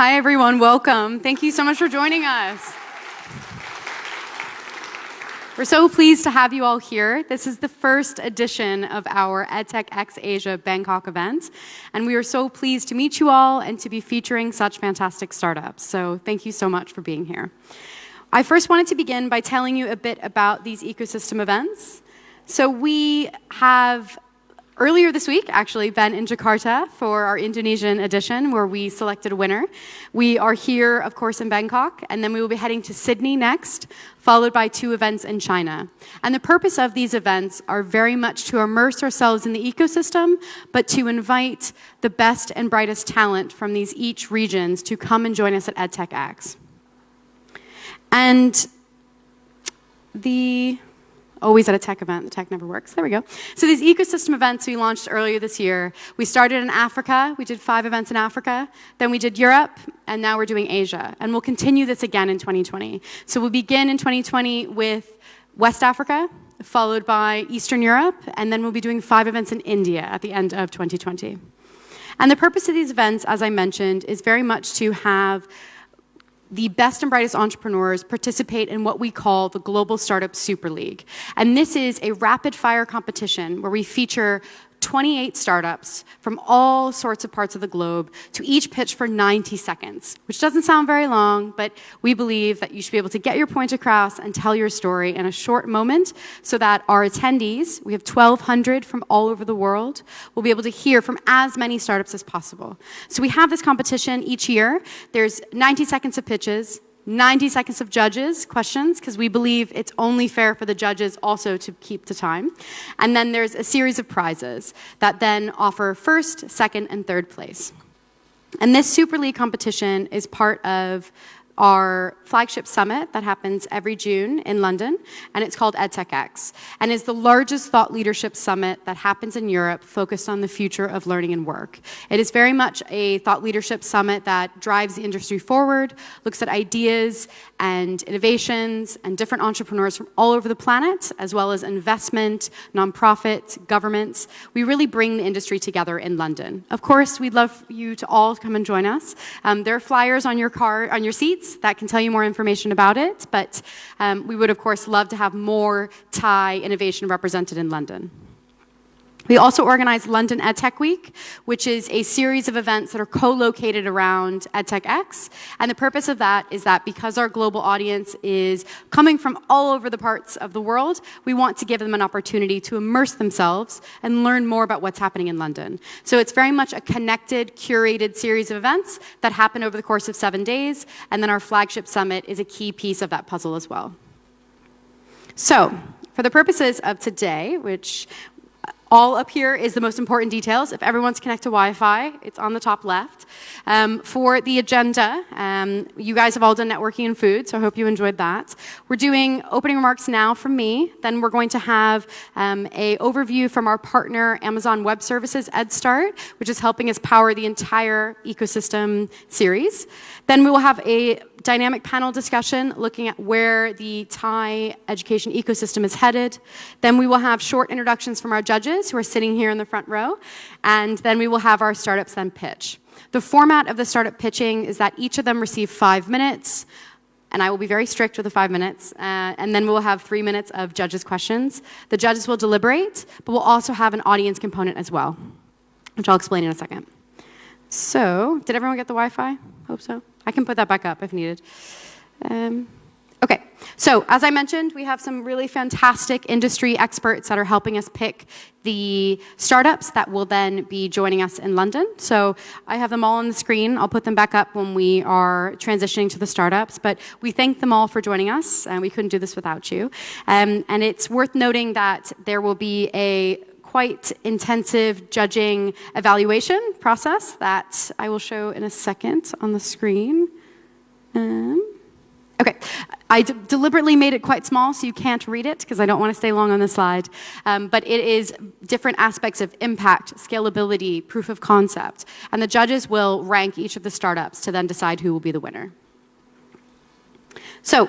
Hi, everyone. Welcome. Thank you so much for joining us. We're so pleased to have you all here. This is the first edition of our EdTechX Asia Bangkok event, and we are so pleased to meet you all and to be featuring such fantastic startups. So thank you so much for being here. I first wanted to begin by telling you a bit about these ecosystem events. So we have earlier this week, actually, been in Jakarta for our Indonesian edition, where we selected a winner. We are here, of course, in Bangkok, and then we will be heading to Sydney next, followed by 2 events in China. And the purpose of these events are very much to immerse ourselves in the ecosystem, but to invite the best and brightest talent from these each regions to come and join us at EdTechX. And always at a tech event, the tech never works. There we go. So these ecosystem events we launched earlier this year. We started in Africa. We did 5 events in Africa. Then we did Europe, and now we're doing Asia. And we'll continue this again in 2020. So we'll begin in 2020 with West Africa, followed by Eastern Europe, and then we'll be doing 5 events in India at the end of 2020. And the purpose of these events, as I mentioned, is very much to have the best and brightest entrepreneurs participate in what we call the Global Startup Super League. And this is a rapid-fire competition where we feature 28 startups from all sorts of parts of the globe to each pitch for 90 seconds, which doesn't sound very long, but we believe that you should be able to get your point across and tell your story in a short moment so that our attendees, we have 1,200 from all over the world, will be able to hear from as many startups as possible. So we have this competition each year. There's 90 seconds of pitches, 90 seconds of judges' questions, because we believe it's only fair for the judges also to keep to time. And then there's a series of prizes that then offer first, second, and third place. And this Super League competition is part of our flagship summit that happens every June in London, and it's called EdTechX, and is the largest thought leadership summit that happens in Europe focused on the future of learning and work. It is very much a thought leadership summit that drives the industry forward, looks at ideas and innovations and different entrepreneurs from all over the planet, as well as investment, nonprofits, governments. We really bring the industry together in London. Of course, we'd love you to all come and join us. There are flyers on your seats that can tell you more information about it, but we would, of course, love to have more Thai innovation represented in London. We also organize London EdTech Week, which is a series of events that are co-located around EdTechX. And the purpose of that is that because our global audience is coming from all over the parts of the world, we want to give them an opportunity to immerse themselves and learn more about what's happening in London. So it's very much a connected, curated series of events that happen over the course of 7 days. And then our flagship summit is a key piece of that puzzle as well. So for the purposes of today, which all up here is the most important details. If everyone's connected to Wi-Fi, it's on the top left. For the agenda, you guys have all done networking and food, so I hope you enjoyed that. We're doing opening remarks now from me. Then we're going to have an overview from our partner, Amazon Web Services EdStart, which is helping us power the entire ecosystem series. Then we will have a dynamic panel discussion looking at where the Thai education ecosystem is headed. Then we will have short introductions from our judges who are sitting here in the front row. And then we will have our startups then pitch. The format of the startup pitching is that each of them receive 5 minutes, and I will be very strict with the 5 minutes, and then we'll have 3 minutes of judges' questions. The judges will deliberate, but we'll also have an audience component as well, which I'll explain in a second. So, did everyone get the Wi-Fi? Hope so. I can put that back up if needed. Okay, so as I mentioned, we have some really fantastic industry experts that are helping us pick the startups that will then be joining us in London. So I have them all on the screen. I'll put them back up when we are transitioning to the startups. But we thank them all for joining us, and we couldn't do this without you. And it's worth noting that there will be a quite intensive judging evaluation process that I will show in a second on the screen. Okay, I deliberately made it quite small so you can't read it because I don't want to stay long on the slide. But it is different aspects of impact, scalability, proof of concept. And the judges will rank each of the startups to then decide who will be the winner. So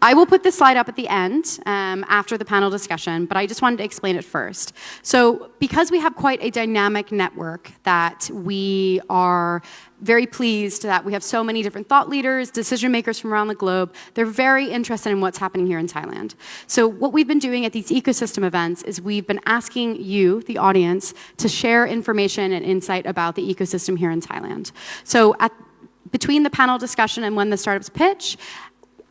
I will put this slide up at the end after the panel discussion, but I just wanted to explain it first. So because we have quite a dynamic network that we are very pleased that we have so many different thought leaders, decision makers from around the globe. They're very interested in what's happening here in Thailand. So what we've been doing at these ecosystem events is we've been asking you, the audience, to share information and insight about the ecosystem here in Thailand. So between the panel discussion and when the startups pitch,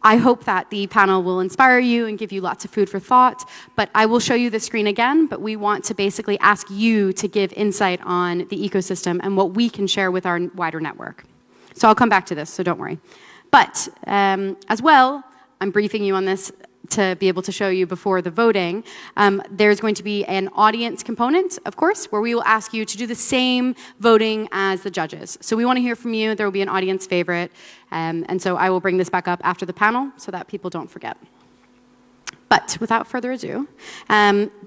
I hope that the panel will inspire you and give you lots of food for thought, but I will show you the screen again, but we want to basically ask you to give insight on the ecosystem and what we can share with our wider network. So I'll come back to this, so don't worry. But as well, I'm briefing you on this to be able to show you before the voting. There's going to be an audience component, of course, where we will ask you to do the same voting as the judges. So we want to hear from you. There will be an audience favorite. And so I will bring this back up after the panel so that people don't forget. But without further ado,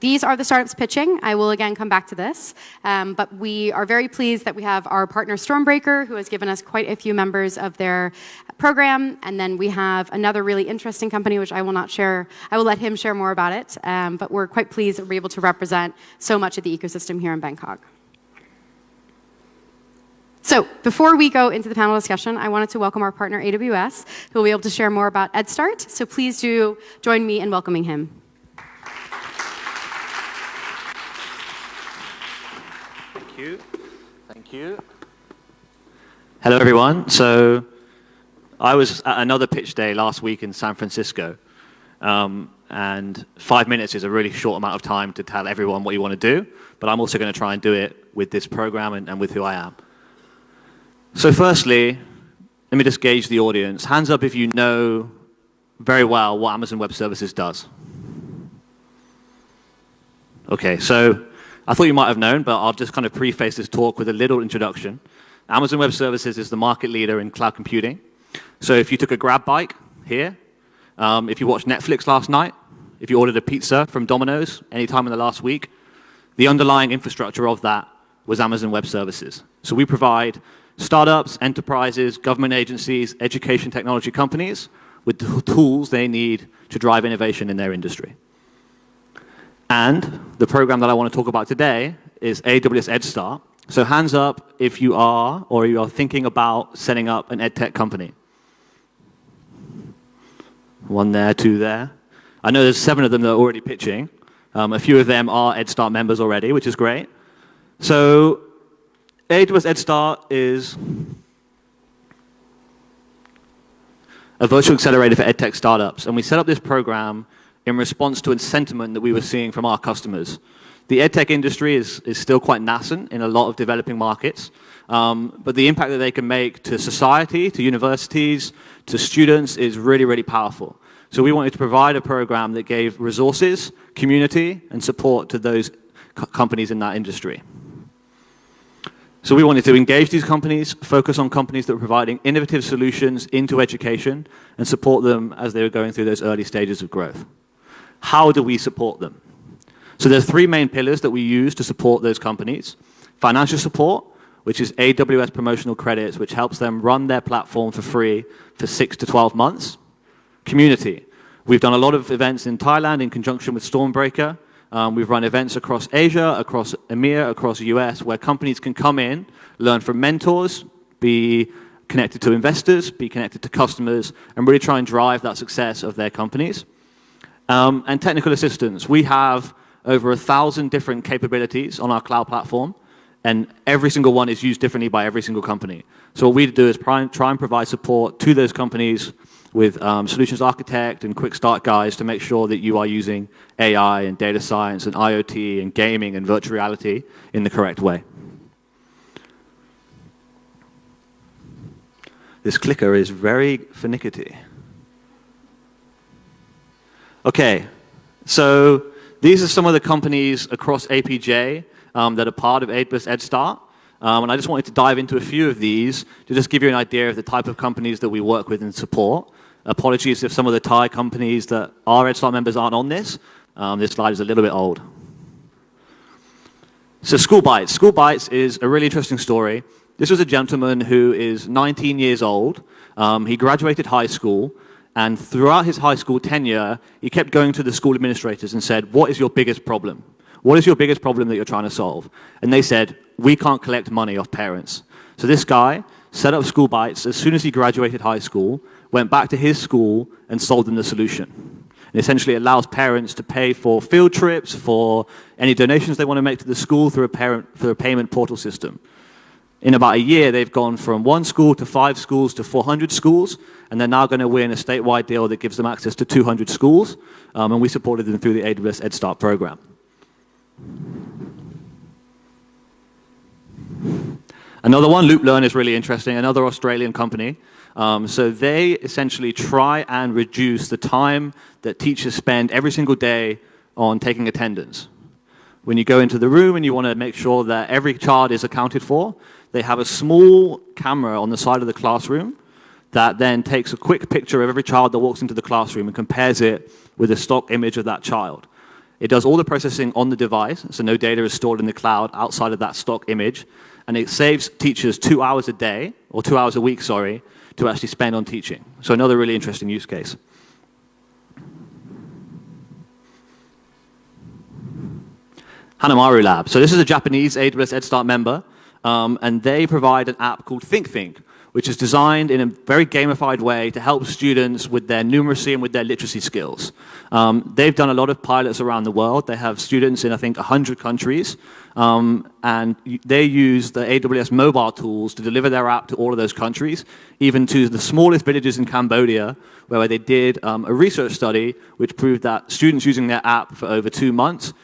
these are the startups pitching. I will again come back to this. But we are very pleased that we have our partner Stormbreaker, who has given us quite a few members of their program. And then we have another really interesting company, which I will not share. I will let him share more about it. But we're quite pleased that we're able to represent so much of the ecosystem here in Bangkok. So before we go into the panel discussion, I wanted to welcome our partner AWS, who will be able to share more about EdStart. So please do join me in welcoming him. Thank you. Thank you. Hello, everyone. So I was at another pitch day last week in San Francisco. And 5 minutes is a really short amount of time to tell everyone what you want to do. But I'm also going to try and do it with this program and with who I am. So firstly, let me just gauge the audience. Hands up if you know very well what Amazon Web Services does. Okay, so I thought you might have known, but I'll just kind of preface this talk with a little introduction. Amazon Web Services is the market leader in cloud computing. So if you took a grab bike here, if you watched Netflix last night, if you ordered a pizza from Domino's anytime in the last week, the underlying infrastructure of that was Amazon Web Services. So we provide startups, enterprises, government agencies, education technology companies with the tools they need to drive innovation in their industry. And the program that I want to talk about today is AWS EdStart. So hands up if you are or you are thinking about setting up an edtech company. One there, two there. I know there's 7 of them that are already pitching. A few of them are EdStart members already, which is great. So AWS EdStart is a virtual accelerator for edtech startups, and we set up this program in response to a sentiment that we were seeing from our customers. The edtech industry is still quite nascent in a lot of developing markets, but the impact that they can make to society, to universities, to students is really, really powerful. So we wanted to provide a program that gave resources, community, and support to those companies in that industry. So we wanted to engage these companies, focus on companies that were providing innovative solutions into education, and support them as they were going through those early stages of growth. How do we support them? So there's 3 main pillars that we use to support those companies. Financial support, which is AWS promotional credits, which helps them run their platform for free for 6 to 12 months. Community. We've done a lot of events in Thailand in conjunction with Stormbreaker. We've run events across Asia, across EMEA, across the US, where companies can come in, learn from mentors, be connected to investors, be connected to customers, and really try and drive that success of their companies. And technical assistance. We have over 1,000 different capabilities on our cloud platform, and every single one is used differently by every single company. So what we do is try and provide support to those companies with solutions architect and quick start guides to make sure that you are using AI and data science and IoT and gaming and virtual reality in the correct way. This clicker is very finicky. Okay, so these are some of the companies across APJ that are part of AWS EdStart. And I just wanted to dive into a few of these to just give you an idea of the type of companies that we work with and support. Apologies if some of the Thai companies that are EdStart members aren't on this. This slide is a little bit old. So School Bites. School Bites is a really interesting story. This was a gentleman who is 19 years old. He graduated high school, And throughout his high school tenure, he kept going to the school administrators and said, what is your biggest problem? What is your biggest problem that you're trying to solve? And they said, we can't collect money off parents. So this guy set up School Bites as soon as he graduated high school, went back to his school and sold them the solution. And essentially allows parents to pay for field trips, for any donations they want to make to the school through a payment portal system. In about a year, they've gone from 1 school to 5 schools to 400 schools, and they're now going to win a statewide deal that gives them access to 200 schools, and we supported them through the AWS EdStart program. Another one, Loop Learn, is really interesting, another Australian company. So they essentially try and reduce the time that teachers spend every single day on taking attendance. When you go into the room and you want to make sure that every child is accounted for, they have a small camera on the side of the classroom that then takes a quick picture of every child that walks into the classroom and compares it with a stock image of that child. It does all the processing on the device, so no data is stored in the cloud outside of that stock image, and it saves teachers 2 hours a day, or 2 hours a week, sorry, to actually spend on teaching. So another really interesting use case. Hanamaru Lab. So this is a Japanese AWS EdStart member, and they provide an app called ThinkThink, which is designed in a very gamified way to help students with their numeracy and with their literacy skills. They've done a lot of pilots around the world. They have students in, I think, 100 countries, and they use the AWS mobile tools to deliver their app to all of those countries, even to the smallest villages in Cambodia, where they did a research study which proved that students using their app for over 2 months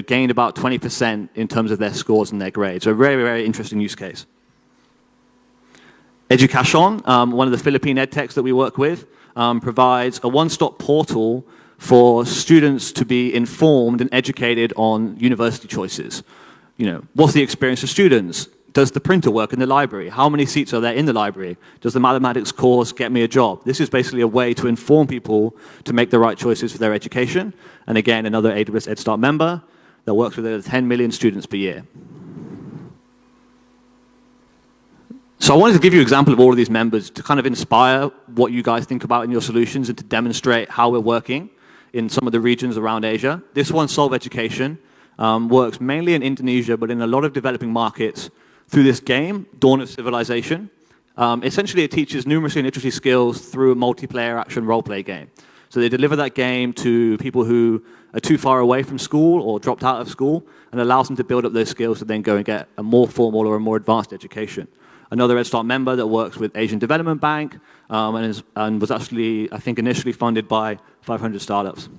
gained about 20% in terms of their scores and their grades. So a very, very interesting use case. Education, one of the Philippine edtechs that we work with, provides a one-stop portal for students to be informed and educated on university choices. What's the experience of students? Does the printer work in the library? How many seats are there in the library? Does the mathematics course get me a job? This is basically a way to inform people to make the right choices for their education. And again, another AWS EdStart member that works with over 10 million students per year. So I wanted to give you an example of all of these members to kind of inspire what you guys think about in your solutions and to demonstrate how we're working in some of the regions around Asia. This one, Solve Education, works mainly in Indonesia, but in a lot of developing markets through this game, Dawn of Civilization. Essentially, it teaches numeracy and literacy skills through a multiplayer action role-play game. So they deliver that game to people who are too far away from school or dropped out of school, and allows them to build up those skills to then go and get a more formal or a more advanced education. Another EdStart member that works with Asian Development Bank and was actually, I think, initially funded by 500 startups.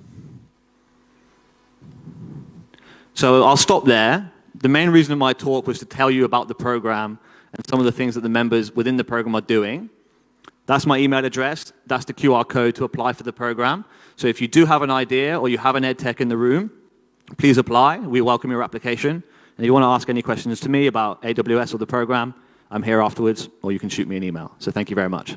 So I'll stop there. The main reason of my talk was to tell you about the program and some of the things that the members within the program are doing. That's my email address. That's the QR code to apply for the program. So if you do have an idea or you have an EdTech in the room, please apply. We welcome your application. And if you want to ask any questions to me about AWS or the program, I'm here afterwards, or you can shoot me an email. So thank you very much.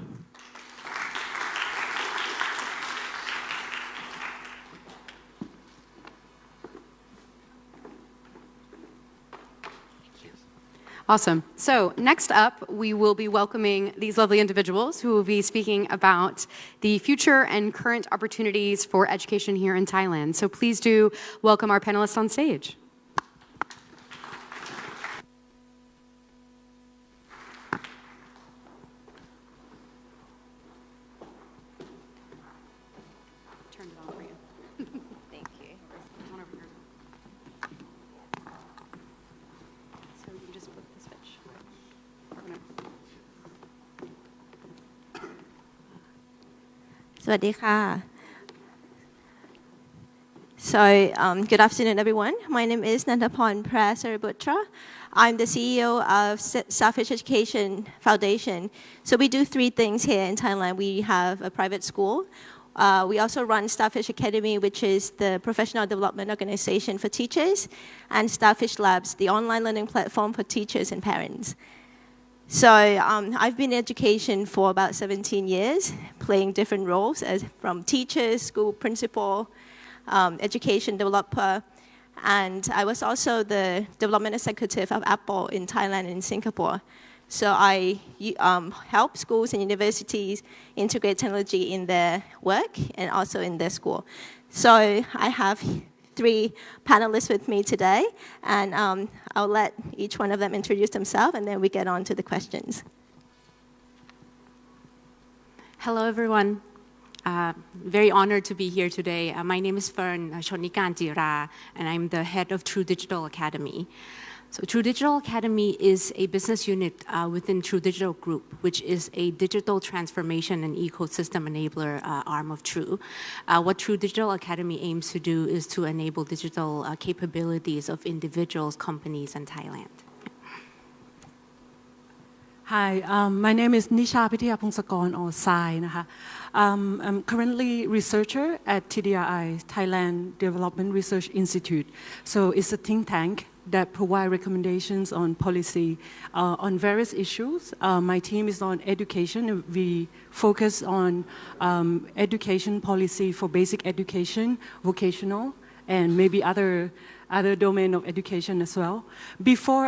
Awesome. So next up, we will be welcoming these lovely individuals who will be speaking about the future and current opportunities for education here in Thailand. So please do welcome our panelists on stage. So, good afternoon, everyone. My name is Nantapon Prasariputra. I'm the CEO of Starfish Education Foundation. So we do 3 things here in Thailand. We have a private school. We also run Starfish Academy, which is the professional development organization for teachers, and Starfish Labs, the online learning platform for teachers and parents. So I've been in education for about 17 years, playing different roles from teacher, school principal, education developer, and I was also the development executive of Apple in Thailand and in Singapore. So I help schools and universities integrate technology in their work and also in their school. So I have 3 panelists with me today, and I'll let each one of them introduce themselves, and then we get on to the questions. Hello, everyone. Very honored to be here today. My name is Fern Chonikan Jira, and I'm the head of True Digital Academy. So True Digital Academy is a business unit within True Digital Group, which is a digital transformation and ecosystem enabler arm of True. What True Digital Academy aims to do is to enable digital capabilities of individuals, companies, and Thailand. Hi, my name is Nisha Pitiyapongsakorn or Sai. I'm currently researcher at TDRI, Thailand Development Research Institute. So it's a think tank that provide recommendations on policy on various issues. My team is on education. We focus on education policy for basic education, vocational, and maybe other domain of education as well. Before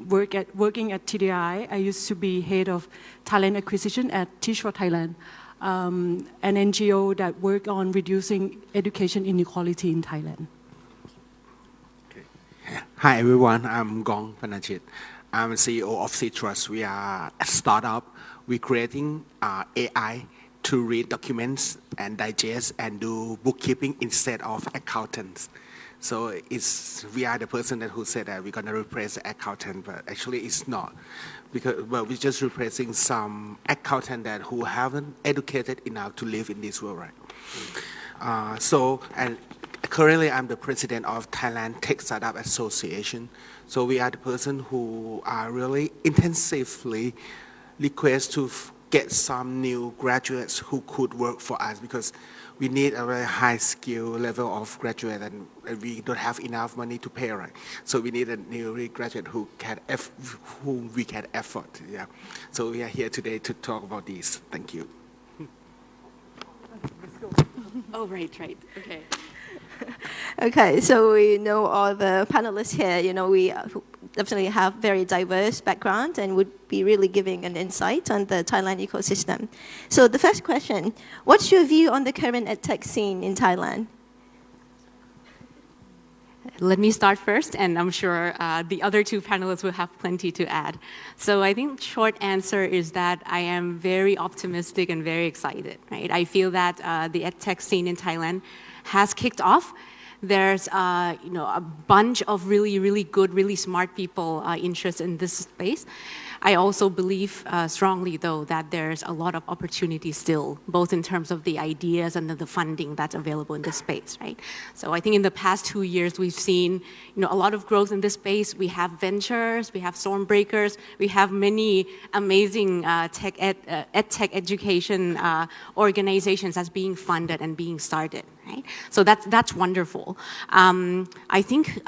working at TDI, I used to be head of talent acquisition at Teach for Thailand, an NGO that work on reducing education inequality in Thailand. Hi everyone, I'm Gong Panachit. I'm CEO of Citrus. We are a startup. We're creating AI to read documents and digest and do bookkeeping instead of accountants. So we are the person who said that we're going to replace the accountant, but actually it's not. Because we're just replacing some accountant who haven't educated enough to live in this world, right? And currently I'm the president of Thailand Tech Startup Association. So we are the person who are really intensively request to get some new graduates who could work for us, because we need a very high skill level of graduate and we don't have enough money to pay, right? So we need a new graduate whom we can afford. Yeah. So we are here today to talk about this. Thank you. Oh, right, okay. Okay, so we know all the panelists here, we definitely have very diverse backgrounds and would be really giving an insight on the Thailand ecosystem. So the first question, what's your view on the current EdTech scene in Thailand? Let me start first, and I'm sure the other 2 panelists will have plenty to add. So I think short answer is that I am very optimistic and very excited, right? I feel that the EdTech scene in Thailand has kicked off. There's a bunch of really, really good, really smart people interested in this space. I also believe strongly, though, that there's a lot of opportunity still, both in terms of the ideas and the funding that's available in this space, right? So I think in the past 2 years, we've seen a lot of growth in this space. We have ventures, we have stormbreakers, we have many amazing EdTech education organizations that's being funded and being started, right? So that's wonderful. I think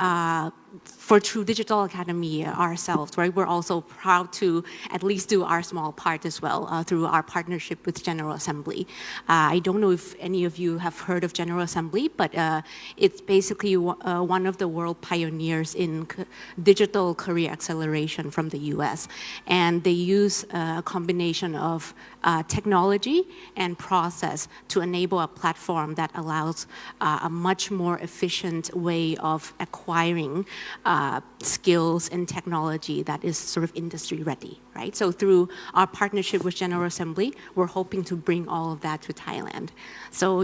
for True Digital Academy ourselves, right, we're also proud to at least do our small part as well through our partnership with General Assembly. I don't know if any of you have heard of General Assembly, but it's basically one of the world pioneers in digital career acceleration from the US. And they use a combination of technology and process to enable a platform that allows a much more efficient way of acquiring skills and technology that is sort of industry ready, right? So through our partnership with General Assembly, we're hoping to bring all of that to Thailand. So,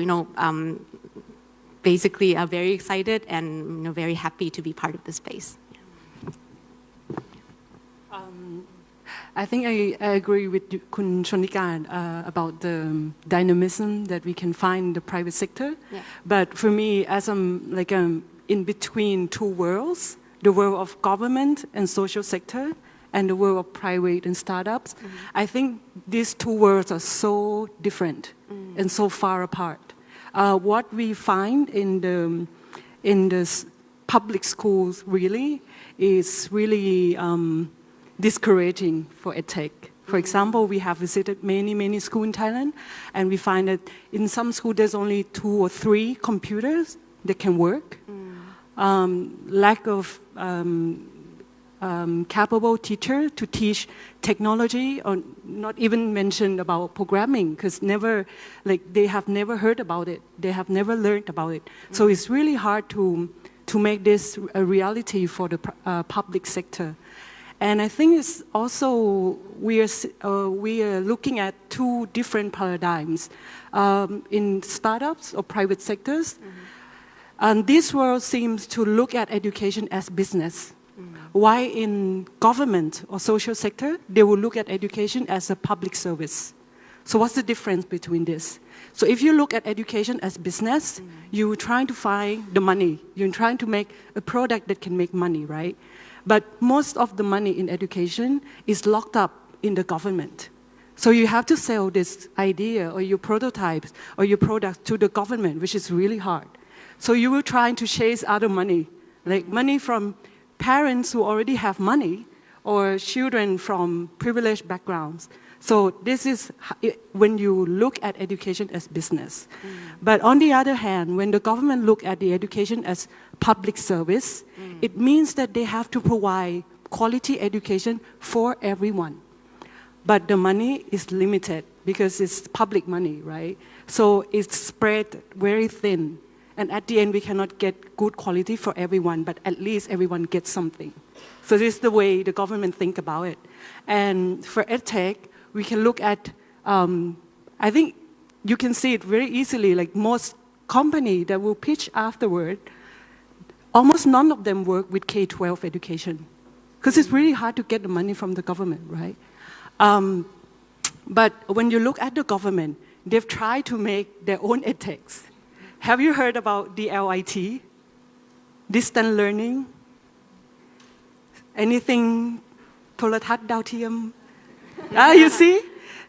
basically very excited and very happy to be part of this space. I think I agree with Kun Chonikan about the dynamism that we can find in the private sector. Yeah. But for me, as I'm in between 2 worlds, the world of government and social sector and the world of private and startups, I think these 2 worlds are so different and so far apart. What we find in the public schools really is really discouraging for EdTech. For example, we have visited many schools in Thailand, and we find that in some schools there's only 2 or 3 computers that can work. Lack of capable teacher to teach technology, or not even mention about programming, because they have never heard about it. They have never learned about it. So it's really hard to make this a reality for the public sector. And I think it's also, we are looking at two different paradigms in startups or private sectors. And this world seems to look at education as business. Why in government or social sector, they will look at education as a public service. So what's the difference between this? So if you look at education as business, you're trying to find the money. You're trying to make a product that can make money, right? But most of the money in education is locked up in the government. So you have to sell this idea or your prototypes or your products to the government, which is really hard. So you will try to chase other money, like money from parents who already have money or children from privileged backgrounds. So this is when you look at education as business. But on the other hand, when the government look at the education as public service, it means that they have to provide quality education for everyone. But the money is limited because it's public money, right? So it's spread very thin. And at the end, we cannot get good quality for everyone, but at least everyone gets something. So this is the way the government think about it. And for EdTech, we can look at, I think you can see it very easily, like most company that will pitch afterward, almost none of them work with K-12 education. Because it's really hard to get the money from the government, right? But when you look at the government, they've tried to make their own EdTechs. Have you heard about DLIT? Distant learning? Anything? โทรทัศน์ดาวเทียม you see?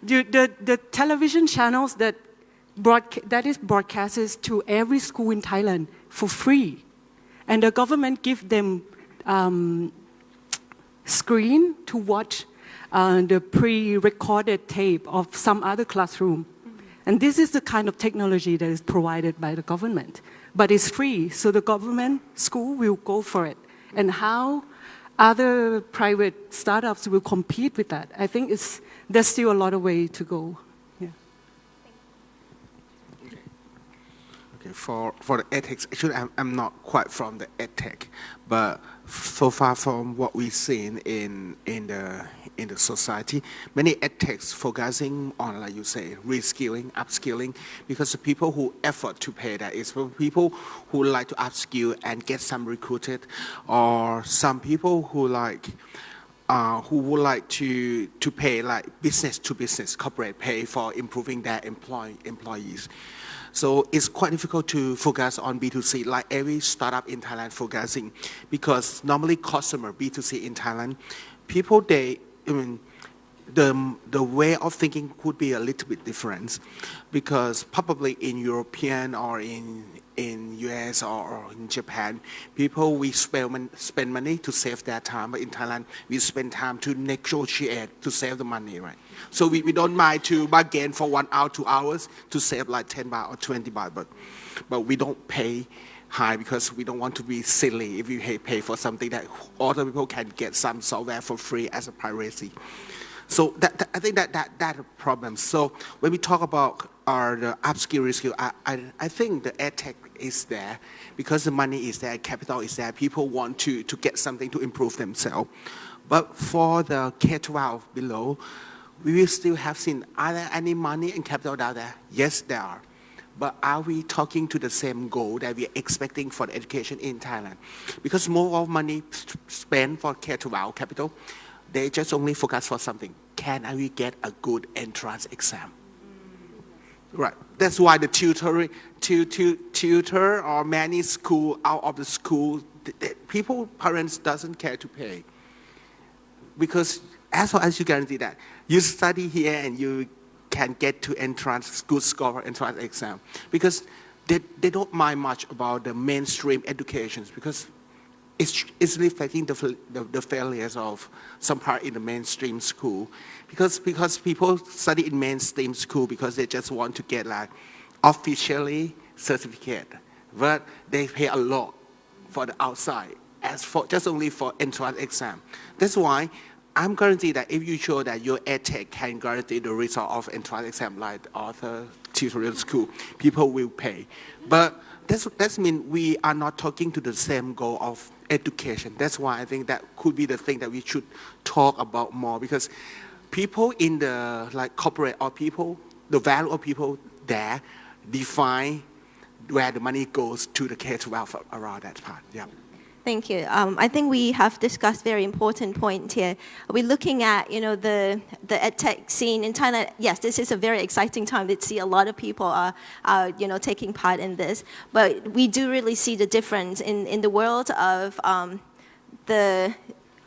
The television channels that is broadcasted to every school in Thailand for free. And the government give them screen to watch the pre-recorded tape of some other classroom. And this is the kind of technology that is provided by the government. But it's free, so the government school will go for it. And how other private startups will compete with that, I think there's still a lot of way to go. Yeah. Okay, for the EdTech, actually I'm not quite from the EdTech, but so far from what we've seen in the society, many EdTechs focusing on, like you say, reskilling, upskilling, because the people who effort to pay that is for people who like to upskill and get some recruited, or some people who would like to pay like business to business, corporate pay for improving their employees. So it's quite difficult to focus on B2C, like every startup in Thailand focusing, because normally customer B2C in Thailand, people the way of thinking could be a little bit different, because probably in European or in US or in Japan, people we spend money to save their time, but in Thailand we spend time to negotiate to save the money, right? So we don't mind to bargain for 1 hour, 2 hours to save like 10 baht or 20 baht, but we don't pay high because we don't want to be silly if we pay for something that other people can get some software for free as a piracy. So I think that's a problem. So when we talk about the upskill, reskill, I think the EdTech is there because the money is there, capital is there. People want to get something to improve themselves. But for the K-12 below, we will still have seen, are there any money and capital down there? Yes, there are. But are we talking to the same goal that we are expecting for the education in Thailand? Because more of money spent for K-12 capital, they just only focus for something. Can we get a good entrance exam? Right. That's why the tutor or many school out of the school, parents doesn't care to pay. Because as long as you guarantee that, you study here and you can get to entrance, good score for entrance exam. Because they don't mind much about the mainstream educations, because it's reflecting the failures of some part in the mainstream school. Because people study in mainstream school because they just want to get like officially certificate. But they pay a lot for the outside as for just only for entrance exam. That's why I'm guaranteed that if you show that your EdTech can guarantee the result of entrance exam like other tutorial school, people will pay. But that's mean we are not talking to the same goal of education. That's why I think that could be the thing that we should talk about more, because people in the like corporate or people, the value of people there define where the money goes to the K-12 around that part. Yeah. Thank you. I think we have discussed very important point here. We're looking at, the edtech scene in Thailand. Yes, this is a very exciting time to see a lot of people are taking part in this. But we do really see the difference in the world of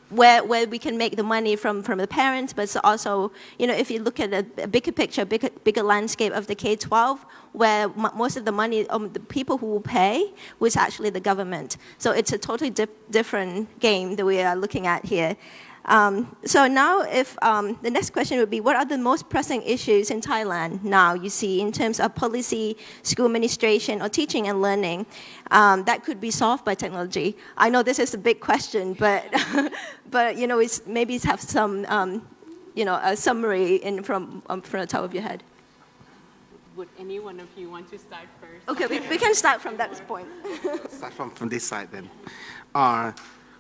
where we can make the money from the parents, but also, if you look at a bigger picture, bigger landscape of the K-12, where most of the money, the people who will pay, was actually the government. So it's a totally different game that we are looking at here. So now if the next question would be, what are the most pressing issues in Thailand now you see in terms of policy, school administration, or teaching and learning that could be solved by technology? I know this is a big question, but, it's maybe have some, a summary from the top of your head. Would any one of you want to start first? Okay, we can start from that point. Start from this side then.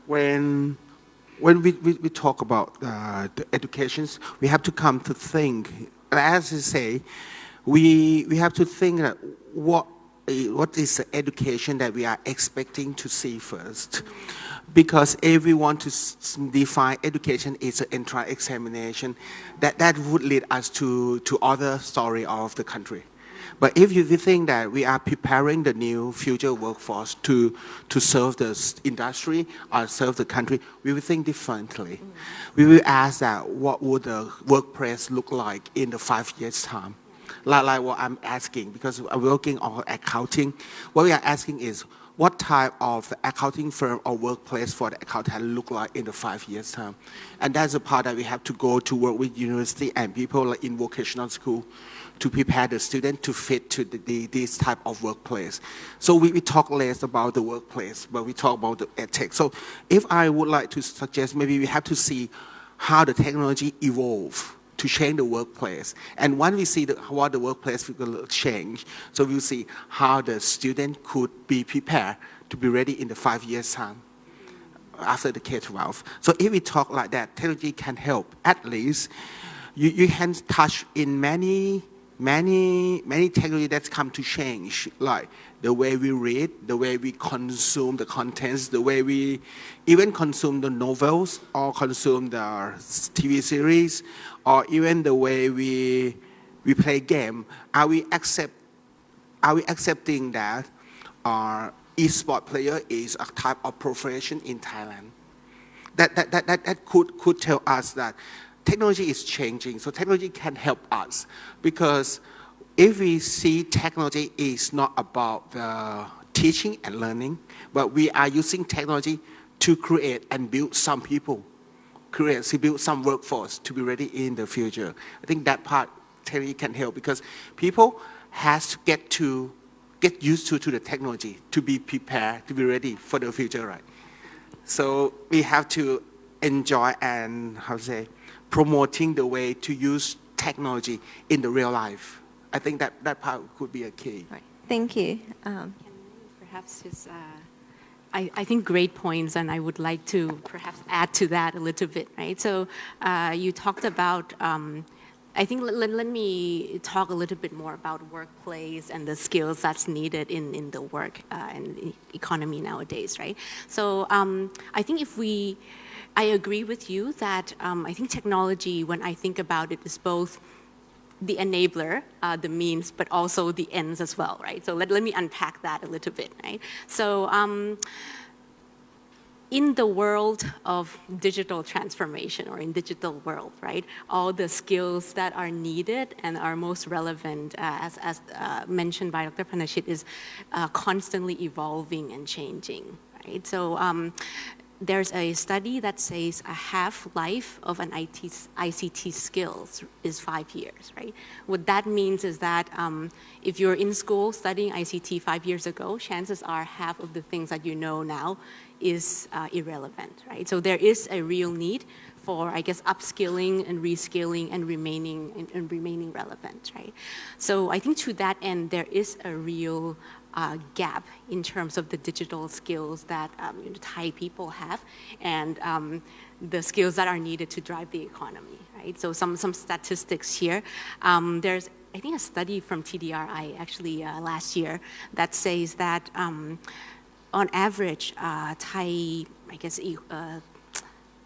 When we talk about the educations, we have to come to think, as you say, we have to think that what is the education that we are expecting to see first. Because if we want to define education is an entrance examination, that would lead us to other story of the country. But if you think that we are preparing the new future workforce to serve the industry or serve the country, we will think differently. We will ask that what would the workplace look like in the 5 years' time? Like what I'm asking, because I'm working on accounting. What we are asking is, what type of accounting firm or workplace for the accountant look like in the 5 years' time? And that's the part that we have to go to work with university and people like in vocational school to prepare the student to fit to this type of workplace. So we talk less about the workplace, but we talk about the edtech. So if I would like to suggest, maybe we have to see how the technology evolve to change the workplace. And once we see what the workplace will change, so we'll see how the student could be prepared to be ready in the 5 years' time after the K-12. So if we talk like that, technology can help. At least you can touch in many technology that's come to change, like the way we read, the way we consume the contents, the way we even consume the novels or consume the TV series, or even the way we play game. Are we accepting that our e-sport player is a type of profession in Thailand? That could tell us that technology is changing, so technology can help us. Because if we see technology is not about teaching and learning, but we are using technology to create and build some people, build some workforce to be ready in the future. I think that part technology can help, because people has to get used to the technology to be prepared, to be ready for the future, right? So we have to enjoy and promoting the way to use technology in the real life. I think that part could be a key. Right. Thank you. Can perhaps just, I think great points, and I would like to perhaps add to that a little bit, right? So you talked about, I think let me talk a little bit more about workplace and the skills that's needed in the work and economy nowadays, right? So I think I agree with you that I think technology, when I think about it, is both the enabler, the means, but also the ends as well, right? So let me unpack that a little bit, right? So in the world of digital transformation, or in digital world, right, all the skills that are needed and are most relevant, as mentioned by Dr. Panachit, is constantly evolving and changing, right? So there's a study that says a half-life of an ICT skills is 5 years, right? What that means is that if you're in school studying ICT 5 years ago, chances are half of the things that you know now is irrelevant, right? So there is a real need for, I guess, upskilling and reskilling and remaining relevant, right? So I think to that end, there is a real gap in terms of the digital skills that Thai people have and the skills that are needed to drive the economy, right? So some statistics here. There's, I think, a study from TDRI actually last year that says that on average, Thai, I guess,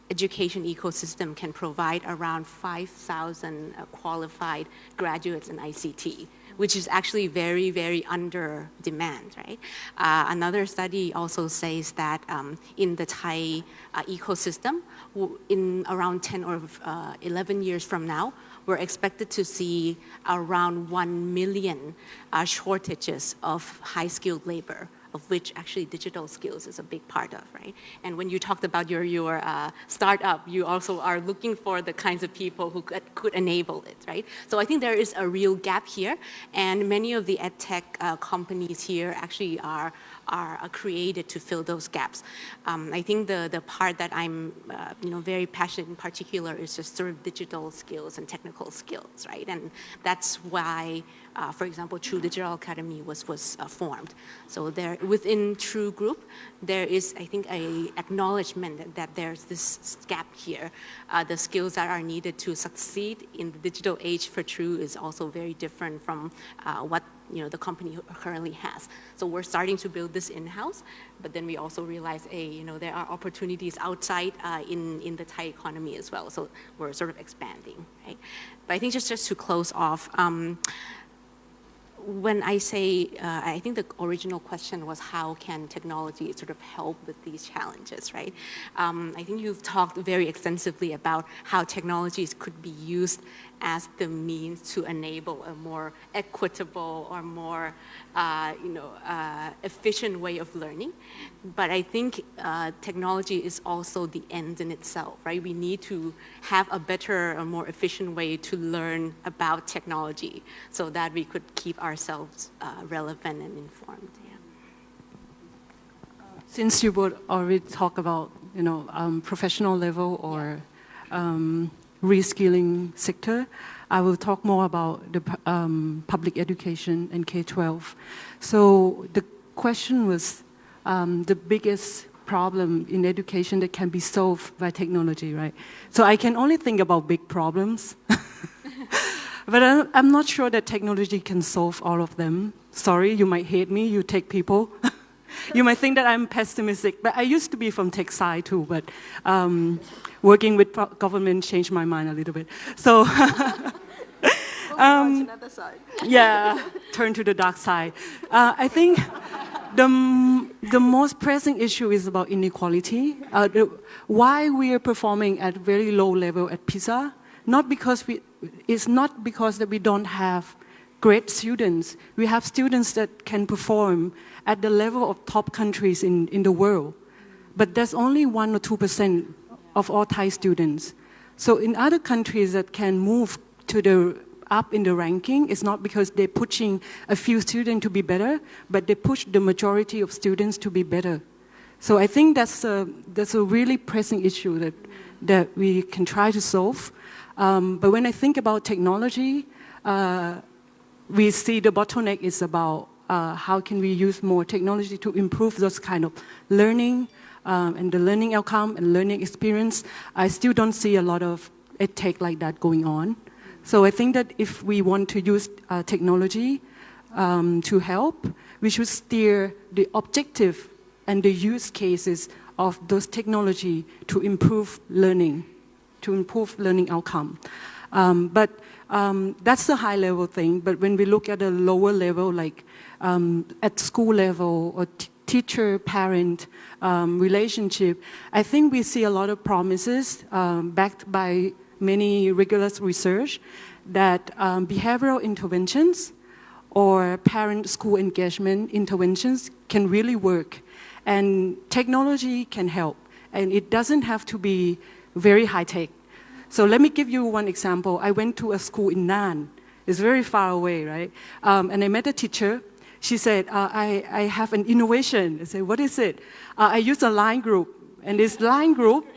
education ecosystem can provide around 5,000 qualified graduates in ICT, which is actually very, very under demand, right? Another study also says that in the Thai ecosystem, in around 10 or 11 years from now, we're expected to see around 1 million shortages of high-skilled labor, of which actually digital skills is a big part of, right? And when you talked about your startup, you also are looking for the kinds of people who could enable it, right? So I think there is a real gap here, and many of the edtech companies here actually are created to fill those gaps. I think the part that I'm very passionate in particular is just sort of digital skills and technical skills, right? And that's why, for example, True Digital Academy was formed. So there, within True Group, there is, I think, a acknowledgement that there's this gap here. The skills that are needed to succeed in the digital age for True is also very different from what the company currently has. So we're starting to build this in-house, but then we also realize, there are opportunities outside in the Thai economy as well. So we're sort of expanding, right? But I think just to close off, when I say, I think the original question was how can technology sort of help with these challenges, right? I think you've talked very extensively about how technologies could be used as the means to enable a more equitable or more, efficient way of learning. But I think technology is also the end in itself, right? We need to have a better, a more efficient way to learn about technology so that we could keep ourselves relevant and informed. Yeah. Since you would already talk about, professional level or reskilling sector, I will talk more about the public education and K-12. So the question was the biggest problem in education that can be solved by technology, right? So I can only think about big problems. But I'm not sure that technology can solve all of them. Sorry, you might hate me, you tech people. You might think that I'm pessimistic, but I used to be from tech side too, but working with government changed my mind a little bit. So, yeah, turn to the dark side. I think the most pressing issue is about inequality. Why we are performing at very low level at PISA, it's not because that we don't have great students. We have students that can perform at the level of top countries in the world. But there's only 1 or 2% of all Thai students. So in other countries that can move up in the ranking, it's not because they're pushing a few students to be better, but they push the majority of students to be better. So I think that's a really pressing issue that we can try to solve. But when I think about technology, we see the bottleneck is about how can we use more technology to improve those kind of learning and the learning outcome and learning experience. I still don't see a lot of edtech like that going on. So I think that if we want to use technology to help, we should steer the objective and the use cases of those technology to improve learning outcome. But that's the high level thing. But when we look at a lower level, like at school level or teacher-parent relationship, I think we see a lot of promises backed by many rigorous research that behavioral interventions or parent-school engagement interventions can really work. And technology can help. And it doesn't have to be very high-tech. So let me give you one example. I went to a school in Nan. It's very far away, right? And I met a teacher. She said, I have an innovation. I said, what is it? I use a line group. And this line group,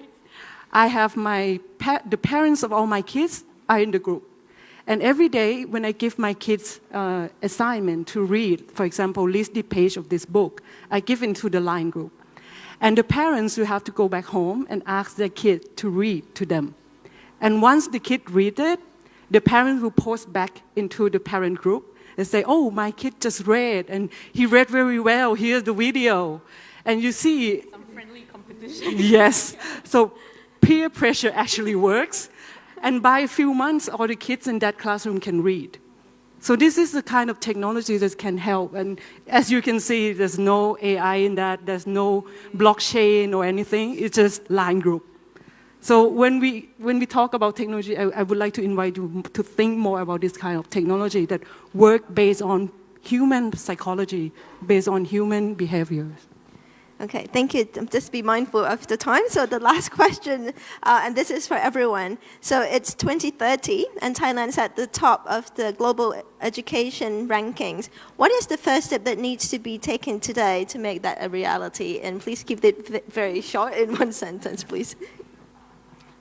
I have the parents of all my kids are in the group. And every day when I give my kids assignment to read, for example, list the page of this book, I give it to the line group. And the parents will have to go back home and ask their kid to read to them. And once the kid reads it, the parents will post back into the parent group and say, oh, my kid just read, and he read very well, here's the video. And you see... Some friendly competition. Yes. So peer pressure actually works. And by a few months, all the kids in that classroom can read. So this is the kind of technology that can help. And as you can see, there's no AI in that. There's no blockchain or anything. It's just line group. So when we talk about technology, I would like to invite you to think more about this kind of technology that work based on human psychology, based on human behaviors. Okay, thank you. Just be mindful of the time. So the last question, and this is for everyone. So it's 2030, and Thailand's at the top of the global education rankings. What is the first step that needs to be taken today to make that a reality? And please keep it very short in one sentence, please.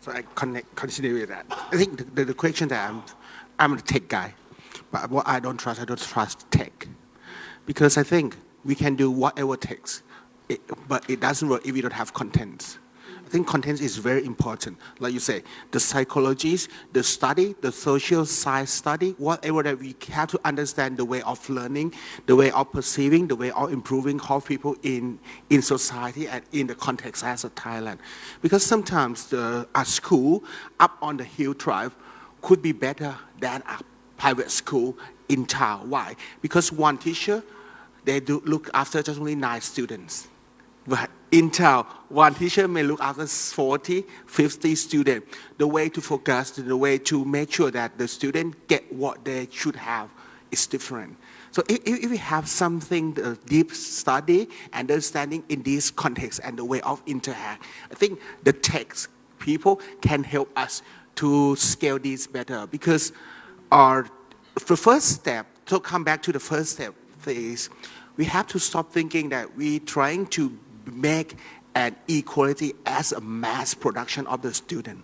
So I continue with that. I think the question that I'm a tech guy, but what I don't trust tech. Because I think we can do whatever takes. But it doesn't work if you don't have content. I think content is very important. Like you say, the psychologies, the study, the social science study, whatever that we have to understand the way of learning, the way of perceiving, the way of improving how people in society and in the context as of Thailand. Because sometimes a school up on the hill drive could be better than a private school in town. Why? Because one teacher, they do look after just only 9 students. But in town, one teacher may look after 40, 50 students. The way to focus, the way to make sure that the students get what they should have is different. So if we have something, deep study, understanding in this context and the way of interact, I think the tech people can help us to scale this better. Because the first step, to come back to the first step, is we have to stop thinking that we're trying to make an equality as a mass production of the student.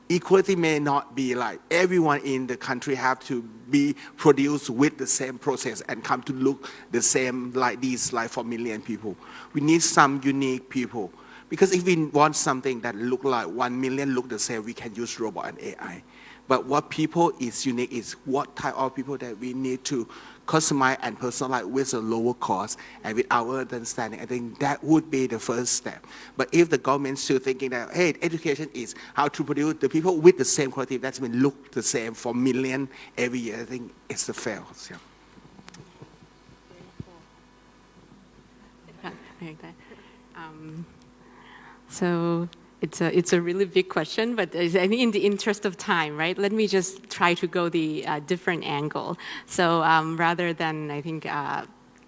Equality may not be like everyone in the country have to be produced with the same process and come to look the same like this, like for million people. We need some unique people. Because if we want something that look like 1 million look the same, we can use robot and AI. But what people is unique is what type of people that we need to customize and personalize with a lower cost and with our understanding. I think that would be the first step. But if the government's still thinking that, hey, education is how to produce the people with the same quality, that's mean look the same for million every year, I think it's a fail. Yeah. So it's a really big question, but in the interest of time, right? Let me just try to go the different angle. So rather than, I think,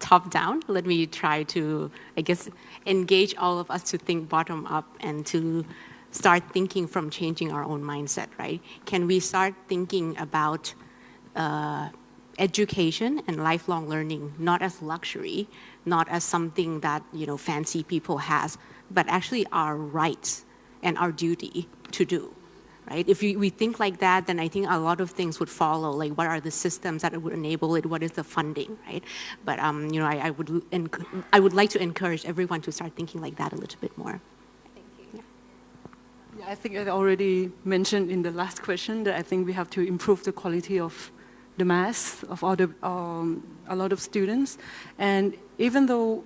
top down, let me try to, I guess, engage all of us to think bottom up and to start thinking from changing our own mindset, right? Can we start thinking about education and lifelong learning not as luxury, not as something that fancy people has, but actually our rights and our duty to do, right? If we think like that, then I think a lot of things would follow. Like, what are the systems that would enable it? What is the funding, right? But I would like to encourage everyone to start thinking like that a little bit more. Thank you. Yeah, I think I already mentioned in the last question that I think we have to improve the quality of the mass of all the a lot of students, and even though.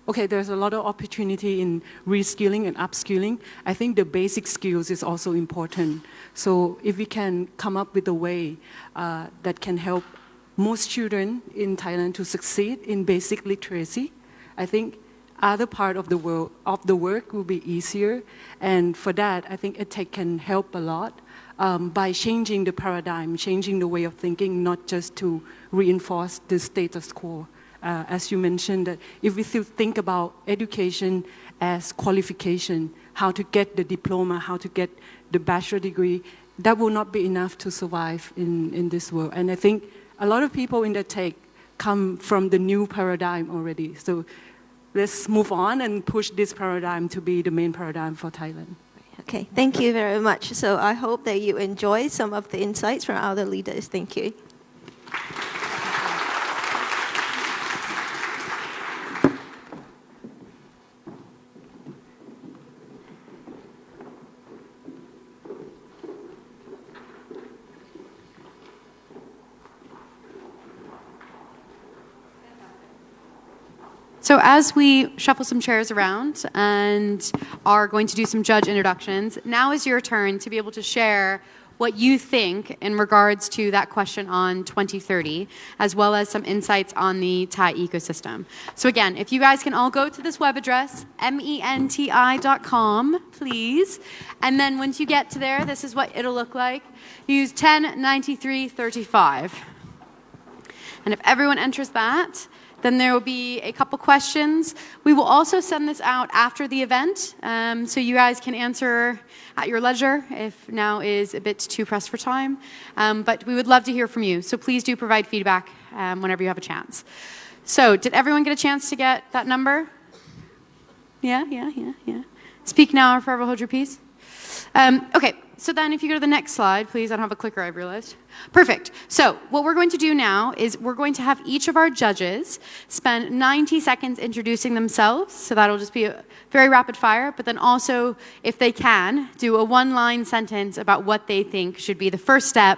Okay, there's a lot of opportunity in reskilling and upskilling. I think the basic skills is also important. So if we can come up with a way that can help most children in Thailand to succeed in basic literacy, I think other part of the work will be easier. And for that, I think EdTech can help a lot by changing the paradigm, changing the way of thinking, not just to reinforce the status quo. As you mentioned, that if we still think about education as qualification, how to get the diploma, how to get the bachelor degree, that will not be enough to survive in this world. And I think a lot of people in the tech come from the new paradigm already. So let's move on and push this paradigm to be the main paradigm for Thailand. Okay, thank you very much. So I hope that you enjoy some of the insights from other leaders. Thank you. So as we shuffle some chairs around and are going to do some judge introductions, now is your turn to be able to share what you think in regards to that question on 2030, as well as some insights on the Thai ecosystem. So again, if you guys can all go to this web address, menti.com, please. And then once you get to there, this is what it'll look like. Use 109335. And if everyone enters that, then there will be a couple questions. We will also send this out after the event, so you guys can answer at your leisure if now is a bit too pressed for time. But we would love to hear from you, so please do provide feedback whenever you have a chance. So did everyone get a chance to get that number? Yeah. Speak now or forever hold your peace. Okay, so then if you go to the next slide, please. I don't have a clicker, I've realized. Perfect. So what we're going to do now is we're going to have each of our judges spend 90 seconds introducing themselves. So that'll just be a very rapid fire. But then also, if they can, do a one-line sentence about what they think should be the first step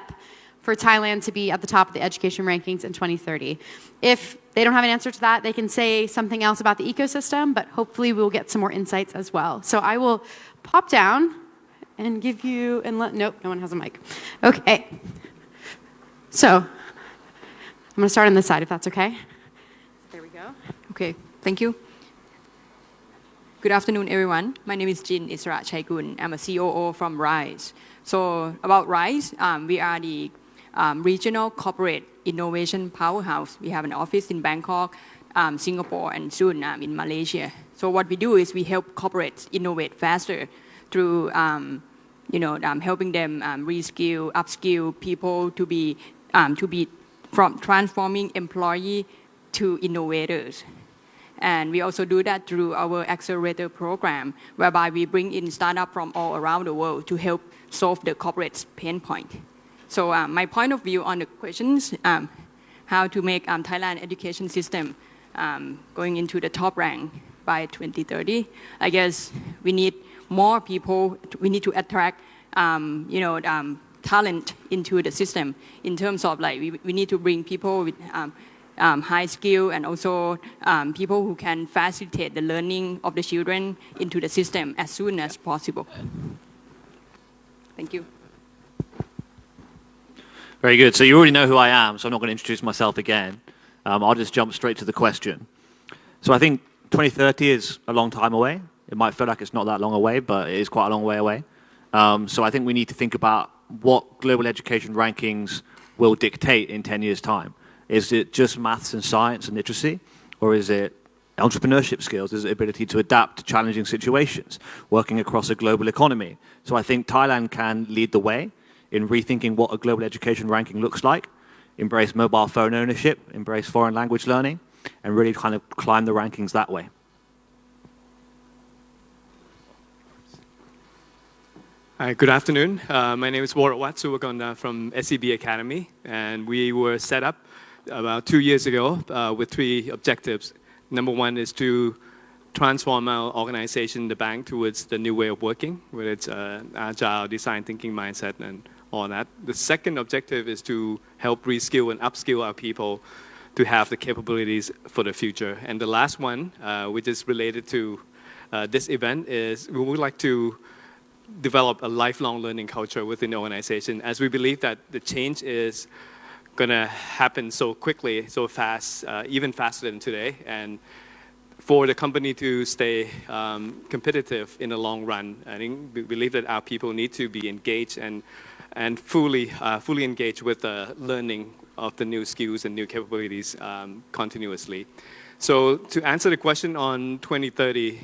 for Thailand to be at the top of the education rankings in 2030. If they don't have an answer to that, they can say something else about the ecosystem, but hopefully we'll get some more insights as well. So I will pop down and give you, nope, no one has a mic. Okay. So I'm going to start on this side, if that's okay. There we go. Okay, thank you. Good afternoon, everyone. My name is Jin Isra Chaikun. I'm a COO from RISE. So about RISE, we are the regional corporate innovation powerhouse. We have an office in Bangkok, Singapore, and soon in Malaysia. So what we do is we help corporates innovate faster through helping them reskill, upskill people to be from transforming employee to innovators. And we also do that through our accelerator program, whereby we bring in startups from all around the world to help solve the corporate pain point. So my point of view on the questions, how to make Thailand education system going into the top rank by 2030, I guess we need more people. We need to attract, talent into the system in terms of we need to bring people with high skill and also people who can facilitate the learning of the children into the system as soon as possible. Thank you. Very good. So you already know who I am, so I'm not going to introduce myself again. I'll just jump straight to the question. So I think 2030 is a long time away. It might feel like it's not that long away, but it is quite a long way away. So I think we need to think about what global education rankings will dictate in 10 years' time. Is it just maths and science and literacy? Or is it entrepreneurship skills? Is it ability to adapt to challenging situations, working across a global economy? So I think Thailand can lead the way in rethinking what a global education ranking looks like, embrace mobile phone ownership, embrace foreign language learning, and really kind of climb the rankings that way. Hi, good afternoon. My name is Warawat Suwakonda from SEB Academy, and we were set up about 2 years ago with 3 objectives. Number 1 is to transform our organization, the bank, towards the new way of working, whether it's agile, design thinking mindset, and all that. The second objective is to help reskill and upskill our people to have the capabilities for the future. And the last one, which is related to this event, is we would like to develop a lifelong learning culture within the organization, as we believe that the change is going to happen so quickly, so fast, even faster than today. And for the company to stay competitive in the long run, I think we believe that our people need to be engaged and fully engaged with the learning of the new skills and new capabilities continuously. So to answer the question on 2030,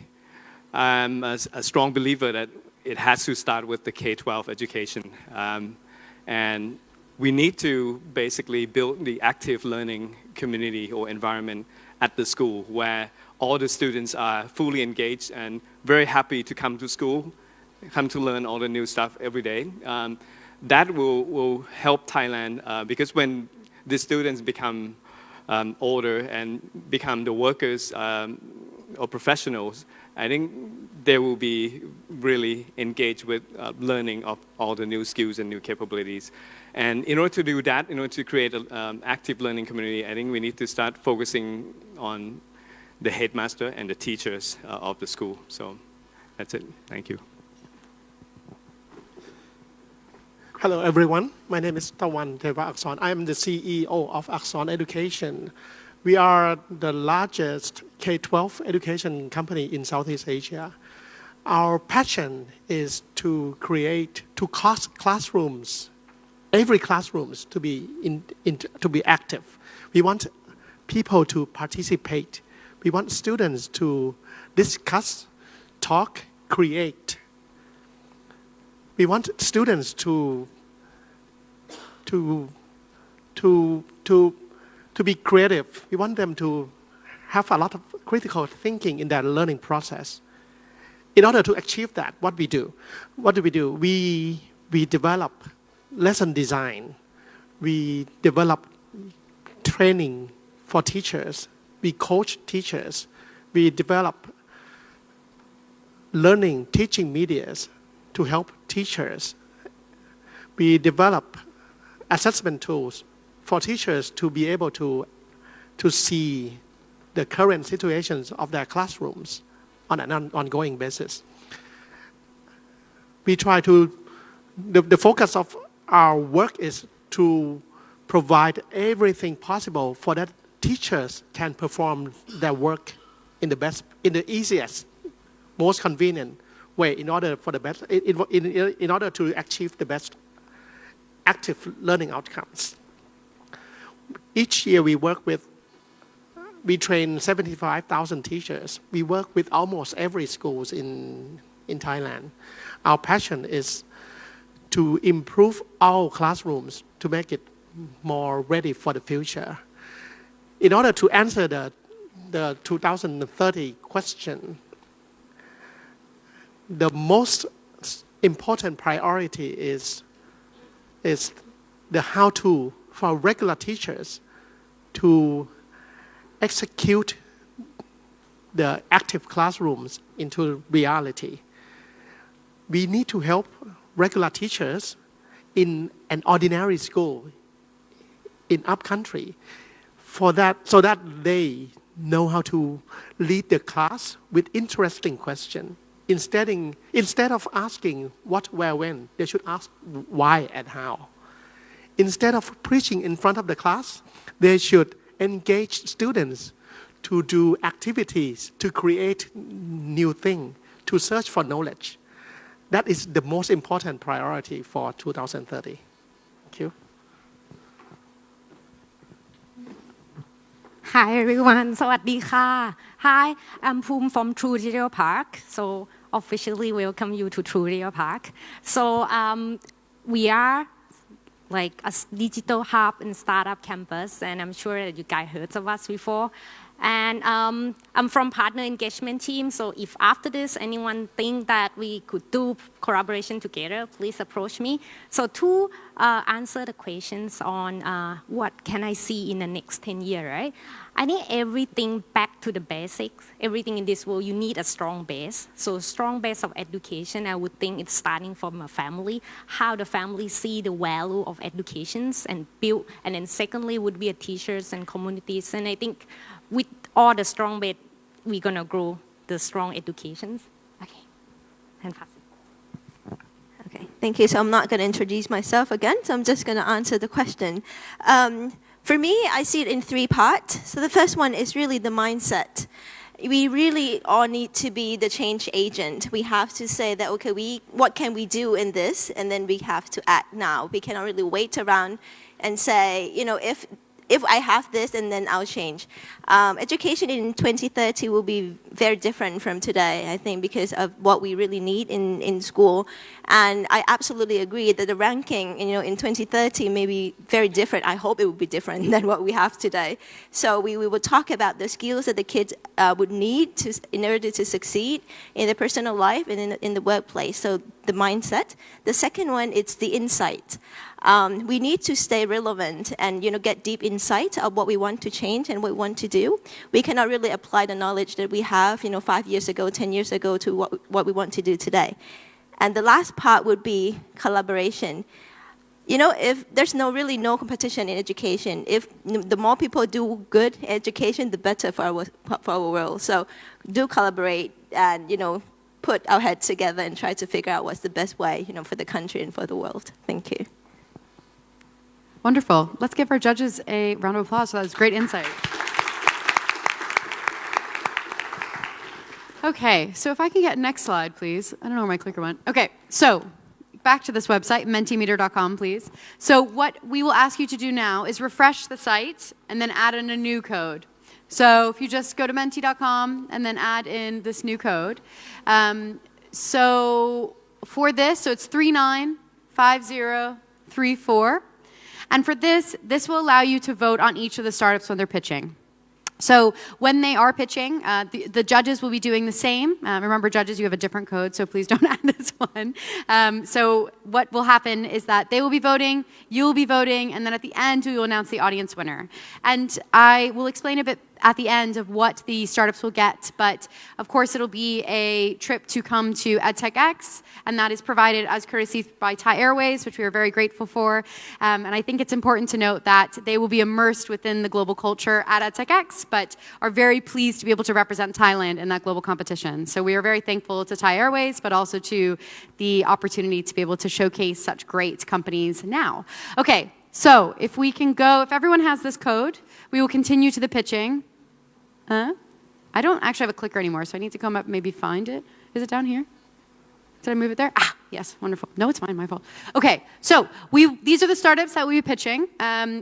I'm a strong believer that it has to start with the K-12 education. And we need to basically build the active learning community or environment at the school where all the students are fully engaged and very happy to come to school, come to learn all the new stuff every day. That will help Thailand because when the students become older and become the workers or professionals, I think they will be really engaged with learning of all the new skills and new capabilities. And in order to do that, in order to create an active learning community, I think we need to start focusing on the headmaster and the teachers of the school. So that's it. Thank you. Hello, everyone. My name is Tawan Teva Akson. I am the CEO of Akson Education. We are the largest K-12 education company in Southeast Asia. Our passion is to create, to cause classrooms, every classrooms to be to be active. We want people to participate. We want students to discuss, talk, create. We want students to be creative. We want them to have a lot of critical thinking in their learning process. In order to achieve that, what do we do? We develop lesson design. We develop training for teachers. We coach teachers. We develop learning, teaching medias to help teachers. We develop assessment tools for teachers to be able to see the current situations of their classrooms on an ongoing basis. We try to, the focus of our work is to provide everything possible for that teachers can perform their work in the easiest, most convenient way in order for the best, in order to achieve the best active learning outcomes. Each year we train 75,000 teachers. We work with almost every schools in Thailand. Our passion is to improve all classrooms to make it more ready for the future. In order to answer the 2030 question, the most important priority is the how-to for regular teachers to execute the active classrooms into reality. We need to help regular teachers in an ordinary school in upcountry so that they know how to lead the class with interesting questions. Instead of asking what, where, when, they should ask why and how. Instead of preaching in front of the class, they should engage students to do activities, to create new things, to search for knowledge. That is the most important priority for 2030. Thank you. Hi everyone, สวัสดีค่ะ Hi, I'm Poom from True Digital Park. So officially welcome you to True Digital Park. So we are like a digital hub and startup campus, and I'm sure that you guys heard of us before. And I'm from partner engagement team, so if after this anyone think that we could do collaboration together, please approach me. So to answer the questions on what can I see in the next 10 years, right? I think everything back to the basics, everything in this world, you need a strong base. So strong base of education, I would think it's starting from a family, how the family see the value of educations and build, and then secondly would be a teachers and communities. And I think with all the strong base, we're gonna grow the strong educations. Okay, and pass it. Okay, thank you. So I'm not going to introduce myself again, so I'm just going to answer the question. For me, I see it in three parts. So the first one is really the mindset. We really all need to be the change agent. We have to say that, okay, what can we do in this? And then we have to act now. We cannot really wait around and say, you know, if if I have this, and then I'll change. Education in 2030 will be very different from today, I think, because of what we really need in school. And I absolutely agree that the ranking, in 2030 may be very different. I hope it will be different than what we have today. So we will talk about the skills that the kids would need in order to succeed in their personal life and in the workplace. So the mindset. The second one, it's the insight. We need to stay relevant and get deep insight of what we want to change and what we want to do. We cannot really apply the knowledge that we have 5 years ago, 10 years ago to what we want to do today. And the last part would be collaboration. If there's really no competition in education, if the more people do good in education, the better for our world. So do collaborate and put our heads together and try to figure out what's the best way for the country and for the world. Thank you. Wonderful. Let's give our judges a round of applause. That was great insight. Okay, so if I can get next slide, please. I don't know where my clicker went. Okay, so back to this website, mentimeter.com, please. So what we will ask you to do now is refresh the site and then add in a new code. So if you just go to menti.com and then add in this new code. So for this, so it's 395034. And for this will allow you to vote on each of the startups when they're pitching. So when they are pitching, the judges will be doing the same. Remember, judges, you have a different code, so please don't add this one. So what will happen is that they will be voting, you will be voting, and then at the end, we will announce the audience winner. And I will explain a bit at the end of what the startups will get, but of course it'll be a trip to come to EdTechX, and that is provided as courtesy by Thai Airways, which we are very grateful for. And I think it's important to note that they will be immersed within the global culture at EdTechX, but are very pleased to be able to represent Thailand in that global competition. So we are very thankful to Thai Airways, but also to the opportunity to be able to showcase such great companies now. Okay, so if we can go, if everyone has this code, we will continue to the pitching. I don't actually have a clicker anymore, so I need to come up and maybe find it. Is it down here? Did I move it there? Ah, yes, wonderful. No, it's fine, my fault. Okay, so these are the startups that we'll be pitching.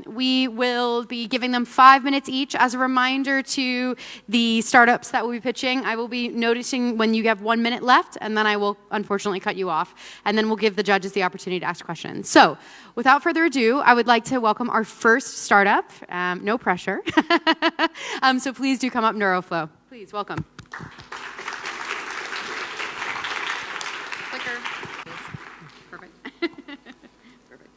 We will be giving them 5 minutes each. As a reminder to the startups that we'll be pitching, I will be noticing when you have 1 minute left, and then I will unfortunately cut you off, and then we'll give the judges the opportunity to ask questions. So without further ado, I would like to welcome our first startup. No pressure. So please do come up, Neuroflow. Please, welcome. Clicker. Perfect. Perfect.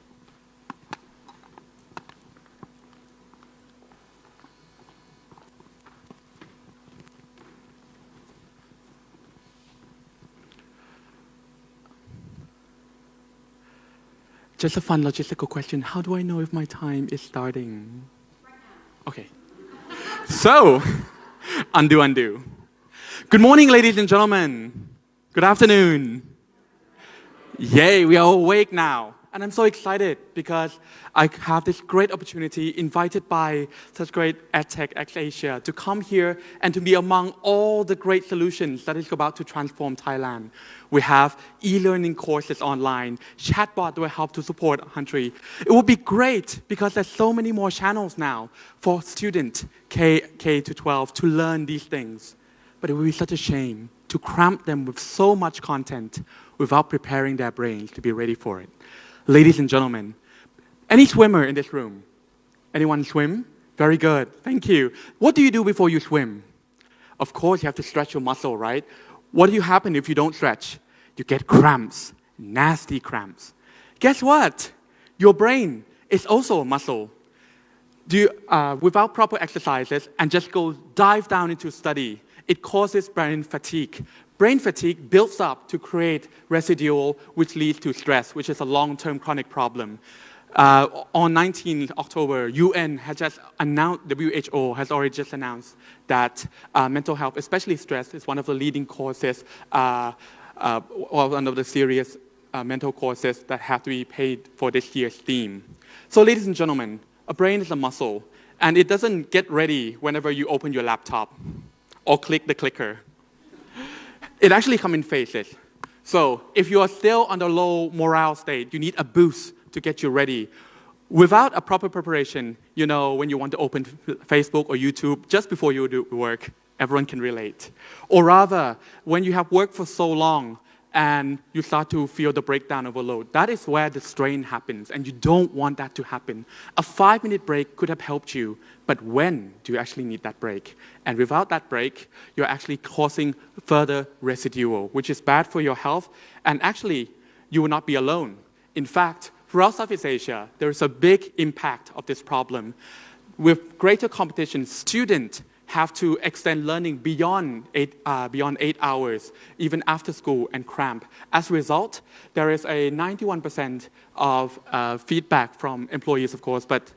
Just a fun logistical question. How do I know if my time is starting? Right now. Okay. So, undo. Good morning, ladies and gentlemen. Good afternoon. Yay, we are awake now. And I'm so excited because I have this great opportunity invited by such great EdTechX Asia to come here and to be among all the great solutions that is about to transform Thailand. We have e-learning courses online, chatbot that will help to support our country. It will be great because there's so many more channels now for students K to 12 to learn these things. But it would be such a shame to cramp them with so much content without preparing their brains to be ready for it. Ladies and gentlemen, any swimmer in this room? Anyone swim? Very good, thank you. What do you do before you swim? Of course, you have to stretch your muscle, right? What do happen if you don't stretch? You get cramps, nasty cramps. Guess what? Your brain is also a muscle. Without proper exercises and just dive down into study, it causes brain fatigue. Brain fatigue builds up to create residual, which leads to stress, which is a long-term chronic problem. On 19th October, UN has just announced, WHO has already just announced that mental health, especially stress, is one of the leading causes, one of the serious mental causes that have to be paid for this year's theme. So ladies and gentlemen, a brain is a muscle, and it doesn't get ready whenever you open your laptop or click the clicker. It actually comes in phases. So if you are still on the low morale state, you need a boost to get you ready. Without a proper preparation, you know, when you want to open Facebook or YouTube just before you do work, everyone can relate. Or rather, when you have worked for so long and you start to feel the breakdown overload, that is where the strain happens, and you don't want that to happen. A 5-minute break could have helped you, but when do you actually need that break? And without that break, you're actually causing further residual, which is bad for your health, and actually, you will not be alone. In fact, throughout Southeast Asia, there is a big impact of this problem. With greater competition, students have to extend learning beyond 8 hours, even after school, and cramp. As a result, there is a 91% of feedback from employees, of course, but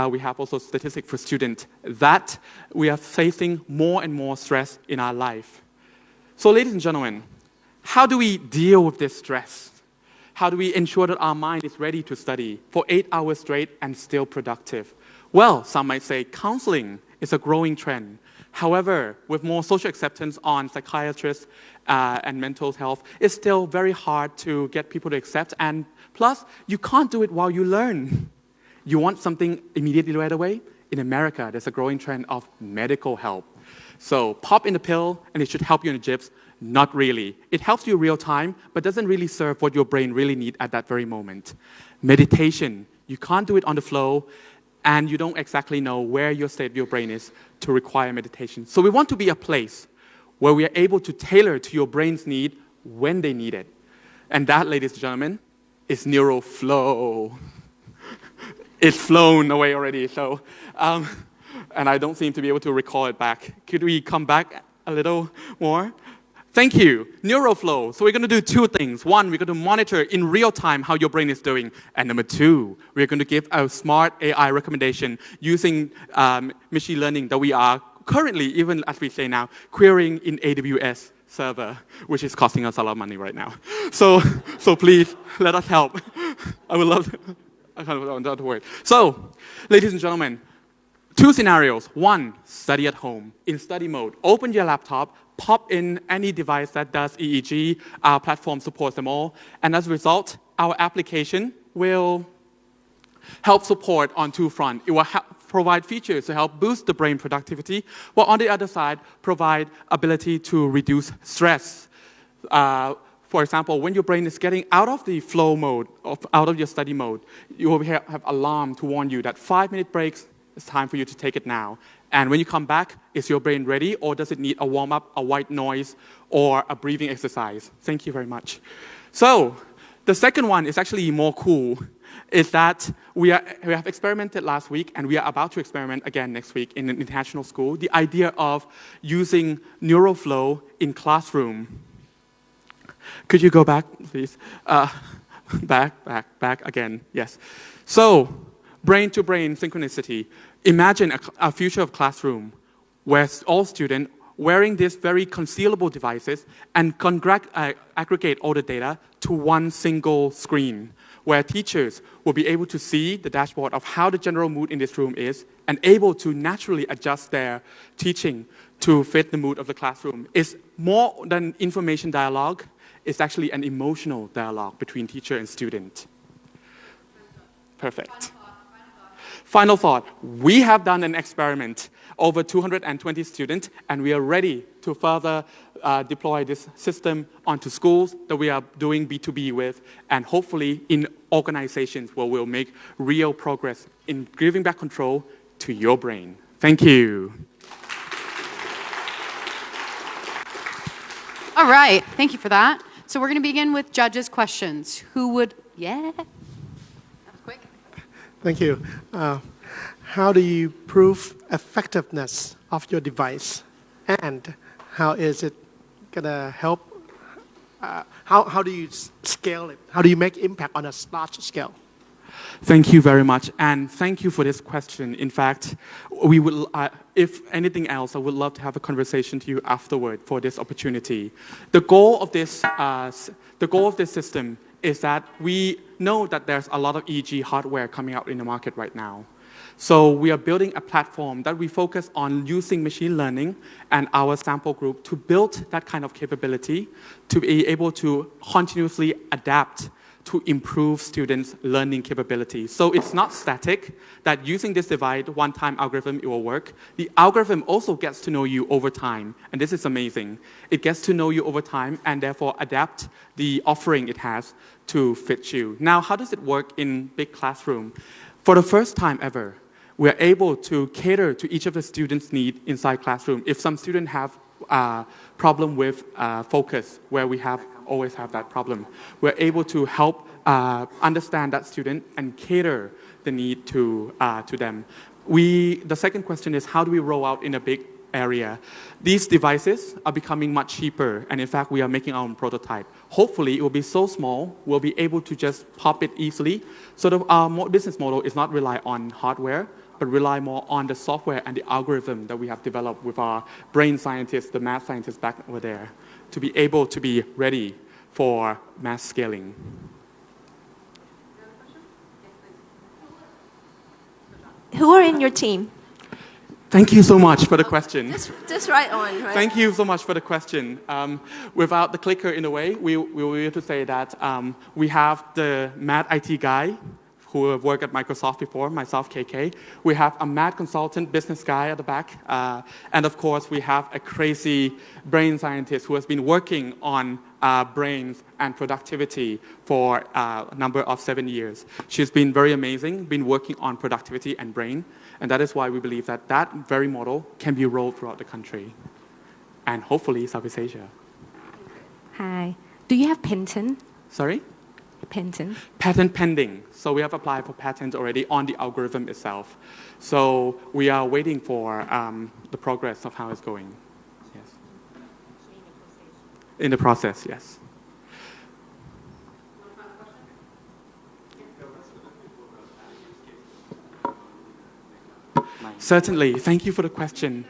we have also statistics for students that we are facing more and more stress in our life. So, ladies and gentlemen, how do we deal with this stress? How do we ensure that our mind is ready to study for 8 hours straight and still productive? Well, some might say counseling is a growing trend. However, with more social acceptance on psychiatrists and mental health, it's still very hard to get people to accept. And plus, you can't do it while you learn. You want something immediately right away? In America, there's a growing trend of medical help. So pop in the pill and it should help you in the jips. Not really. It helps you real time, but doesn't really serve what your brain really needs at that very moment. Meditation, you can't do it on the flow, and you don't exactly know where your state of your brain is to require meditation. So we want to be a place where we are able to tailor to your brain's need when they need it. And that, ladies and gentlemen, is NeuroFlow. It's flown away already, so, and I don't seem to be able to recall it back. Could we come back a little more? Thank you. NeuroFlow. So we're going to do two things. One, we're going to monitor in real time how your brain is doing. And number two, we're going to give a smart AI recommendation using machine learning that we are currently, even as we say now, querying in AWS server, which is costing us a lot of money right now. So please, let us help. I would love to. I can't do the word. So, ladies and gentlemen, two scenarios. One, study at home. In study mode, open your laptop, pop in any device that does EEG. Our platform supports them all. And as a result, our application will help support on two fronts. It will provide features to help boost the brain productivity, while on the other side, provide ability to reduce stress. For example, when your brain is getting out of the flow mode, out of your study mode, you will have alarm to warn you that 5-minute breaks, it's time for you to take it now. And when you come back, is your brain ready, or does it need a warm-up, a white noise, or a breathing exercise? Thank you very much. So the second one is actually more cool, is that we have experimented last week, and we are about to experiment again next week in an international school, the idea of using NeuroFlow in classroom. Could you go back, please? Back again, yes. So, brain-to-brain synchronicity. Imagine a future of classroom where all students wearing these very concealable devices and aggregate all the data to one single screen, where teachers will be able to see the dashboard of how the general mood in this room is and able to naturally adjust their teaching to fit the mood of the classroom. It's more than information dialogue. It's actually an emotional dialogue between teacher and student. Perfect. Final thought. We have done an experiment, over 220 students, and we are ready to further deploy this system onto schools that we are doing B2B with, and hopefully in organizations where we'll make real progress in giving back control to your brain. Thank you. All right, thank you for that. So we're going to begin with judges' questions. Who would, yeah? That was quick. Thank you. How do you prove effectiveness of your device? And how is it going to help? How do you scale it? How do you make impact on a large scale? Thank you very much, and thank you for this question. In fact, we will, if anything else, I would love to have a conversation to you afterward for this opportunity. The goal of this system is that we know that there's a lot of EEG hardware coming out in the market right now. So we are building a platform that we focus on using machine learning and our sample group to build that kind of capability to be able to continuously adapt to improve students' learning capability. So it's not static, that using this divide one-time algorithm, it will work. The algorithm also gets to know you over time, and this is amazing. It gets to know you over time and therefore adapt the offering it has to fit you. Now, how does it work in big classroom? For the first time ever, we're able to cater to each of the students' needs inside classroom. If some students have problem with focus, where we always have that problem, we're able to help understand that student and cater the need to them. The second question is, how do we roll out in a big area? These devices are becoming much cheaper, and in fact, we are making our own prototype. Hopefully, it will be so small, we'll be able to just pop it easily. So our business model is not rely on hardware, but rely more on the software and the algorithm that we have developed with our brain scientists, the math scientists back over there, to be able to be ready for mass scaling. Who are in your team? Thank you so much for the question. Just right on, right? Thank you so much for the question. Without the clicker in a way, we will be able to say that we have the math IT guy who have worked at Microsoft before, myself, KK. We have a math consultant, business guy at the back. And of course, we have a crazy brain scientist who has been working on brains and productivity for a number of 7 years. She's been very amazing, been working on productivity and brain. And that is why we believe that that very model can be rolled throughout the country and hopefully Southeast Asia. Hi. Do you have patent? Sorry? Patent. Patent pending. So we have applied for patents already on the algorithm itself. So we are waiting for the progress of how it's going. Yes. In the process, yes. Certainly. Thank you for the question.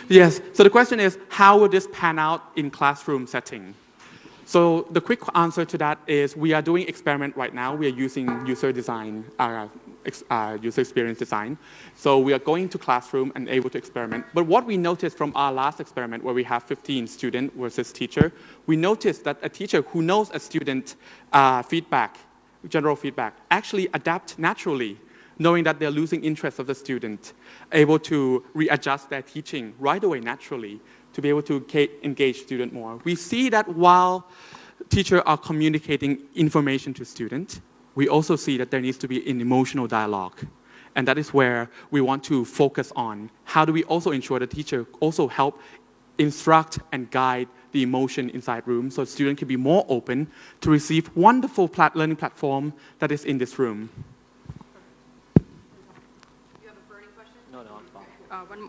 Yes. So the question is, how would this pan out in classroom setting? So the quick answer to that is we are doing experiment right now. We are using user design, user experience design. So we are going to classroom and able to experiment. But what we noticed from our last experiment where we have 15 student versus teacher, we noticed that a teacher who knows a student feedback, general feedback, actually adapt naturally, knowing that they're losing interest of the student, able to readjust their teaching right away naturally, to be able to engage student more. We see that while teachers are communicating information to students, we also see that there needs to be an emotional dialogue. And that is where we want to focus on how do we also ensure the teacher also help instruct and guide the emotion inside room so students can be more open to receive wonderful learning platform that is in this room.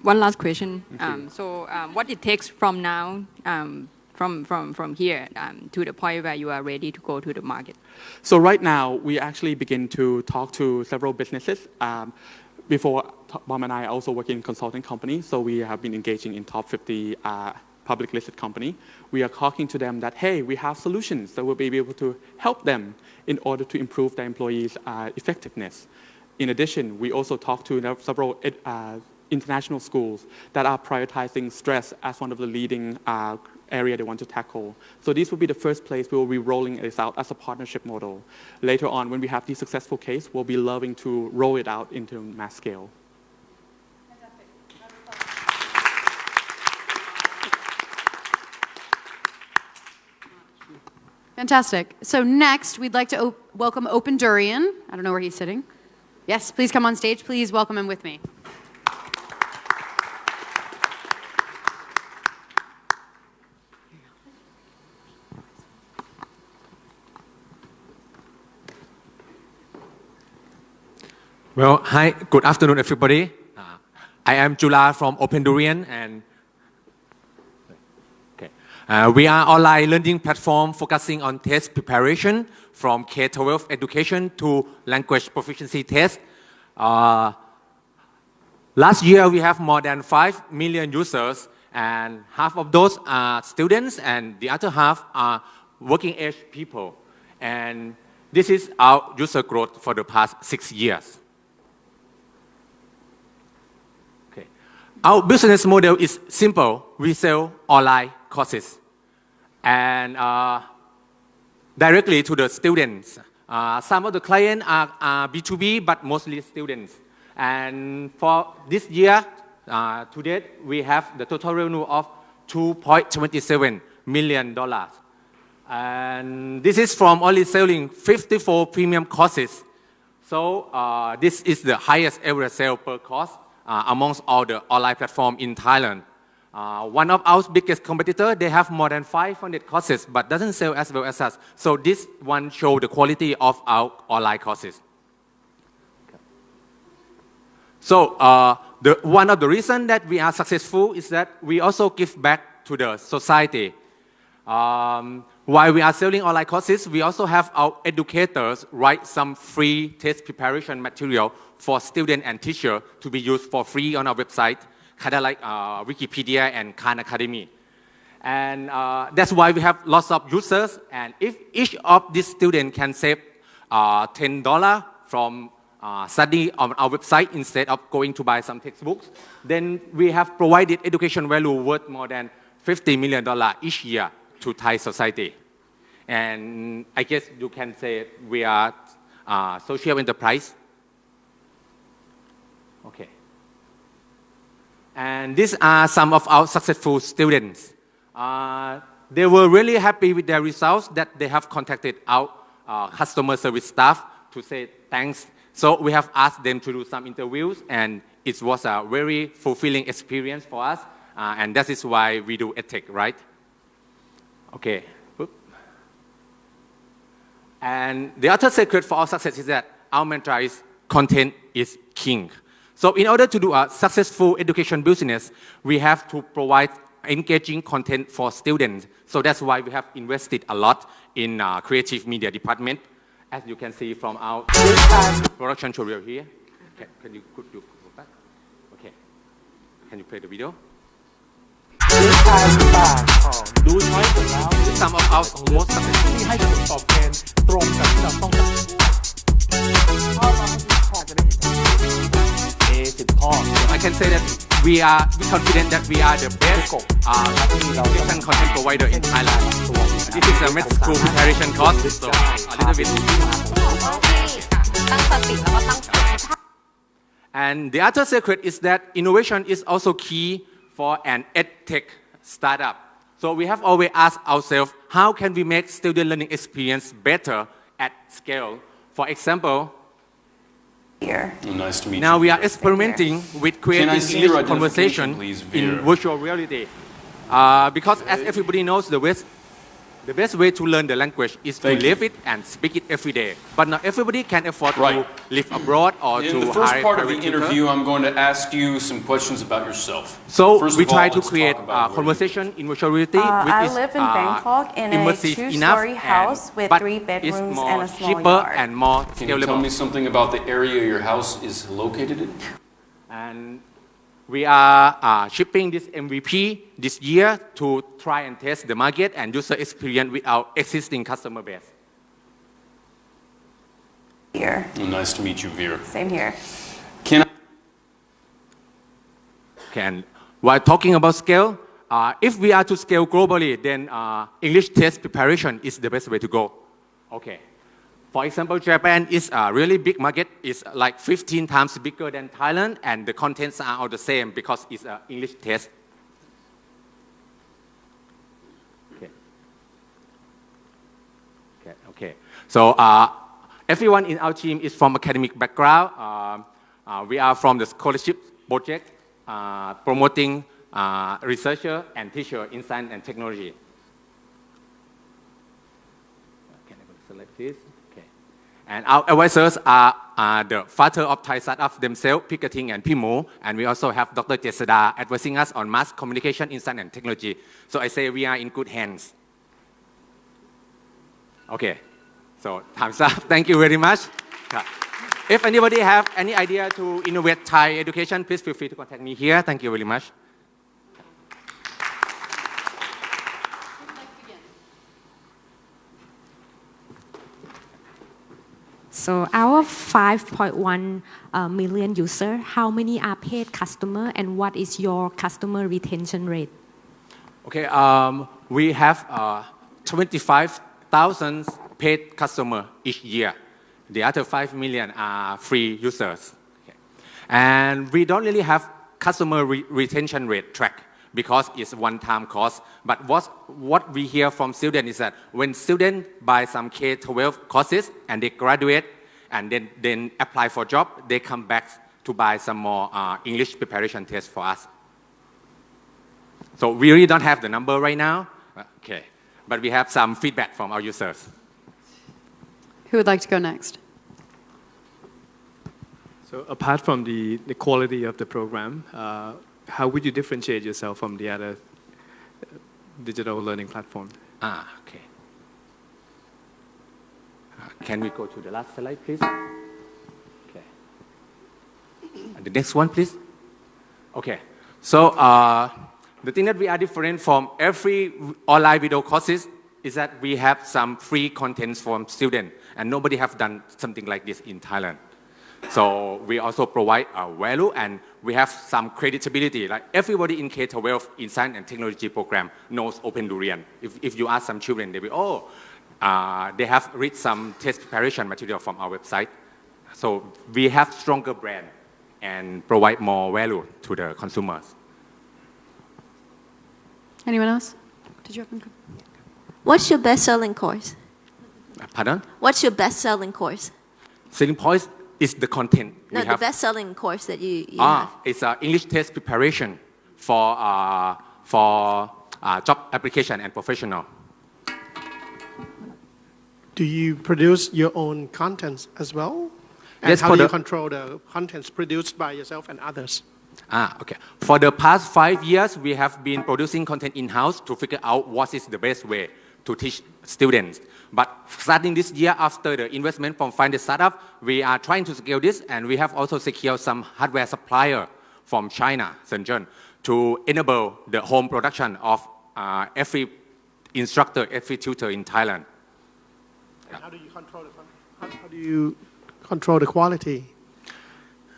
One last question. What it takes from now, from here to the point where you are ready to go to the market? So right now, we actually begin to talk to several businesses. Before, Mom and I also work in consulting company, so we have been engaging in top 50 public listed company. We are talking to them that, hey, we have solutions that will be able to help them in order to improve their employees' effectiveness. In addition, we also talk to several international schools that are prioritizing stress as one of the leading area they want to tackle. So this will be the first place we will be rolling this out as a partnership model. Later on, when we have the successful case, we'll be loving to roll it out into mass scale. Fantastic. So next, we'd like to welcome Open Durian. I don't know where he's sitting. Yes, please come on stage. Please welcome him with me. Well, hi, good afternoon, everybody. I am Jula from Open Durian, and we are online learning platform focusing on test preparation from K-12 education to language proficiency test. Last year, we have more than 5 million users, and half of those are students, and the other half are working age people. And this is our user growth for the past 6 years. Our business model is simple. We sell online courses. And directly to the students. Some of the clients are B2B, but mostly students. And for this year, to date, we have the total revenue of $2.27 million. And this is from only selling 54 premium courses. So this is the highest ever sale per course amongst all the online platforms in Thailand. One of our biggest competitors, they have more than 500 courses, but doesn't sell as well as us. So this one shows the quality of our online courses. So one of the reasons that we are successful is that we also give back to the society. While we are selling online courses, we also have our educators write some free test preparation material for students and teachers to be used for free on our website, kind of like Wikipedia and Khan Academy. And that's why we have lots of users. And if each of these students can save $10 from study on our website instead of going to buy some textbooks, then we have provided education value worth more than $50 million each year to Thai society. And I guess you can say we are social enterprise. Okay. And these are some of our successful students. They were really happy with their results that they have contacted our customer service staff to say thanks. So we have asked them to do some interviews, and it was a very fulfilling experience for us. And that is why we do EdTech, right? Okay. And the other secret for our success is that our mantra is content is king. So in order to do a successful education business, we have to provide engaging content for students. So that's why we have invested a lot in creative media department, as you can see from our production tutorial here. Can you go back? Okay. Can you play the video? Some of our most successful. I can say that we confident that we are the best education content provider in Thailand. This is a med school preparation course, so a little bit. And the other secret is that innovation is also key for an EdTech startup. So we have always asked ourselves, how can we make student learning experience better at scale? For example, here. Nice to meet you. Now we are experimenting with creating English conversation in virtual reality. Because as everybody knows, the best way to learn the language is to live it and speak it every day. But not everybody can afford to live abroad or to hire a In the first part of the tutor. interview, I'm going to ask you some questions about yourself. So First we of all, try to let's create talk about conversation in virtual reality, which I is live in Bangkok in a immersive two-story enough, house with but 3 bedrooms it's more and a small cheaper yard. and more Can you tell scalable. me something about the area your house is located in? And we are shipping this MVP this year to try and test the market and user experience with our existing customer base. Here. Nice to meet you, Veer. Same here. Can I Okay, and while talking about scale, if we are to scale globally, then English test preparation is the best way to go. Okay. For example, Japan is a really big market. It's like 15 times bigger than Thailand, and the contents are all the same because it's an English test. Okay. So everyone in our team is from academic background. We are from the scholarship project promoting researcher and teacher in science and technology. Can I select this? And our advisors are the father of Thai startups themselves, Pikating and Pimo, and we also have Dr. Jesada advising us on mass communication in science and technology. So I say we are in good hands. Okay, so time's up. Thank you very much. If anybody have any idea to innovate Thai education, please feel free to contact me here. Thank you very much. So our 5.1 million user, how many are paid customer and what is your customer retention rate? Okay, we have 25,000 paid customer each year. The other 5 million are free users. Okay. And we don't really have customer retention rate track because it's one-time cost. But what we hear from students is that when students buy some K-12 courses and they graduate and then apply for job, they come back to buy some more English preparation tests for us. So we really don't have the number right now, okay. But we have some feedback from our users. Who would like to go next? So apart from the quality of the program, how would you differentiate yourself from the other digital learning platform? Okay. Can we go to the last slide, please? Okay. And the next one, please. Okay. So the thing that we are different from every online video courses is that we have some free contents from students, and nobody have done something like this in Thailand. So we also provide value, and we have some creditability. Like everybody in K-12 in science and technology program knows Open Durian. If you ask some children, they will, they have read some test preparation material from our website. So we have stronger brand and provide more value to the consumers. Anyone else? Did you have one? What's your best-selling course? Pardon? What's your best-selling course? Selling point is the content. No, the best-selling course that you have. It's English test preparation for job application and professional. Do you produce your own contents as well? And Yes, how for do you the- control the contents produced by yourself and others? Okay. For the past 5 years, we have been producing content in-house to figure out what is the best way to teach students. But starting this year, after the investment from Find the Startup, we are trying to scale this, and we have also secured some hardware supplier from China, Shenzhen, to enable the home production of every instructor, every tutor in Thailand. And how do you control how do you control the quality?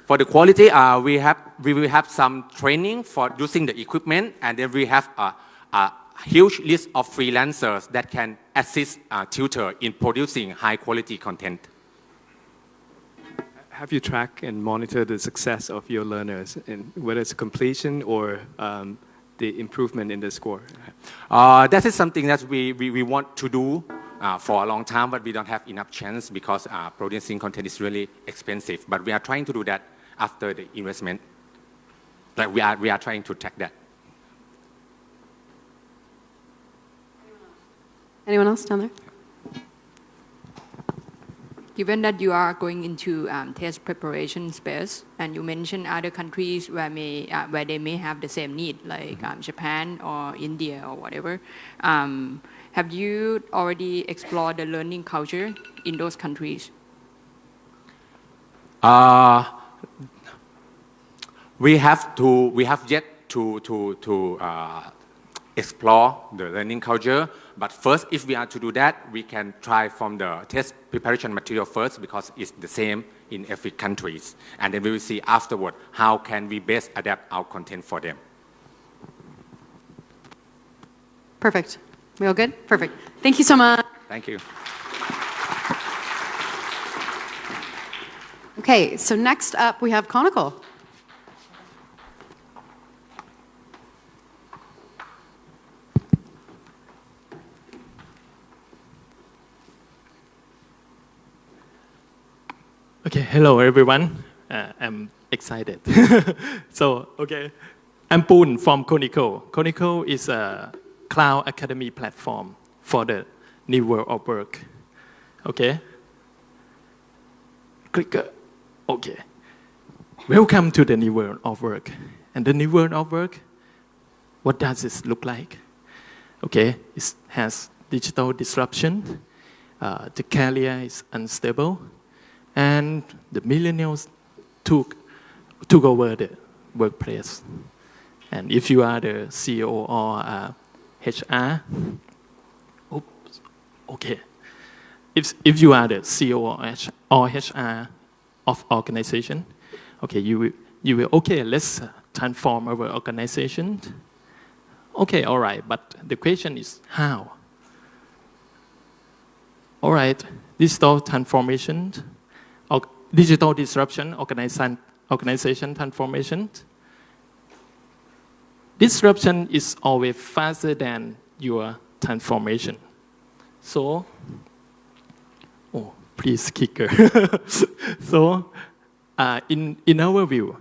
For the quality, we will have some training for using the equipment, and then we have a huge list of freelancers that can assist tutor in producing high quality content. Have you tracked and monitored the success of your learners, in whether it's completion or the improvement in the score? That is something that we want to do for a long time, but we don't have enough chance because producing content is really expensive. But we are trying to do that after the investment. Like we are trying to track that. Anyone else down there? Given that you are going into test preparation space, and you mentioned other countries where they may have the same need, like Japan or India or whatever, have you already explored the learning culture in those countries? We have yet to explore the learning culture. But first, if we are to do that, we can try from the test preparation material first because it's the same in every country. And then we will see afterward how can we best adapt our content for them. Perfect. We all good? Perfect. Thank you so much. Thank you. Okay, so next up we have Conical. Okay, hello everyone. I'm excited. I'm Poon from Conical. Conical is a cloud academy platform for the new world of work. Okay. Clicker. Okay. Welcome to the new world of work. And the new world of work, what does it look like? Okay, it has digital disruption. The career is unstable. And the millennials took over the workplace. And if you are the CEO or HR, if you are the CEO or HR of organization, okay, you will okay, let's transform our organization. Okay, all right, but the question is how? All right, digital transformation, digital disruption, organization transformation. Disruption is always faster than your transformation. So, oh, please, kicker. So, in our view,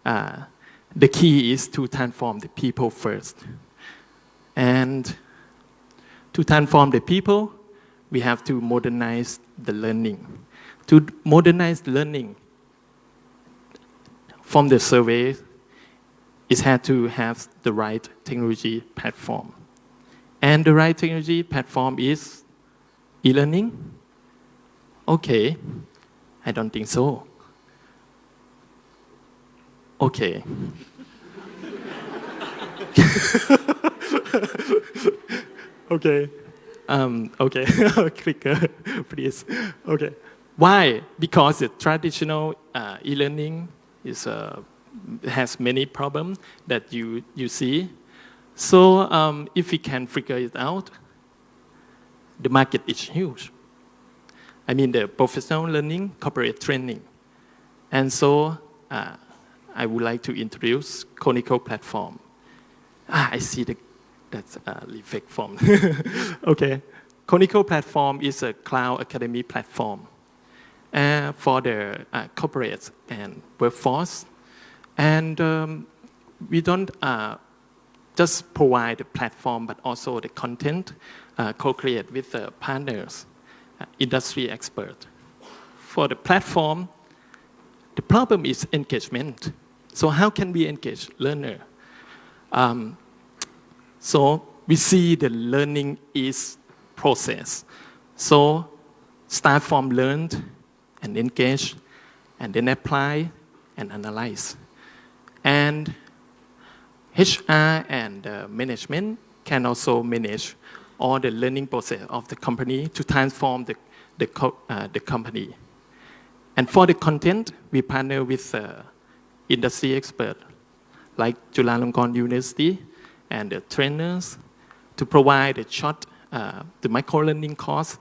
the key is to transform the people first. And to transform the people, we have to modernize the learning. To modernize learning, from the survey, it had to have the right technology platform. And the right technology platform is e-learning? Okay, I don't think so. Okay. Okay. Okay. Clicker, please. Okay. Why? Because the traditional e-learning is has many problems that you see. So if we can figure it out, the market is huge. I mean the professional learning, corporate training. And so I would like to introduce Conical platform. I see that's effect form. Okay. Conical platform is a cloud academy platform for the corporates and workforce. And we don't just provide the platform, but also the content co-create with the partners, industry experts. For the platform, the problem is engagement. So how can we engage learner? So we see the learning is process. So start from learned and engage, and then apply and analyze. And HR and management can also manage all the learning process of the company to transform the company. And for the content, we partner with industry experts like Chulalongkorn University and the trainers to provide a short, the micro-learning course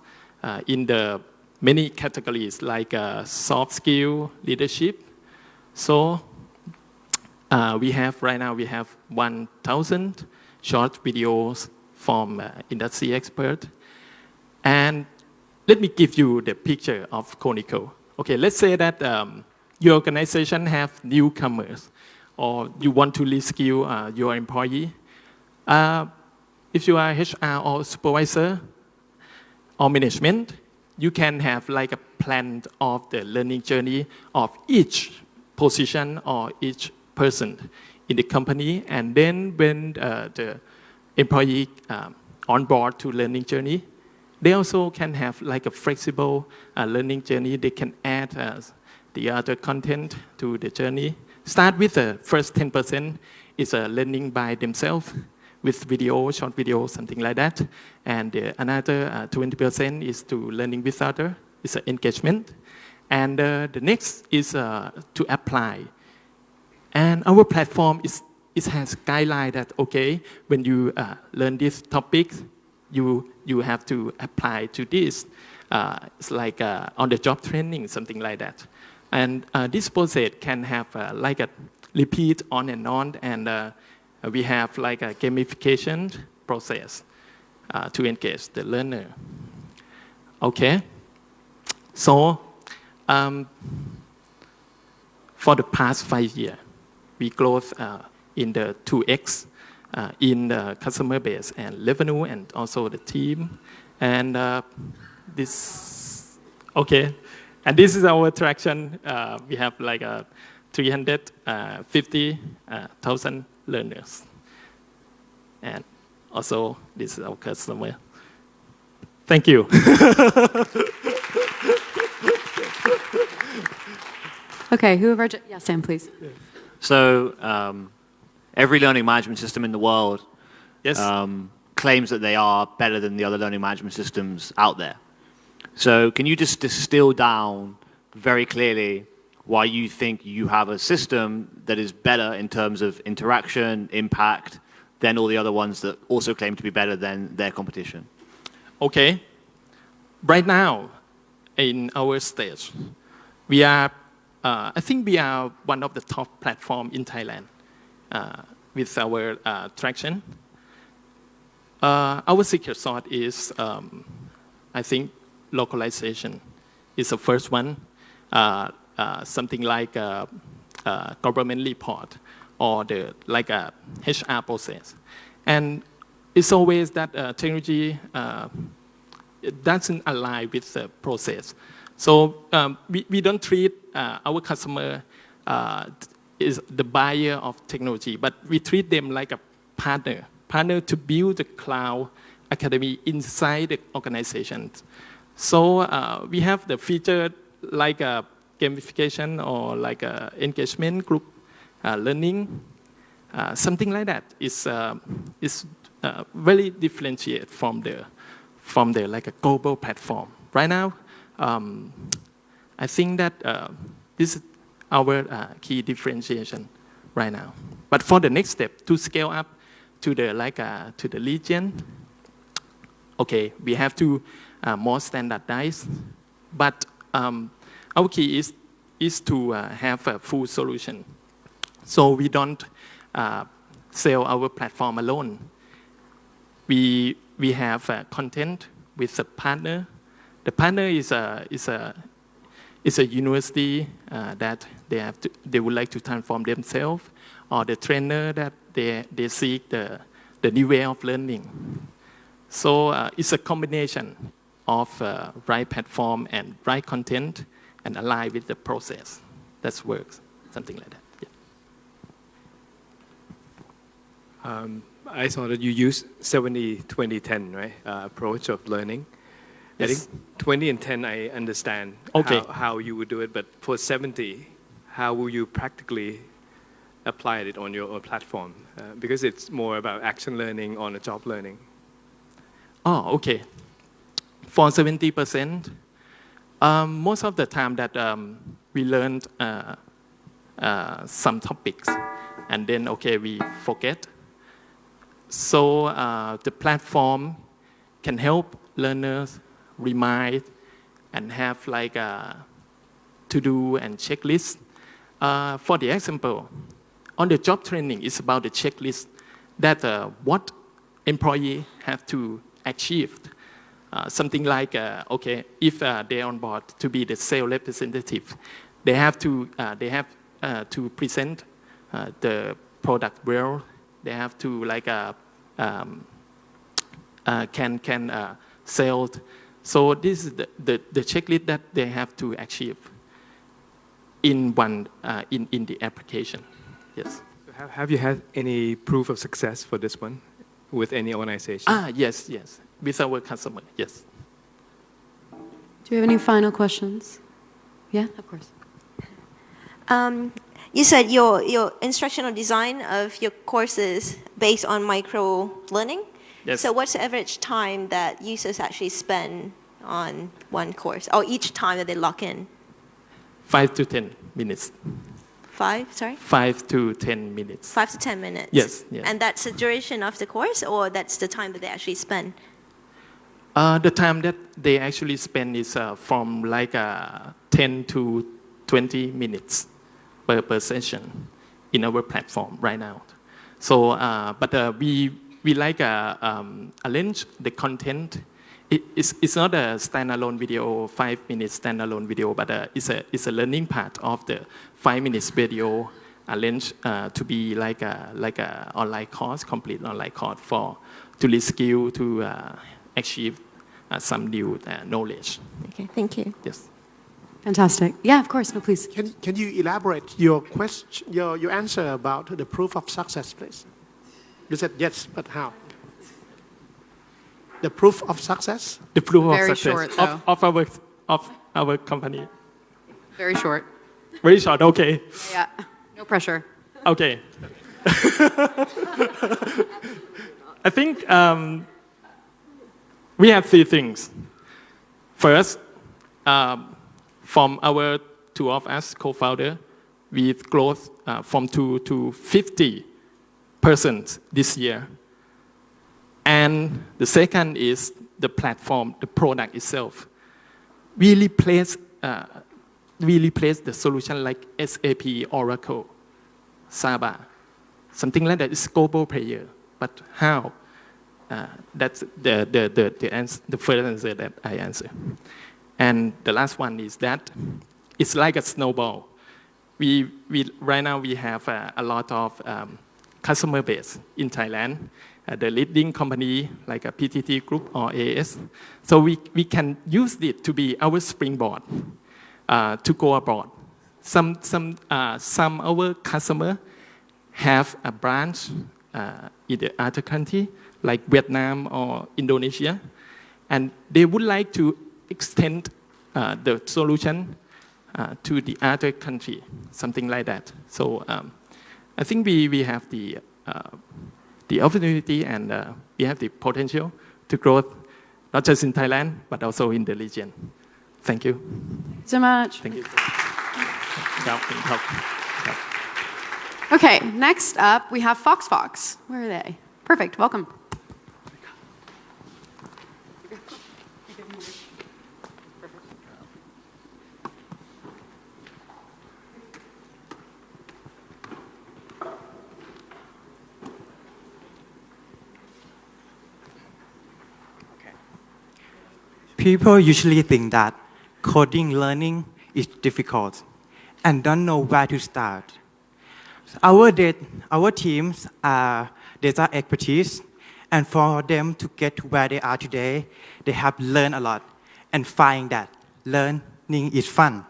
in the many categories like soft skill, leadership. So we have, right now, we have 1,000 short videos from industry expert. And let me give you the picture of Conical. Okay, let's say that your organization have newcomers, or you want to reskill your employee. If you are HR or supervisor or management, you can have like a plan of the learning journey of each position or each person in the company. And then when the employee on board to learning journey, they also can have like a flexible learning journey. They can add the other content to the journey. Start with the first 10% is learning by themselves with video, short video, something like that. And another 20% is to learning with other, it's engagement. And the next is to apply. And our platform it has guideline that, okay, when you learn this topic, you have to apply to this. It's like on-the-job training, something like that. And this process can have like a repeat on, and we have like a gamification process to engage the learner. Okay, so for the past 5 years, we growth in the 2x in the customer base and revenue, and also the team. And this, okay, and this is our attraction. We have like 350,000 learners. And also, this is our customer. Thank you. Okay, whoever, yeah, Sam, please. So every learning management system in the world claims that they are better than the other learning management systems out there. So can you just distill down very clearly why you think you have a system that is better in terms of interaction, impact, than all the other ones that also claim to be better than their competition? Okay. right now, in our stage, we are, I think we are one of the top platform in Thailand with our traction. Our secret sauce is, I think, localization is the first one. Something like a government report or like a HR process. And it's always that technology it doesn't align with the process. So we don't treat our customer is the buyer of technology, but we treat them like a partner to build the cloud academy inside the organization. So we have the feature like a gamification or like a engagement group learning, something like that is very differentiated from the like a global platform. Right now, I think that this is our key differentiation right now. But for the next step to scale up to the to the region, okay, we have to more standardize, but our key is to have a full solution. So we don't sell our platform alone. We have content with a partner. The partner is a university that they would like to transform themselves, or the trainer that they seek the new way of learning. So it's a combination of right platform and right content and align with the process. That works, something like that. Yeah. I saw that you use 70-20-10, right? Approach of learning. Yes. I think 20 and 10, I understand how you would do it, but for 70, how will you practically apply it on your platform? Because it's more about action learning on a job learning. Oh, okay. For 70%, most of the time that we learned some topics, and then, okay, we forget. So the platform can help learners remind and have like a to-do and checklist. For the example, on the job training, it's about the checklist that what employee have to achieve. Something like, okay, if they're on board to be the sales representative, they have to present the product well. They have to like can sell. So this is the checklist that they have to achieve in one in the application. Yes. So have you had any proof of success for this one with any organization? Yes. With our customer, yes. Do you have any final questions? Yeah, of course. You said your instructional design of your courses based on micro learning. Yes. So what's the average time that users actually spend on one course, or each time that they log in? 5 to 10 minutes. 5 to 10 minutes. 5 to 10 minutes. Yes. And that's the duration of the course, or that's the time that they actually spend? The time that they actually spend is from like 10 to 20 minutes per session in our platform right now. So, but we like arrange the content. It's not a standalone video, 5 minutes standalone video, but it's a learning part of the 5 minutes video arranged to be like a online course, complete online course to reskill to achieve some new knowledge. Okay, thank you. Yes. Fantastic. Yeah, of course. No, please. Can you elaborate your question, your answer about the proof of success, please? You said yes, but how? The proof of success? The proof Very of success short, of our company. Very short. Very short. Okay. Yeah. No pressure. Okay. I think we have 3 things. First, from our 2 of us co-founder, we've grown from 2 to 50% this year. And the second is the platform, the product itself. we replace the solution like SAP, Oracle, Saba, something like that is global player. But how? That's the first answer that I answer. And the last one is that it's like a snowball. Right now we have a lot of customer base in Thailand, the leading company like a PTT Group or AS. So we can use it to be our springboard to go abroad. Some our customer have a branch in the other country like Vietnam or Indonesia, and they would like to extend the solution to the other country, something like that. So I think we have the opportunity and we have the potential to grow not just in Thailand, but also in the region. Thank you. So much. Thank you. Okay, next up we have Fox. Where are they? Perfect, welcome. People usually think that coding learning is difficult and don't know where to start. Our teams are data expertise, and for them to get to where they are today, they have learned a lot and find that learning is fun.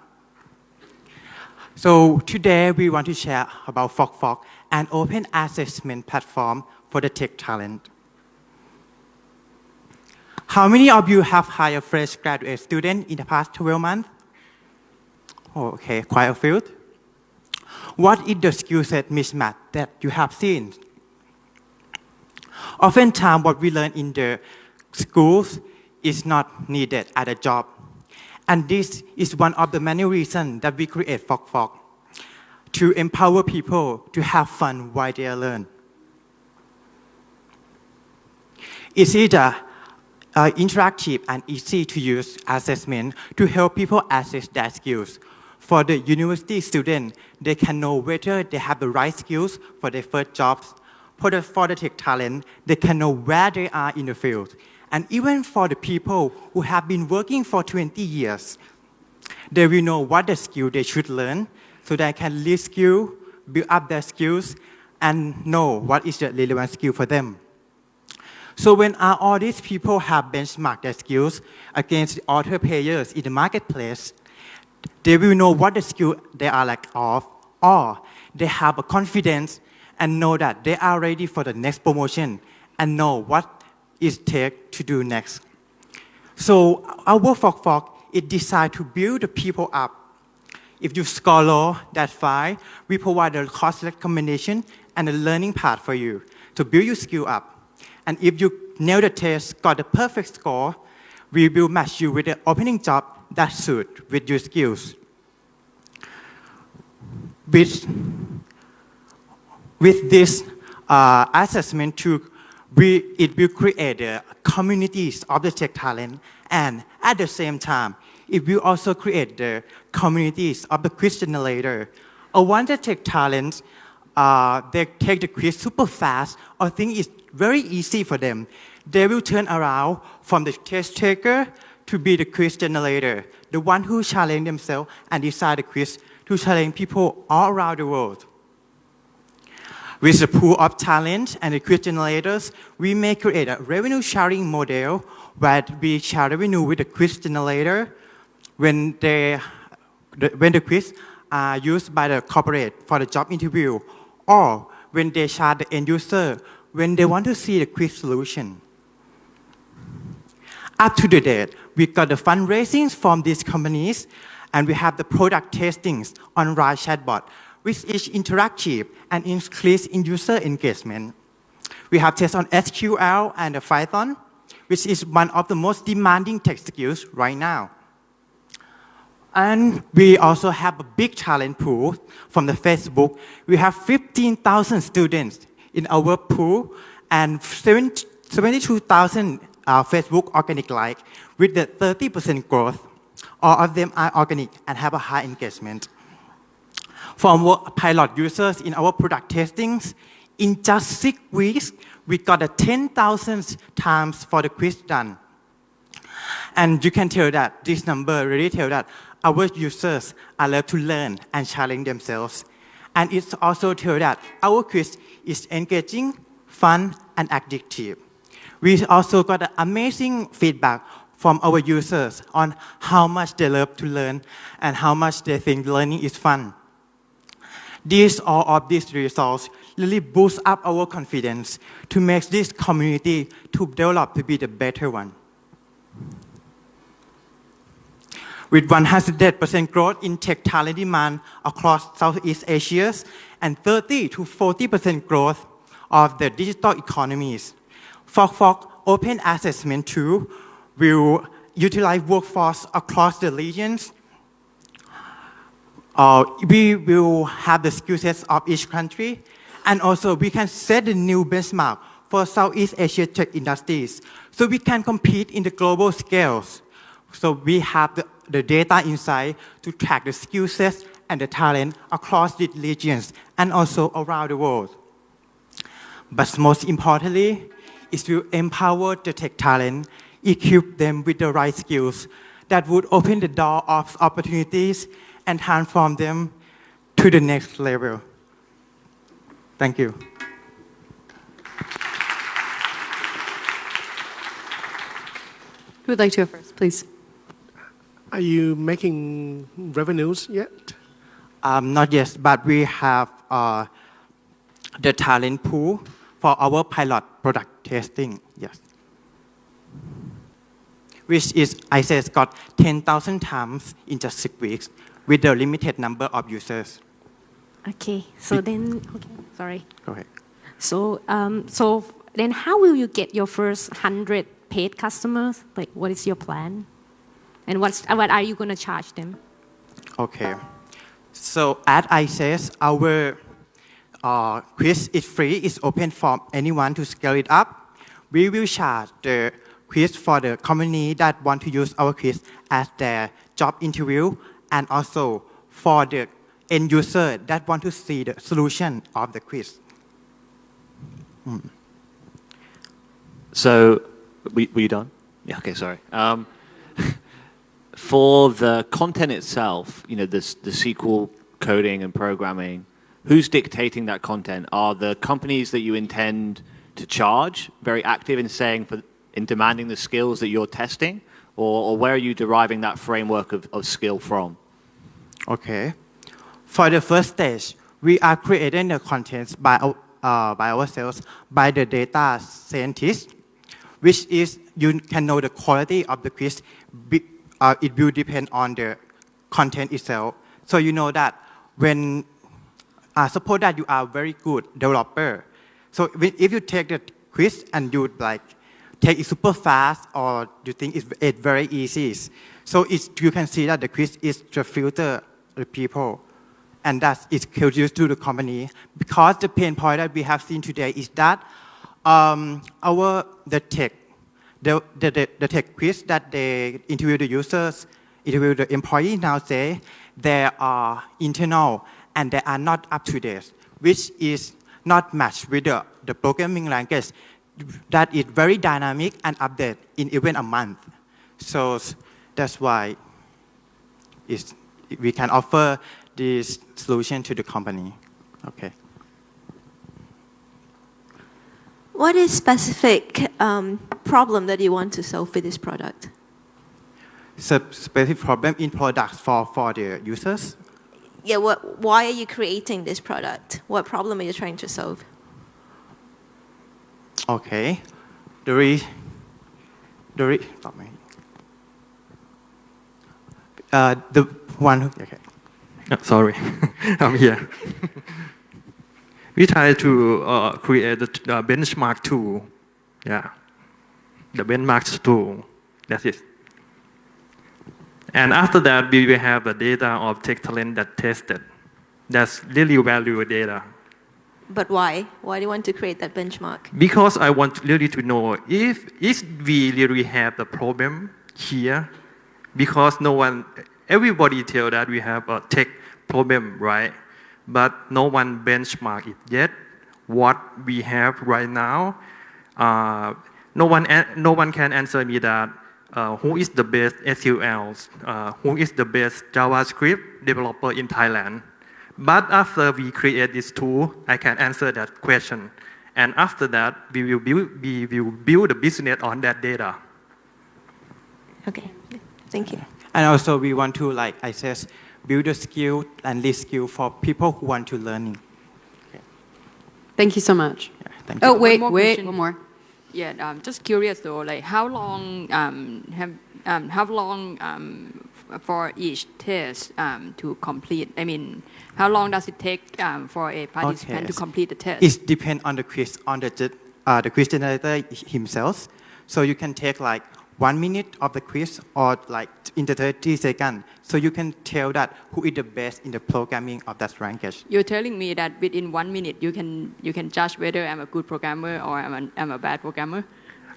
So today we want to share about FOC, an open assessment platform for the tech talent. How many of you have hired fresh graduate students in the past 12 months? Oh, okay, quite a few. What is the skill set mismatch that you have seen? Oftentimes, what we learn in the schools is not needed at a job. And this is one of the many reasons that we create FOC, to empower people to have fun while they learn. It's either interactive and easy to use assessment to help people assess their skills. For the university student, they can know whether they have the right skills for their first jobs. For the tech talent, they can know where they are in the field. And even for the people who have been working for 20 years, they will know what the skill they should learn so they can reskill, build up their skills, and know what is the relevant skill for them. So when all these people have benchmarked their skills against the other players in the marketplace, they will know what the skill they are lack of, or they have a confidence and know that they are ready for the next promotion and know what it takes to do next. So our FOC is designed to build the people up. If you score low, that's fine. We provide a course recommendation and a learning path for you to build your skill up. And if you nail the test, got the perfect score, we will match you with the opening job that suits with your skills. With this assessment tool, it will create communities of the tech talent, and at the same time, it will also create the communities of the quiz generator. Once the tech talent, they take the quiz super fast or think it's very easy for them, they will turn around from the test taker to be the quiz generator, the one who challenge themselves and decide the quiz to challenge people all around the world. With the pool of talent and the quiz generators, we may create a revenue sharing model where we share revenue with the quiz generator when the quiz are used by the corporate for the job interview, or when they charge the end user when they want to see the quick solution. Up to the date, we got the fundraising from these companies, and we have the product testings on RAI chatbot, which is interactive and increase in user engagement. We have tests on SQL and Python, which is one of the most demanding tech skills right now. And we also have a big talent pool from the Facebook. We have 15,000 students in our pool and 72,000 Facebook organic like with the 30% growth All of them are organic and have a high engagement. From our pilot users in our product testings, in just 6 weeks, we got a 10,000 times for the quiz done. And you can tell that this number really tells that our users are love to learn and challenge themselves. And it also tells that our quiz is engaging, fun, and addictive. We also got amazing feedback from our users on how much they love to learn and how much they think learning is fun. All of these results really boost up our confidence to make this community to develop to be the better one. With 100% growth in tech talent demand across Southeast Asia and 30 to 40% growth of the digital economies, FOC Open Assessment tool will utilize workforce across the regions. We will have the skill sets of each country, and also we can set a new benchmark for Southeast Asia tech industries, so we can compete in the global scales. So we have the data insight to track the skill sets and the talent across the regions and also around the world. But most importantly, is to empower the tech talent, equip them with the right skills that would open the door of opportunities and transform them to the next level. Thank you. Who would like to go first, please? Are you making revenues yet? Not yet, but we have the talent pool for our pilot product testing, yes. Which is, I said, got 10,000 times in just 6 weeks with the limited number of users. Okay, so then, okay, sorry. Go ahead. So, so then how will you get your first 100 paid customers? Like, what is your plan? And what are you going to charge them? Okay. So as I said, our quiz is free. It's open for anyone to scale it up. We will charge the quiz for the company that want to use our quiz as their job interview, and also for the end user that want to see the solution of the quiz. So, were you done? Yeah, okay, sorry. For the content itself, you know, the SQL coding and programming, who's dictating that content? Are the companies that you intend to charge very active in saying in demanding the skills that you're testing, or where are you deriving that framework of skill from? Okay. For the first stage, we are creating the contents by ourselves, by the data scientists, which is you can know the quality of the quiz. It will depend on the content itself. So you know that when, suppose that you are a very good developer. So if you take the quiz and you take it super fast, or you think it's very easy, so you can see that the quiz is to filter the people, and that is used to the company. Because the pain point that we have seen today is that the tech quiz that they interview the users, interview the employees now say they are internal and they are not up to date, which is not matched with the programming language that is very dynamic and update in even a month. So that's why we can offer this solution to the company. Okay. What is specific problem that you want to solve with this product? Specific problem in products for the users? Yeah, why are you creating this product? What problem are you trying to solve? Okay. The one who, okay. Sorry, I'm here. We try to create the benchmark tool. Yeah, the benchmark tool. That's it. And after that, we will have the data of tech talent that tested. That's really valuable data. But why? Why do you want to create that benchmark? Because I want really to know if we really have the problem here, because everybody tell that we have a tech problem, right? But no one benchmark it yet. What we have right now, no one can answer me that who is the best SQL, who is the best JavaScript developer in Thailand. But after we create this tool, I can answer that question. And after that, we will build a business on that data. Okay, thank you. And also we want to, like I said, build a skill and reskill for people who want to learn. Thank you so much. Yeah, thank Oh, you. wait, One more wait, question. one more. Yeah, just curious though, like how long for each test to complete? I mean, how long does it take for a participant to complete the test? It depends on the quiz, on the quiz generator himself. So you can take like 1 minute of the quiz or like in the 30 seconds. So you can tell that who is the best in the programming of that language. You're telling me that within 1 minute you can judge whether I'm a good programmer or I'm a bad programmer?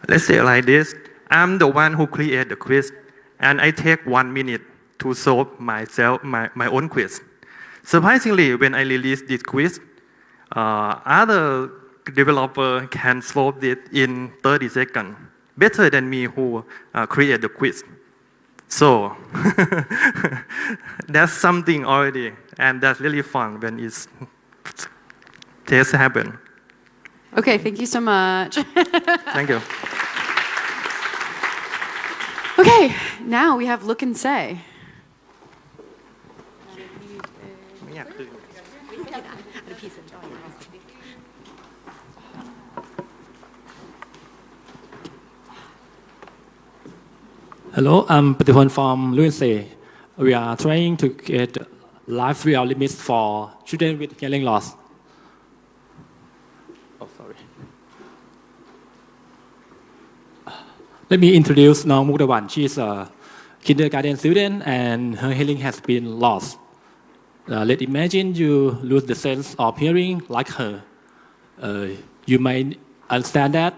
Let's say like this. I'm the one who create the quiz, and I take 1 minute to solve my own quiz. Surprisingly, when I release this quiz, other developer can solve it in 30 seconds, better than me who create the quiz. So that's something already, and that's really fun when it's tests happen. Okay, thank you so much. Thank you. Okay, now we have Look and Say. Hello, I'm Patipon from Luense. We are trying to get life without limits for children with hearing loss. Oh, sorry. Let me introduce Naung Mukdawan. She's a kindergarten student and her hearing has been lost. Let's imagine you lose the sense of hearing like her. You might understand that,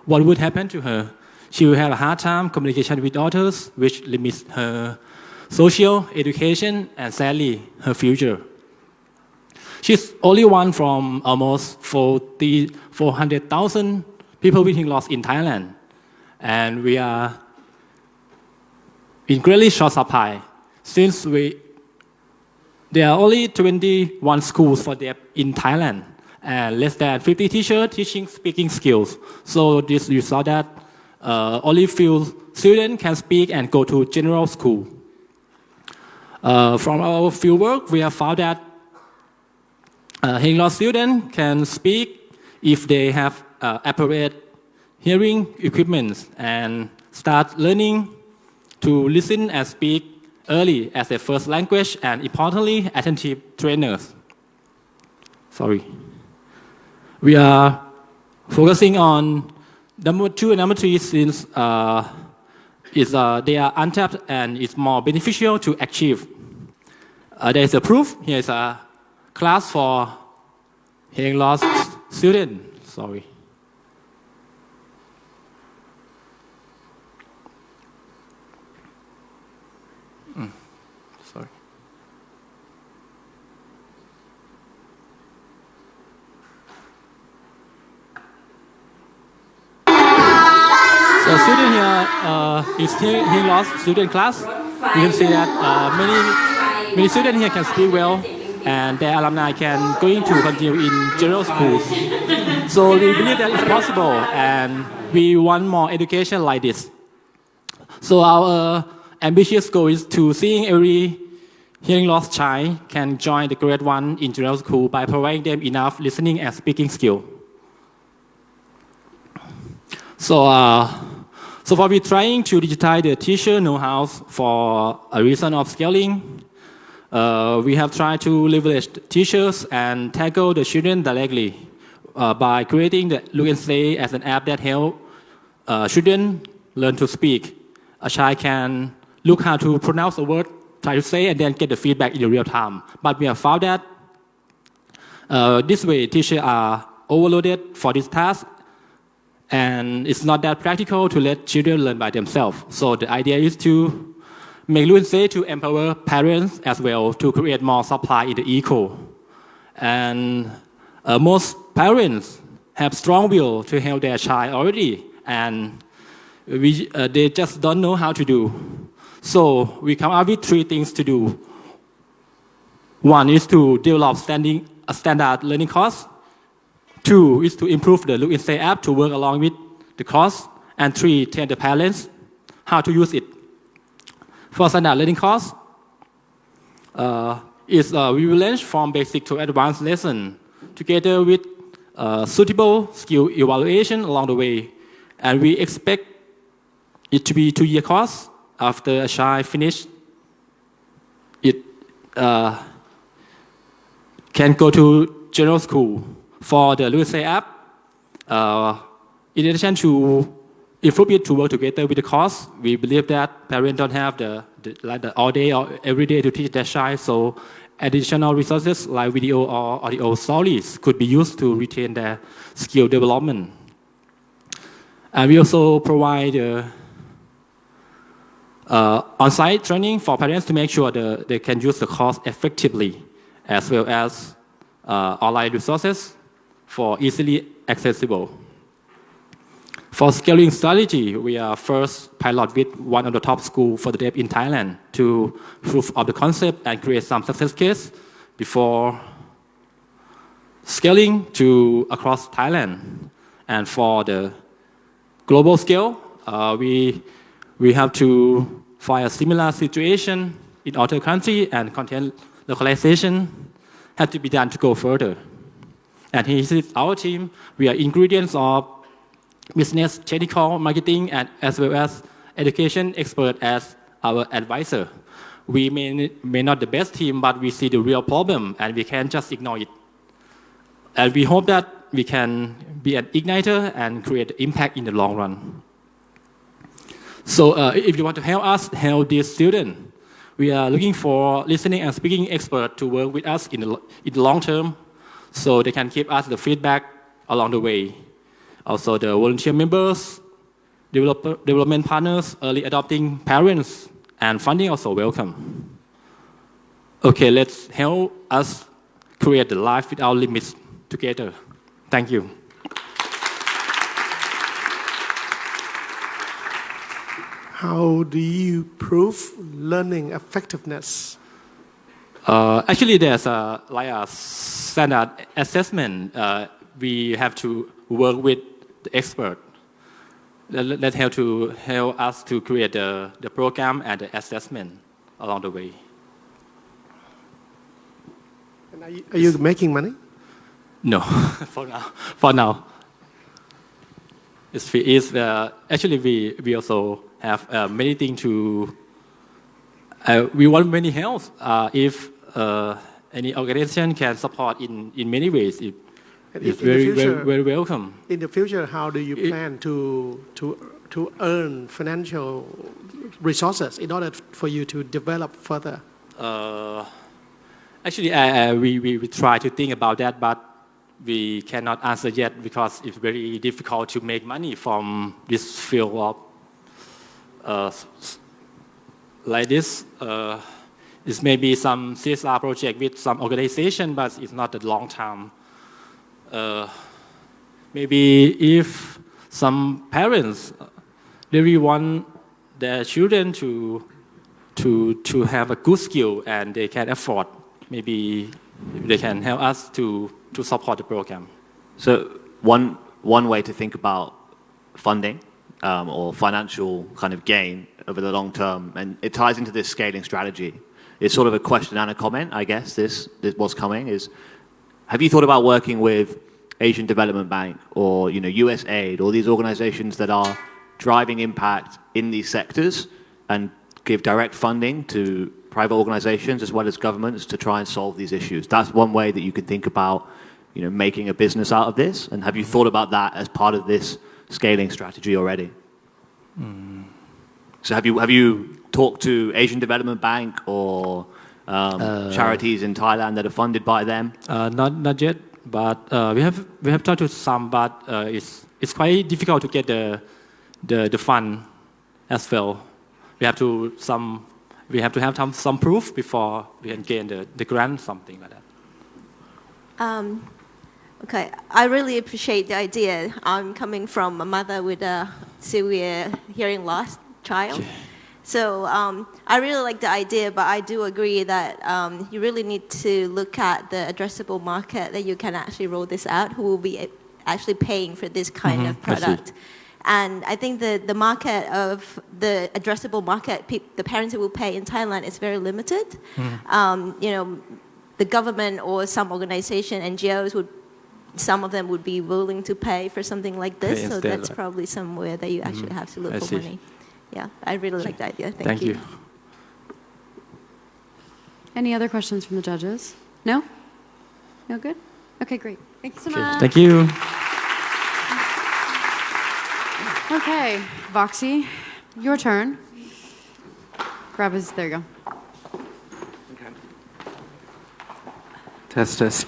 what would happen to her. She will have a hard time communication with others, which limits her social, education, and sadly, her future. She's only one from almost 400,000 people with hearing loss in Thailand. And we are in greatly short supply since there are only 21 schools for deaf in Thailand and less than 50 teachers teaching speaking skills. So you saw that only few students can speak and go to general school. From our field work, we have found that hearing loss students can speak if they have appropriate hearing equipment and start learning to listen and speak early as their first language, and importantly, attentive trainers. Sorry. We are focusing on number 2 and number 3 since they are untapped and it's more beneficial to achieve. There is a proof. Here is a class for hearing loss students. Sorry. Sorry. So student here is hearing loss student class. You can see that many students here can speak well, and their alumni can going to continue in general schools. So we believe that it's possible, and we want more education like this. So our ambitious goal is to seeing every hearing loss child can join the grade 1 in general school by providing them enough listening and speaking skill. So for we trying to digitize the teacher know-how for a reason of scaling, we have tried to leverage teachers and tackle the children directly by creating the Look and Say as an app that helps children learn to speak. A child can look how to pronounce a word, try to say, and then get the feedback in real time. But we have found that this way teachers are overloaded for this task, And it's not that practical to let children learn by themselves. So the idea is to make Luensei to empower parents as well to create more supply in the eco. And most parents have strong will to help their child already, and they just don't know how to do. So we come up with 3 things to do. One is to develop a standard learning course. 2 is to improve the Luensei app to work along with the course. And 3, train the parents how to use it. For standard learning course, we will range from basic to advanced lesson together with suitable skill evaluation along the way. And we expect it to be 2-year course. After a child finish it, can go to general school. For the Luensei app, in addition to improve it to work together with the course, we believe that parents don't have the all day or every day to teach their child, so additional resources like video or audio stories could be used to retain their skill development. And we also provide on-site training for parents to make sure they can use the course effectively, as well as online resources for easily accessible. For scaling strategy, we are first pilot with one of the top schools for the deaf in Thailand to prove of the concept and create some success case before scaling to across Thailand. And for the global scale, we have to find a similar situation in other countries, and content localization had to be done to go further. And here is our team. We are ingredients of business, technical, marketing, and as well as education expert as our advisor. We may not the best team, but we see the real problem and we can't just ignore it. And we hope that we can be an igniter and create impact in the long run. So if you want to help us help these students, we are looking for listening and speaking experts to work with us in the long term, so they can give us the feedback along the way. Also, the volunteer members, development partners, early adopting parents, and funding also welcome. Okay, let's help us create the life without limits together. Thank you. How do you prove learning effectiveness? Actually, there's a standard assessment. We have to work with the expert that help us to create the program and the assessment along the way. And are you making money? No, for now. Actually, we also have many things to. We want many help. If any organization can support in many ways, it's very welcome. In the future, how do you plan to earn financial resources in order for you to develop further? Actually, we try to think about that, but we cannot answer yet because it's very difficult to make money from this field of like this. It may be some CSR project with some organization, but it's not a long term. Maybe if some parents really want their children to have a good skill and they can afford, maybe they can help us to support the program. So one way to think about funding or financial kind of gain over the long term, and it ties into this scaling strategy. It's sort of a question and a comment, I guess. This what's coming is: have you thought about working with Asian Development Bank or USAID or these organizations that are driving impact in these sectors and give direct funding to private organizations as well as governments to try and solve these issues? That's one way that you can think about making a business out of this. And have you thought about that as part of this scaling strategy already? So have you talked to Asian Development Bank or charities in Thailand that are funded by them? Not yet. but we have talked to some, but it's quite difficult to get the fund as well. We have to have some proof before we can gain the grant, something like that. Okay, I really appreciate the idea. I'm coming from a mother with a severe hearing loss child. Okay. So I really like the idea, but I do agree that you really need to look at the addressable market that you can actually roll this out, who will be actually paying for this kind of product. And I think the market of the addressable market, the parents who will pay in Thailand is very limited. You know, the government or some organization, NGOs some of them would be willing to pay for something like this. So that's probably somewhere that you actually have to look for money. Yeah, I really like the idea. Thank you. Any other questions from the judges? No? No good? Okay, great. Thanks so much. Thank you. Okay, Voxy, your turn. Grab his, there you go. Okay. Test, test.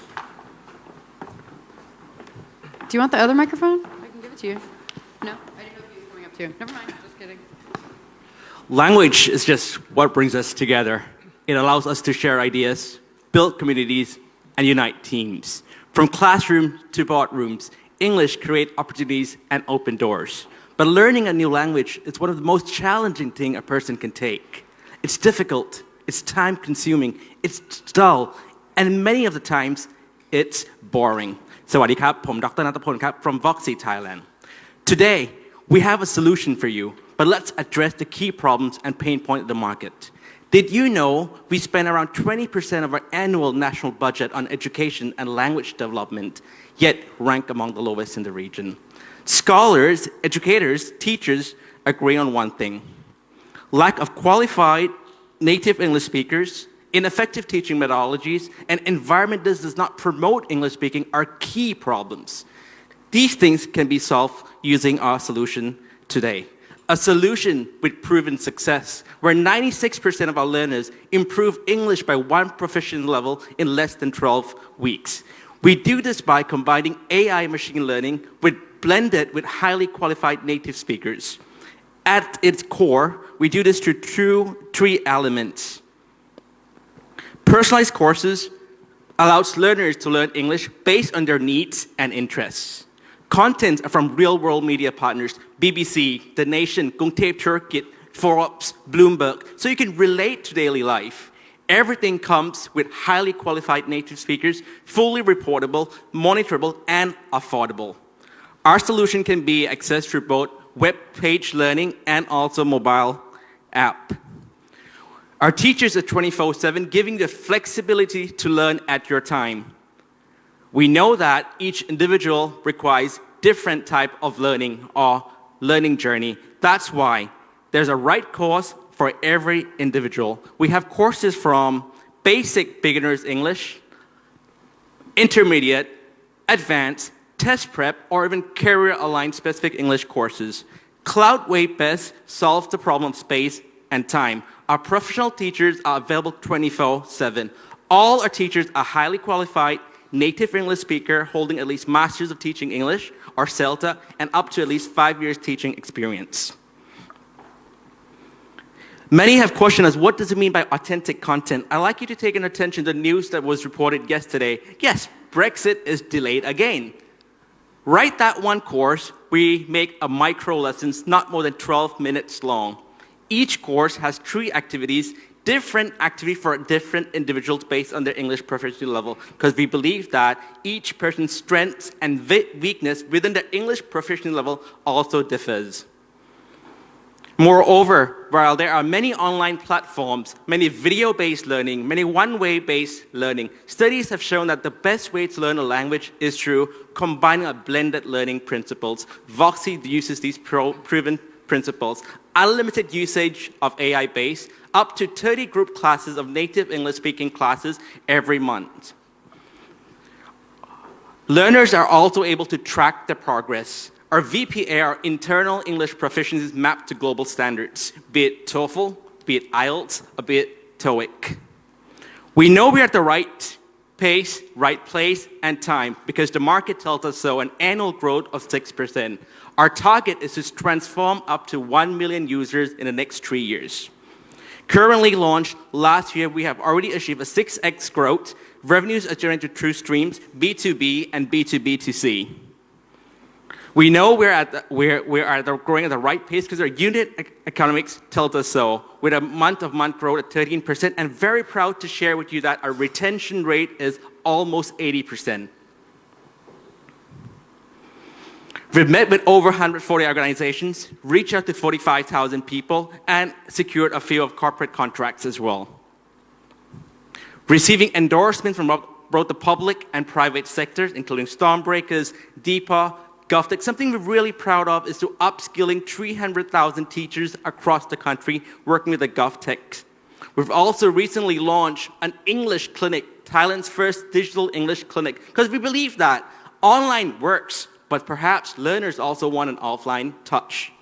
Do you want the other microphone? I can give it to you. No? I didn't know if he was coming up too. Never mind, just kidding. Language is just what brings us together. It allows us to share ideas, build communities, and unite teams. From classrooms to boardrooms, English creates opportunities and open doors. But learning a new language is one of the most challenging things a person can take. It's difficult, it's time-consuming, it's dull, and many of the times, it's boring. สวัสดีครับ ผม Dr. ณัฐพล ครับ from Voxy, Thailand. Today, we have a solution for you, but let's address the key problems and pain points of the market. Did you know we spend around 20% of our annual national budget on education and language development, yet rank among the lowest in the region? Scholars, educators, teachers agree on one thing. Lack of qualified native English speakers, ineffective teaching methodologies, and environment that does not promote English speaking are key problems. These things can be solved using our solution today. A solution with proven success, where 96% of our learners improve English by one proficiency level in less than 12 weeks. We do this by combining AI machine learning blended with highly qualified native speakers. At its core, we do this through three elements. Personalized courses allows learners to learn English based on their needs and interests. Content from real-world media partners, BBC, The Nation, Krungthep Churkit, Forbes, Bloomberg, so you can relate to daily life. Everything comes with highly qualified native speakers, fully reportable, monitorable, and affordable. Our solution can be accessed through both web page learning and also mobile app. Our teachers are 24/7, giving the flexibility to learn at your time. We know that each individual requires different type of learning or learning journey. That's why there's a right course for every individual. We have courses from basic beginner's English, intermediate, advanced, test prep, or even career-aligned specific English courses. Cloud-based solves the problem of space and time. Our professional teachers are available 24/7. All our teachers are highly qualified, native English speaker holding at least Masters of Teaching English or CELTA and up to at least 5 years teaching experience. Many have questioned us, what does it mean by authentic content? I'd like you to take attention to the news that was reported yesterday. Yes, Brexit is delayed again. Write that one course, we make a micro lessons not more than 12 minutes long. Each course has 3 activities, different activities for different individuals based on their English proficiency level, because we believe that each person's strengths and weakness within their English proficiency level also differs. Moreover, while there are many online platforms, many video-based learning, many one-way-based learning, studies have shown that the best way to learn a language is through combining a blended learning principles. Voxy uses these proven principles. Unlimited usage of AI-based, up to 30 group classes of native English-speaking classes every month. Learners are also able to track their progress. Our VPA, our internal English proficiency, is mapped to global standards, be it TOEFL, be it IELTS, or be it TOEIC. We know we're at the right pace, right place, and time, because the market tells us so, an annual growth of 6%. Our target is to transform up to 1 million users in the next 3 years. Currently launched last year, we have already achieved a 6x growth. Revenues are generated through streams, B2B and B2B2C. We know we're growing at the right pace because our unit economics tells us so, with a month-of-month growth at 13%, and very proud to share with you that our retention rate is almost 80%. We've met with over 140 organizations, reached out to 45,000 people, and secured a few of corporate contracts as well. Receiving endorsements from both the public and private sectors, including Stormbreakers, DEPA, GovTech. Something we're really proud of is to upskilling 300,000 teachers across the country working with the GovTech. We've also recently launched an English clinic, Thailand's first digital English clinic, because we believe that online works, but perhaps learners also want an offline touch.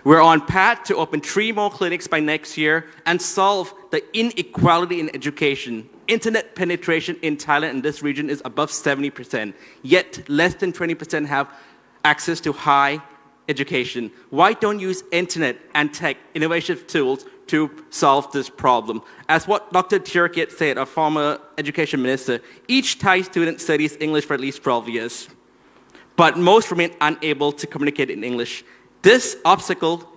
We're on path to open 3 more clinics by next year and solve the inequality in education. Internet penetration in Thailand and this region is above 70%, yet less than 20% have access to high education. Why don't use internet and tech innovative tools to solve this problem? As what Dr. Tirkit said, our former education minister, each Thai student studies English for at least 12 years, but most remain unable to communicate in English. This obstacle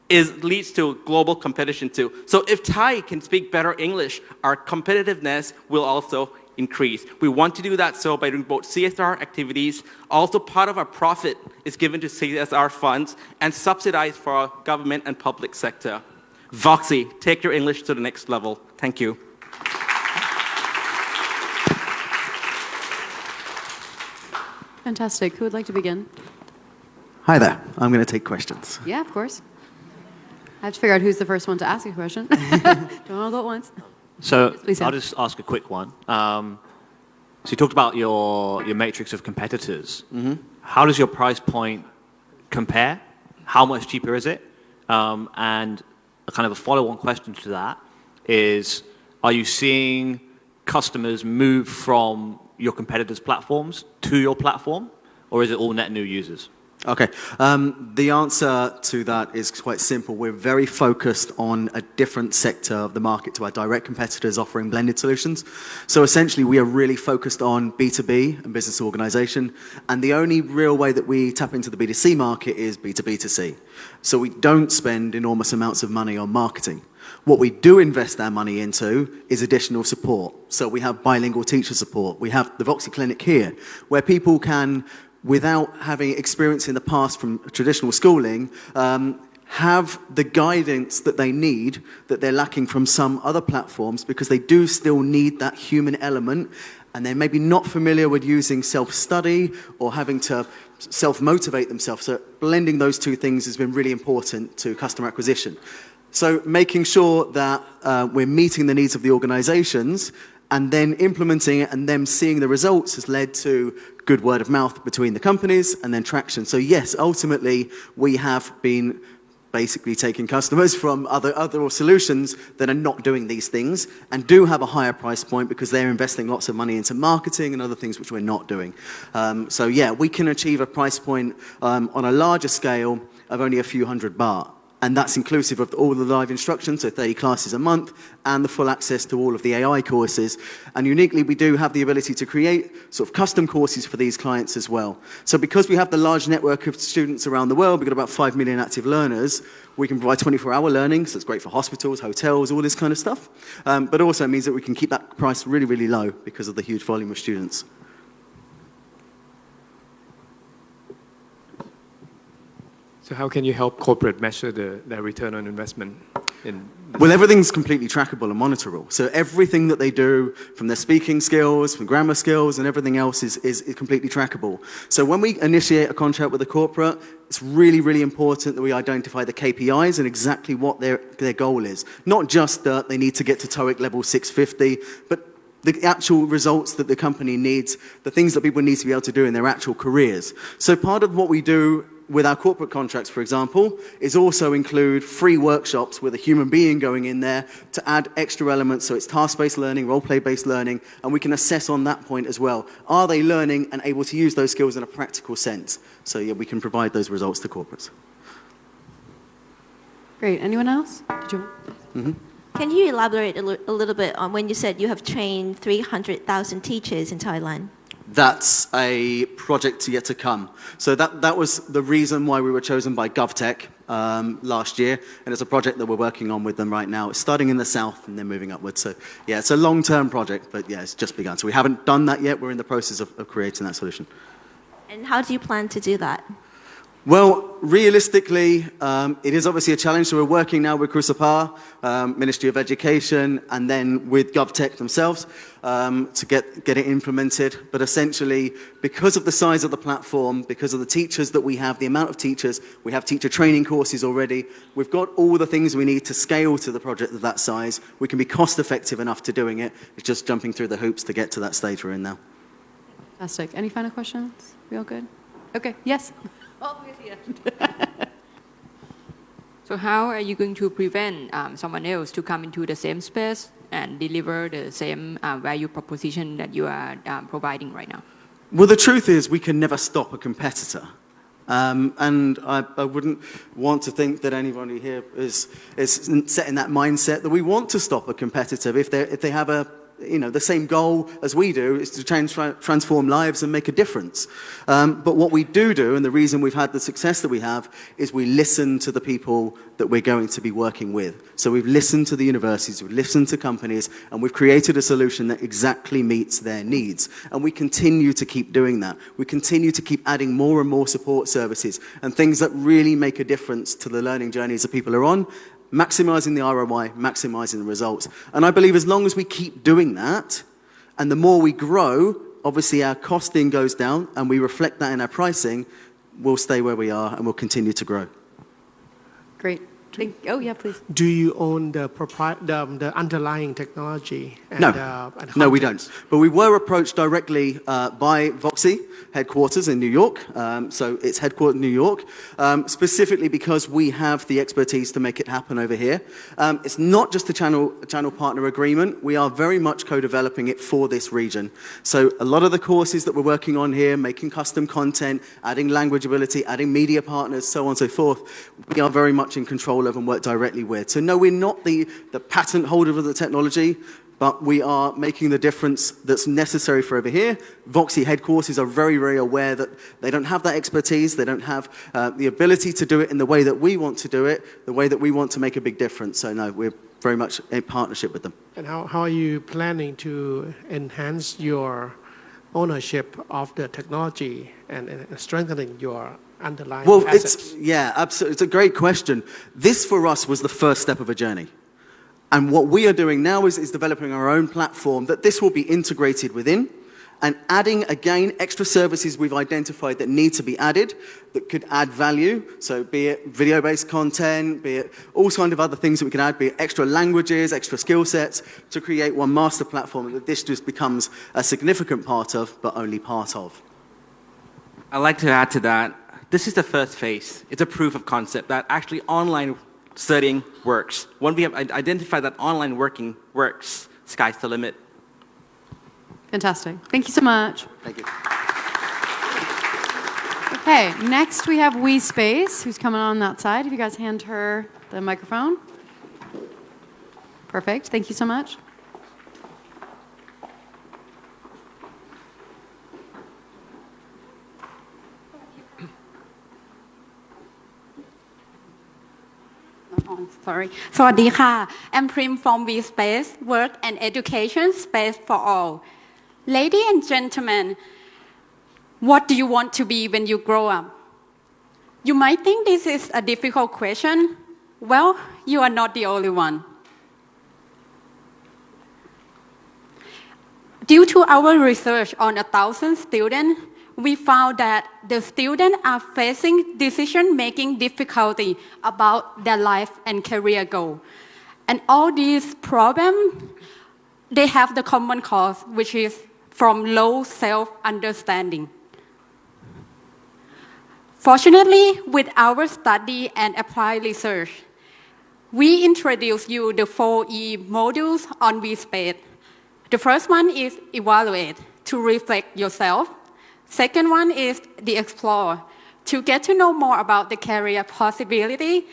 leads to global competition too. So if Thai can speak better English, our competitiveness will also increase. We want to do that so by doing both CSR activities. Also, part of our profit is given to CSR funds and subsidized for our government and public sector. Voxy, take your English to the next level. Thank you. Fantastic. Who would like to begin? Hi there. I'm going to take questions. Yeah, of course. I have to figure out who's the first one to ask a question. Don't all go at once. So Please, I'll just ask a quick one. So you talked about your matrix of competitors. How does your price point compare? How much cheaper is it? And a kind of a follow-on question to that is, are you seeing customers move from your competitors' platforms to your platform, or is it all net new users? Okay. The answer to that is quite simple. We're very focused on a different sector of the market to our direct competitors offering blended solutions. So essentially, we are really focused on B2B and business organization. And the only real way that we tap into the B2C market is B2B2C. So we don't spend enormous amounts of money on marketing. What we do invest our money into is additional support. So we have bilingual teacher support. We have the Voxy Clinic here, where people can, without having experience in the past from traditional schooling, have the guidance that they need that they're lacking from some other platforms, because they do still need that human element, and they're maybe not familiar with using self-study or having to self-motivate themselves. So blending those two things has been really important to customer acquisition. So making sure that we're meeting the needs of the organizations and then implementing it and them seeing the results has led to good word of mouth between the companies and then traction. So yes, ultimately, we have been basically taking customers from other solutions that are not doing these things and do have a higher price point because they're investing lots of money into marketing and other things which we're not doing. So yeah, we can achieve a price point on a larger scale of only a few hundred baht. And that's inclusive of all the live instruction, so 30 classes a month, and the full access to all of the AI courses. And uniquely, we do have the ability to create sort of custom courses for these clients as well. So because we have the large network of students around the world, we've got about 5 million active learners, we can provide 24-hour learning, so it's great for hospitals, hotels, all this kind of stuff. But also means that we can keep that price really, really low because of the huge volume of students. So how can you help corporate measure their return on investment? Well, everything's completely trackable and monitorable. So everything that they do, from their speaking skills, from grammar skills, and everything else is completely trackable. So when we initiate a contract with a corporate, it's really, really important that we identify the KPIs and exactly what their goal is. Not just that they need to get to TOEIC level 650, but the actual results that the company needs, the things that people need to be able to do in their actual careers. So part of what we do with our corporate contracts, for example, is also include free workshops with a human being going in there to add extra elements. So it's task-based learning, role-play-based learning, and we can assess on that point as well. Are they learning and able to use those skills in a practical sense? So yeah, we can provide those results to corporates. Great. Anyone else? Did you? Mm-hmm. Can you elaborate a little bit on when you said you have trained 300,000 teachers in Thailand? That's a project yet to come. So that was the reason why we were chosen by GovTech last year, and it's a project that we're working on with them right now. It's starting in the south and then moving upwards. So yeah, it's a long-term project, but yeah, it's just begun. So we haven't done that yet. We're in the process of creating that solution. And how do you plan to do that? Well, realistically, it is obviously a challenge. So we're working now with Krusapa, Ministry of Education, and then with GovTech themselves to get it implemented. But essentially, because of the size of the platform, because of the teachers that we have, the amount of teachers, we have teacher training courses already. We've got all the things we need to scale to the project of that size. We can be cost-effective enough to doing it. It's just jumping through the hoops to get to that stage we're in now. Fantastic. Any final questions? We all good? Okay. Yes. So how are you going to prevent someone else to come into the same space and deliver the same value proposition that you are providing right now? Well, the truth is we can never stop a competitor. And I wouldn't want to think that anybody here is set in that mindset that we want to stop a competitor if they have the same goal as we do is to transform lives and make a difference. But what we do, and the reason we've had the success that we have, is we listen to the people that we're going to be working with. So we've listened to the universities, we've listened to companies, and we've created a solution that exactly meets their needs. And we continue to keep doing that. We continue to keep adding more and more support services and things that really make a difference to the learning journeys that people are on, maximizing the ROI, maximizing the results. And I believe as long as we keep doing that, and the more we grow, obviously our costing goes down, and we reflect that in our pricing, we'll stay where we are and we'll continue to grow. Great. Oh, yeah, please. Do you own the underlying technology? And, No, we don't. But we were approached directly by Voxy headquarters in New York. So it's headquartered in New York, specifically because we have the expertise to make it happen over here. It's not just a channel partner agreement. We are very much co-developing it for this region. So a lot of the courses that we're working on here, making custom content, adding language ability, adding media partners, so on and so forth, we are very much in control of and work directly with. So no, we're not the patent holder of the technology, but we are making the difference that's necessary for over here. Voxy headquarters are very, very aware that they don't have that expertise, they don't have the ability to do it in the way that we want to do it, the way that we want to make a big difference. So no, we're very much in partnership with them. And how are you planning to enhance your ownership of the technology and strengthening your underlying assets? Absolutely. It's a great question. This for us was the first step of a journey. And what we are doing now is developing our own platform that this will be integrated within and adding, again, extra services we've identified that need to be added that could add value. So be it video-based content, be it all kinds of other things that we can add, be it extra languages, extra skill sets to create one master platform that this just becomes a significant part of, but only part of. I'd like to add to that. This is the first phase. It's a proof of concept that actually online studying works. When we have identified that online working works, sky's the limit. Fantastic. Thank you so much. Thank you. Okay, next we have WeSpace, who's coming on that side. If you guys hand her the microphone. Perfect. Thank you so much. Sorry. สวัสดีค่ะ I'm Prim from WeSpace, Work and Education Space for All. Ladies and gentlemen, what do you want to be when you grow up? You might think this is a difficult question. Well, you are not the only one. Due to our research on 1,000 students, we found that the students are facing decision-making difficulty about their life and career goal. And all these problems, they have the common cause, which is from low self-understanding. Fortunately, with our study and applied research, we introduce you the 4E modules on vSpace. The first one is evaluate, to reflect yourself. Second one is the explore, to get to know more about the career possibility.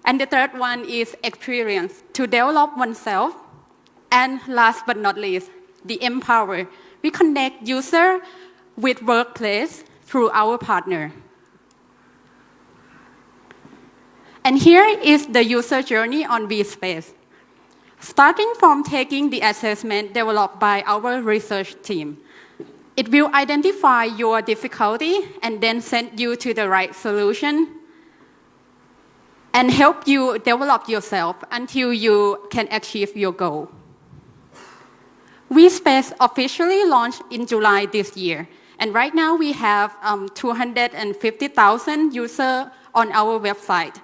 And the third one is experience, to develop oneself. And last but not least, the empower. We connect user with workplace through our partner. And here is the user journey on vSpace. Starting from taking the assessment developed by our research team. It will identify your difficulty and then send you to the right solution and help you develop yourself until you can achieve your goal. vSpace officially launched in July this year, and right now we have 250,000 users on our website.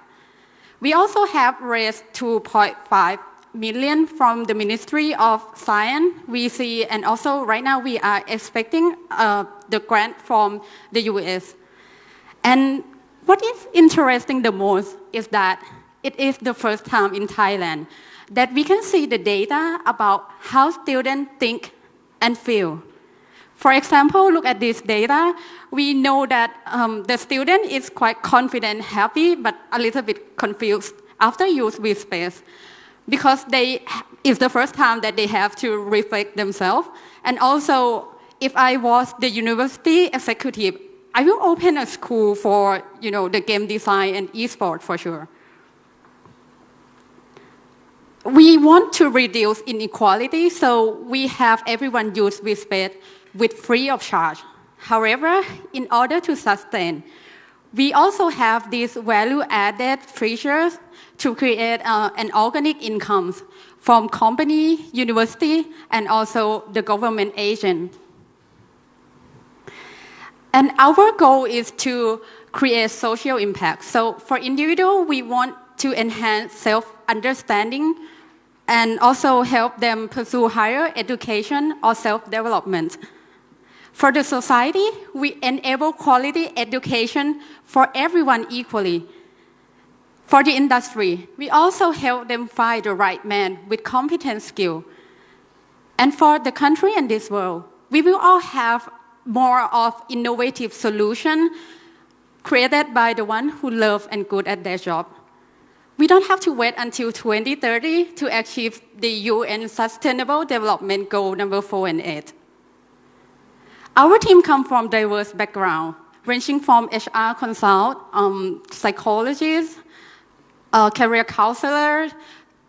We also have raised 2.5 million from the Ministry of Science, VC, and also right now we are expecting the grant from the US. And what is interesting the most is that it is the first time in Thailand that we can see the data about how students think and feel. For example, look at this data. We know that the student is quite confident, happy, but a little bit confused after use vSpace because it's the first time that they have to reflect themselves. And also, if I was the university executive, I will open a school for the game design and esports for sure. We want to reduce inequality, so we have everyone use vSpace with free of charge. However, in order to sustain, we also have these value-added features to create an organic income from company, university, and also the government agent. And our goal is to create social impact. So for individual, we want to enhance self-understanding and also help them pursue higher education or self-development. For the society, we enable quality education for everyone equally. For the industry, we also help them find the right man with competent skill. And for the country and this world, we will all have more of innovative solution created by the one who love and good at their job. We don't have to wait until 2030 to achieve the UN Sustainable Development Goal number 4 and 8. Our team comes from diverse backgrounds, ranging from HR consult, psychologists, career counselors,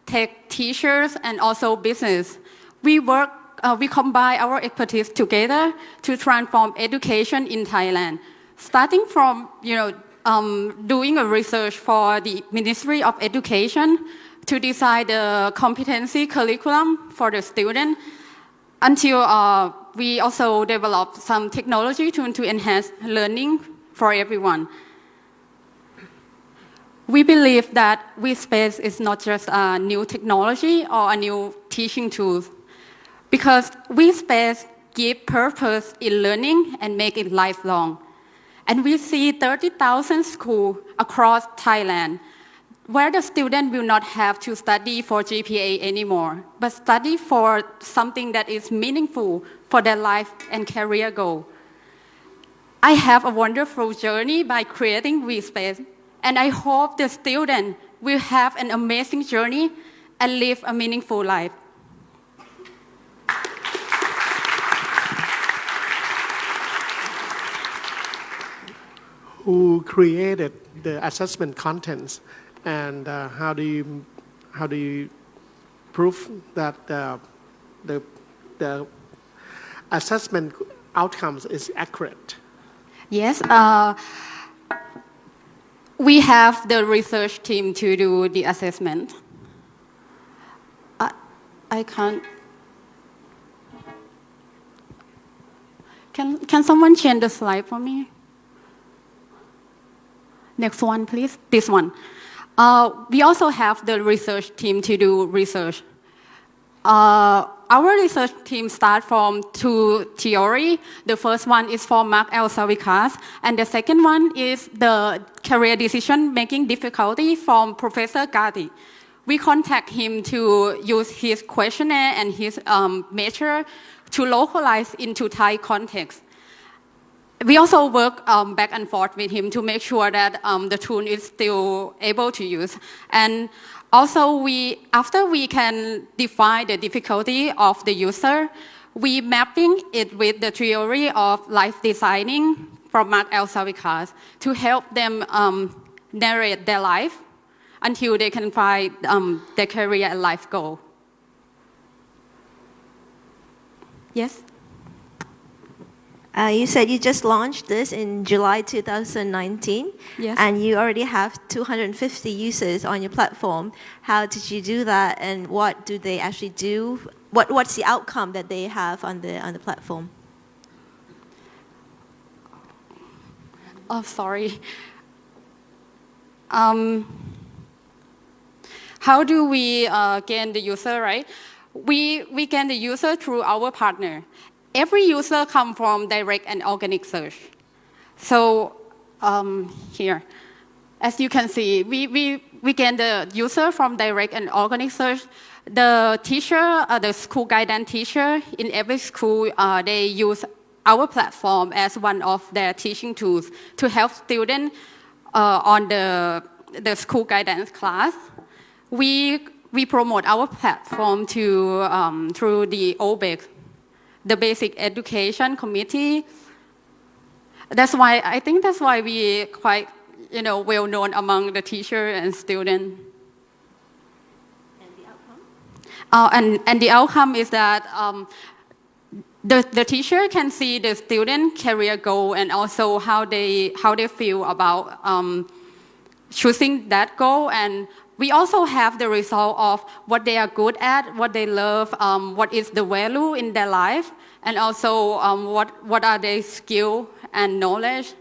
tech teachers, and also business. We combine our expertise together to transform education in Thailand, starting from doing a research for the Ministry of Education to design the competency curriculum for the student, until we also develop some technology to enhance learning for everyone. We believe that vSpace is not just a new technology or a new teaching tool, because vSpace gives purpose in learning and make it lifelong. And we see 30,000 schools across Thailand where the student will not have to study for GPA anymore, but study for something that is meaningful for their life and career goal. I have a wonderful journey by creating vSpace, and I hope the student will have an amazing journey and live a meaningful life. Who created the assessment contents, and how do you prove that the assessment outcomes is accurate? Yes, we have the research team to do the assessment. I can't. Can someone change the slide for me? Next one, please. This one. We also have the research team to do research. our research team starts from two theory. The first one is for Mark L. Savikas, and the second one is the career decision-making difficulty from Professor Gati. We contact him to use his questionnaire and his measure to localize into Thai context. We also work back and forth with him to make sure that the tool is still able to use. And also, after we can define the difficulty of the user, we mapping it with the theory of life designing from Mark L. Savikas to help them narrate their life until they can find their career and life goal. Yes? You said you just launched this in July 2019, yes. And you already have 250 users on your platform. How did you do that, and what do they actually do? What's the outcome that they have on the platform? Oh, sorry. How do we gain the user, right? We gain the user through our partner. Every user comes from direct and organic search. So here, as you can see, we gain the user from direct and organic search. The teacher, the school guidance teacher in every school, they use our platform as one of their teaching tools to help students on the school guidance class. We promote our platform through the OBEC, the Basic Education Committee. I think that's why we quite, well known among the teacher and student. And the outcome is that the teacher can see the student career goal and also how they feel about choosing that goal. And we also have the result of what they are good at, what they love, what is the value in their life, and also what are their skill and knowledge.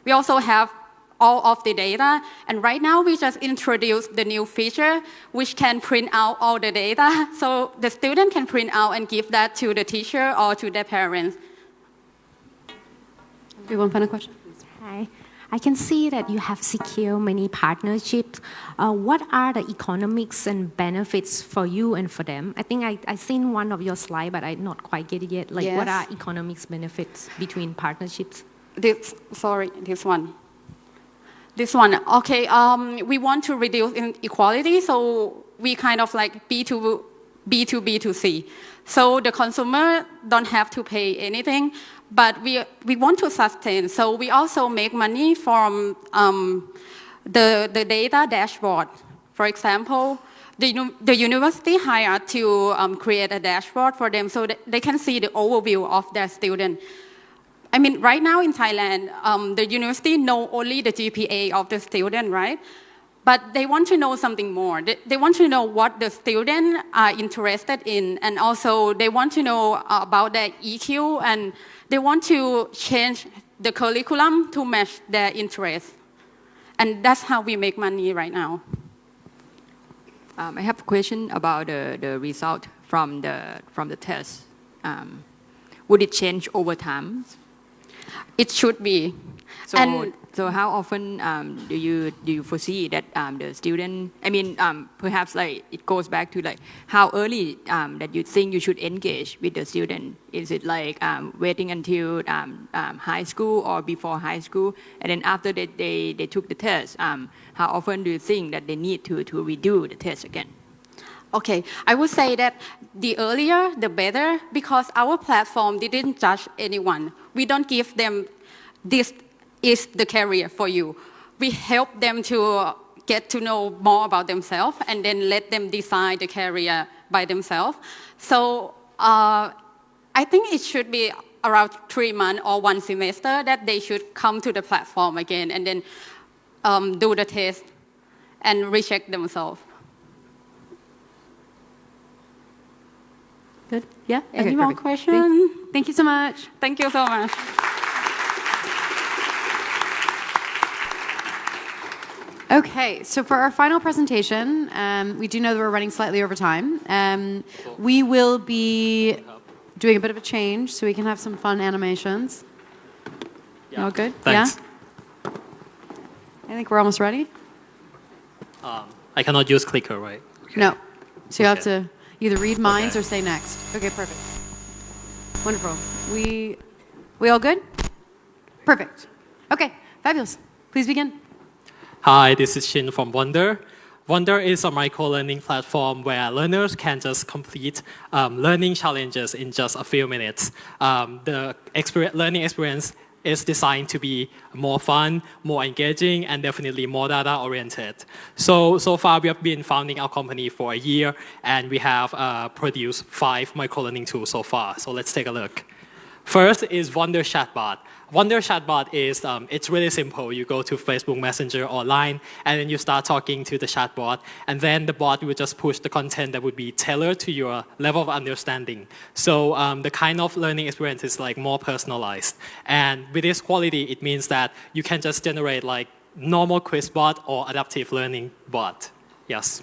We also have all of the data, and right now we just introduced the new feature which can print out all the data, so the student can print out and give that to the teacher or to their parents. Do you want one final question? Hi. I can see that you have secured many partnerships. What are the economics and benefits for you and for them? I think I seen one of your slides, but I not quite get it yet. What are economics benefits between partnerships? This one. Okay, we want to reduce inequality, so we kind of like B2B2C. So the consumer don't have to pay anything, but we want to sustain. So we also make money from the data dashboard. For example, the university hired to create a dashboard for them so that they can see the overview of their student. I mean, right now in Thailand, the university know only the GPA of the student, right? But they want to know something more. They want to know what the students are interested in, and also they want to know about their EQ, and they want to change the curriculum to match their interests. And that's how we make money right now. I have a question about the result from the test. Would it change over time? It should be. So how often do you foresee that the student? I mean, perhaps like it goes back to like how early that you think you should engage with the student. Is it like waiting until high school or before high school, and then after they took the test? How often do you think that they need to redo the test again? Okay, I would say that the earlier, the better, because our platform didn't judge anyone. We don't give them, this is the career for you. We help them to get to know more about themselves and then let them decide the career by themselves. So I think it should be around 3 months or 1 semester that they should come to the platform again and then do the test and recheck themselves. Good. Yeah. Okay, Any more perfect. questions? Thank you so much. Thank you so much. Okay, so for our final presentation, we do know that we're running slightly over time. We will be doing a bit of a change so we can have some fun animations. Yeah. All good? Thanks. Yeah? I think we're almost ready. I cannot use clicker, right? No. So you have to either read minds or say next. Okay, perfect. Wonderful. We all good? Perfect. Okay, fabulous. Please begin. Hi, this is Shin from Wonder. Wonder is a micro-learning platform where learners can just complete learning challenges in just a few minutes. The learning experience is designed to be more fun, more engaging, and definitely more data-oriented. So far, we have been founding our company for a year, and we have produced 5 micro-learning tools so far. So let's take a look. First is Wonder Chatbot. Wonder Chatbot is, it's really simple. You go to Facebook Messenger or Line, and then you start talking to the chatbot, and then the bot will just push the content that would be tailored to your level of understanding. So the kind of learning experience is like more personalized. And with this quality, it means that you can just generate like normal quiz bot or adaptive learning bot. Yes.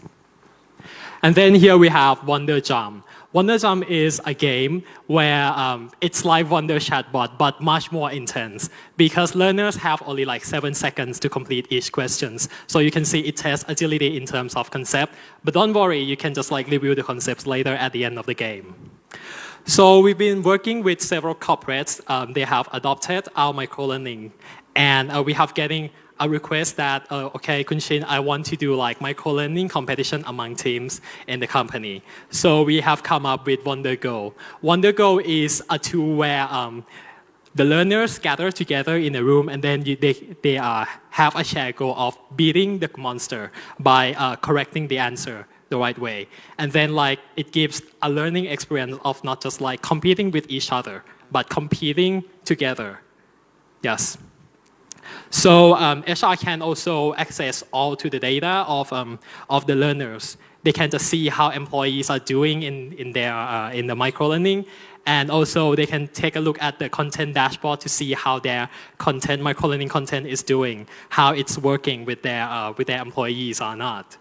And then here we have Wonder Jump. Wonder Jump is a game where it's like Wonder Chatbot, but much more intense because learners have only like 7 seconds to complete each question. So you can see it tests agility in terms of concept, but don't worry, you can just like review the concepts later at the end of the game. So we've been working with several corporates. They have adopted our micro-learning, and we have getting a request that, okay, Kun Shin, I want to do like micro-learning competition among teams in the company. So we have come up with WonderGo. WonderGo is a tool where the learners gather together in a room, and then they have a shared goal of beating the monster by correcting the answer the right way. And then like it gives a learning experience of not just like competing with each other, but competing together. Yes. So HR can also access all to the data of the learners. They can just see how employees are doing in the micro-learning, and also they can take a look at the content dashboard to see how their content, micro-learning content is doing, how it's working with their employees or not.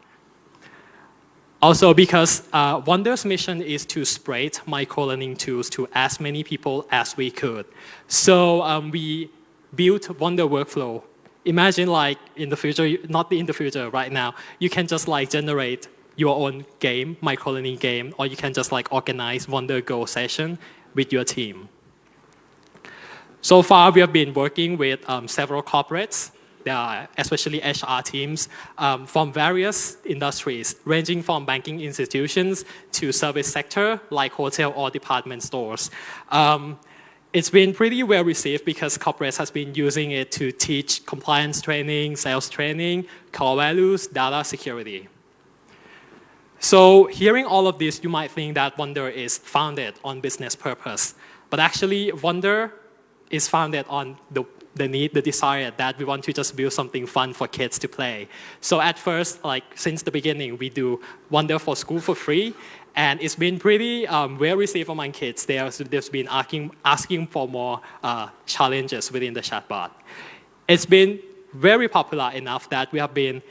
Also, because Wonder's mission is to spread micro-learning tools to as many people as we could. So we built Wonder Workflow. Imagine like in the future, not in the future, right now, you can just like generate your own game, micro-learning game, or you can just like organize WonderGo session with your team. So far, we have been working with several corporates, especially HR teams from various industries, ranging from banking institutions to service sector, like hotel or department stores. It's been pretty well received because corporates has been using it to teach compliance training, sales training, core values, data security. So hearing all of this, you might think that Wonder is founded on business purpose. But actually, Wonder is founded on the need, the desire that we want to just build something fun for kids to play. So at first, like since the beginning, we do Wonder for School for free. And it's been pretty well received among kids. They've been asking for more challenges within the chatbot. It's been very popular enough that we have been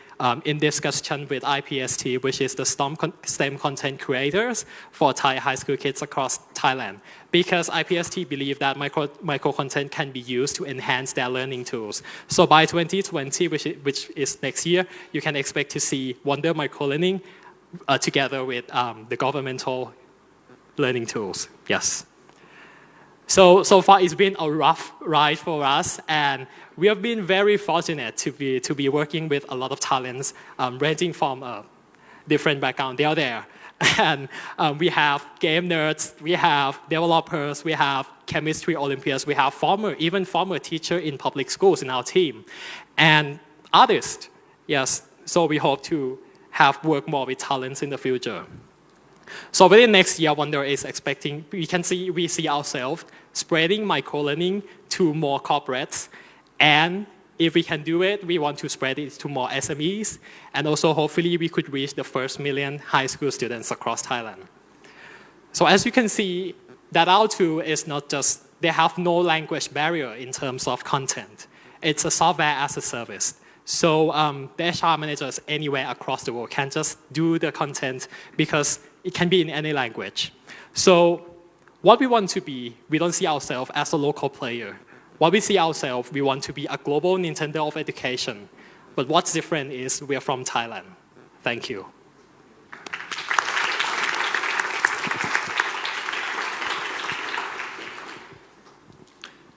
in discussion with IPST, which is the STEM content creators for Thai high school kids across Thailand. Because IPST believe that micro content can be used to enhance their learning tools. So by 2020, which is next year, you can expect to see Wonder Micro-Learning together with the governmental learning tools. Yes. So far it's been a rough ride for us, and we have been very fortunate to be working with a lot of talents ranging from different backgrounds. They are there. And we have game nerds, we have developers, we have chemistry Olympians, we have even former teacher in public schools in our team, and artists. Yes. So we hope to have worked more with talents in the future. So within next year, Wonder is expecting, we see ourselves spreading micro-learning to more corporates. And if we can do it, we want to spread it to more SMEs. And also hopefully we could reach the first 1 million high school students across Thailand. So as you can see, that our tool is not just, they have no language barrier in terms of content. It's a software as a service. So the HR managers anywhere across the world can just do the content because it can be in any language. So what we want to be, we don't see ourselves as a local player. What we see ourselves, we want to be a global Nintendo of education. But what's different is we're from Thailand. Thank you.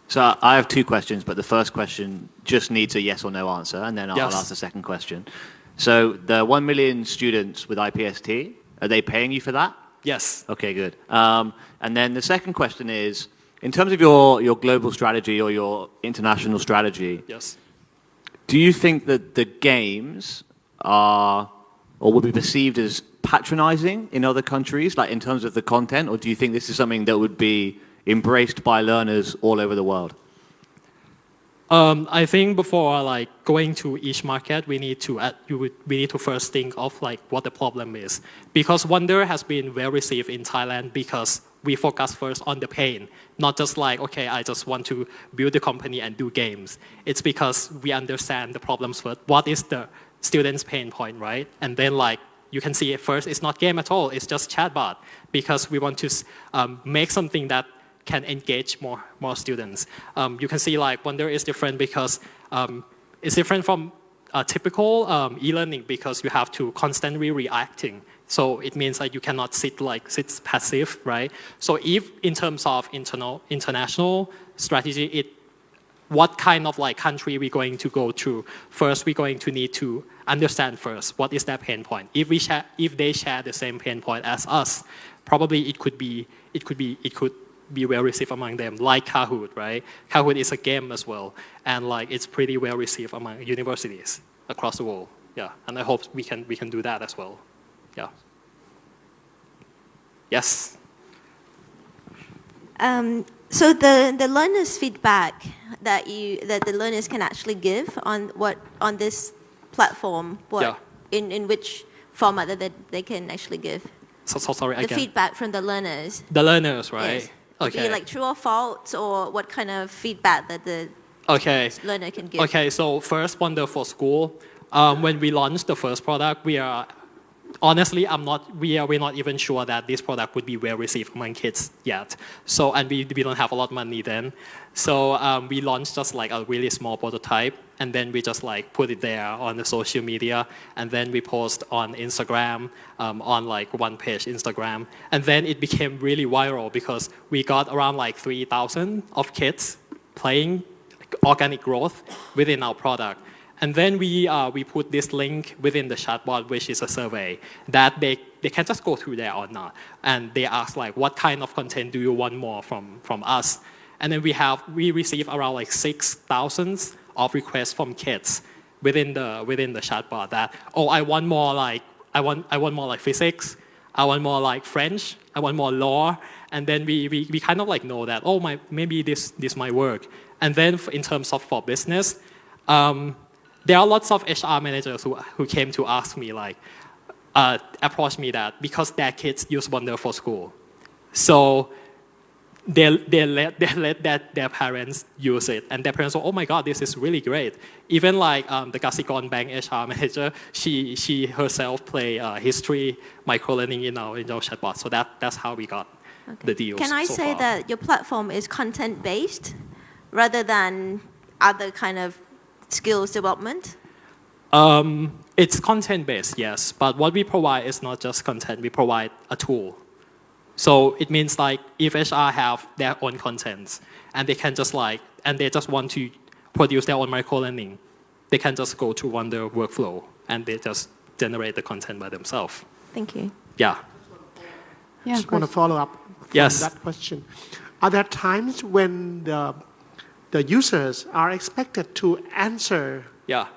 So I have two questions, but the first question just needs a yes or no answer, and then I'll ask the second question. So the 1 million students with IPST, are they paying you for that? Yes. Okay, good. And then the second question is, in terms of your global strategy or your international strategy, yes. Do you think that the games are or will be perceived as patronizing in other countries, like in terms of the content, or do you think this is something that would be embraced by learners all over the world? I think before like going to each market, we need to first think of like what the problem is, because Wonder has been well received in Thailand because we focus first on the pain, not just like, okay, I just want to build a company and do games. It's because we understand the problems first. What is the student's pain point, right? And then like you can see at first it's not game at all, it's just chatbot, because we want to make something that can engage more students. You can see like Wonder is different because it's different from typical e-learning because you have to constantly reacting. So it means that you cannot sit passive, right? So if in terms of international strategy, what kind of like country we're going to go to, first we're going to need to understand first what is their pain point. If they share the same pain point as us, probably it could be well received among them, like Kahoot, right? Kahoot is a game as well, and like it's pretty well received among universities across the world. Yeah, and I hope we can do that as well. Yeah. Yes. So the learners' feedback that the learners can actually give on this platform, in which format that they can actually give. So sorry the again. Feedback from the learners. The learners, right? Yes. Okay. Be like true or false, or what kind of feedback that the learner can give. Okay, so first Wonder for School. When we launched the first product, we're not even sure that this product would be well received among kids yet. So, and we don't have a lot of money then. So we launched just like a really small prototype, and then we just like put it there on the social media, and then we post on Instagram, on like one page Instagram, and then it became really viral because we got around like 3,000 of kids playing organic growth within our product. And then we put this link within the chatbot, which is a survey that they can just go through there or not. And they ask like, what kind of content do you want more from us? And then we receive around like 6,000 of requests from kids within the chatbot that, oh, I want more like physics, I want more like French, I want more law. And then we kind of like know that, oh, maybe this might work. And then in terms of for business, there are lots of HR managers who came to ask me like, approach me that because their kids use Wonder for School. So they let their parents use it, and their parents go, oh my God, this is really great. Even like the Kasikorn Bank HR manager, she herself play history microlearning in our chatbot. So that's how we got the deals. Can I say that your platform is content-based rather than other kind of skills development? It's content-based, yes. But what we provide is not just content. We provide a tool. So it means like if HR have their own contents and they can just and they just want to produce their own microlearning, they can just go to Wonder workflow and they just generate the content by themselves. Thank you. Yeah. I just want to follow up from that question. Are there times when the users are expected to answer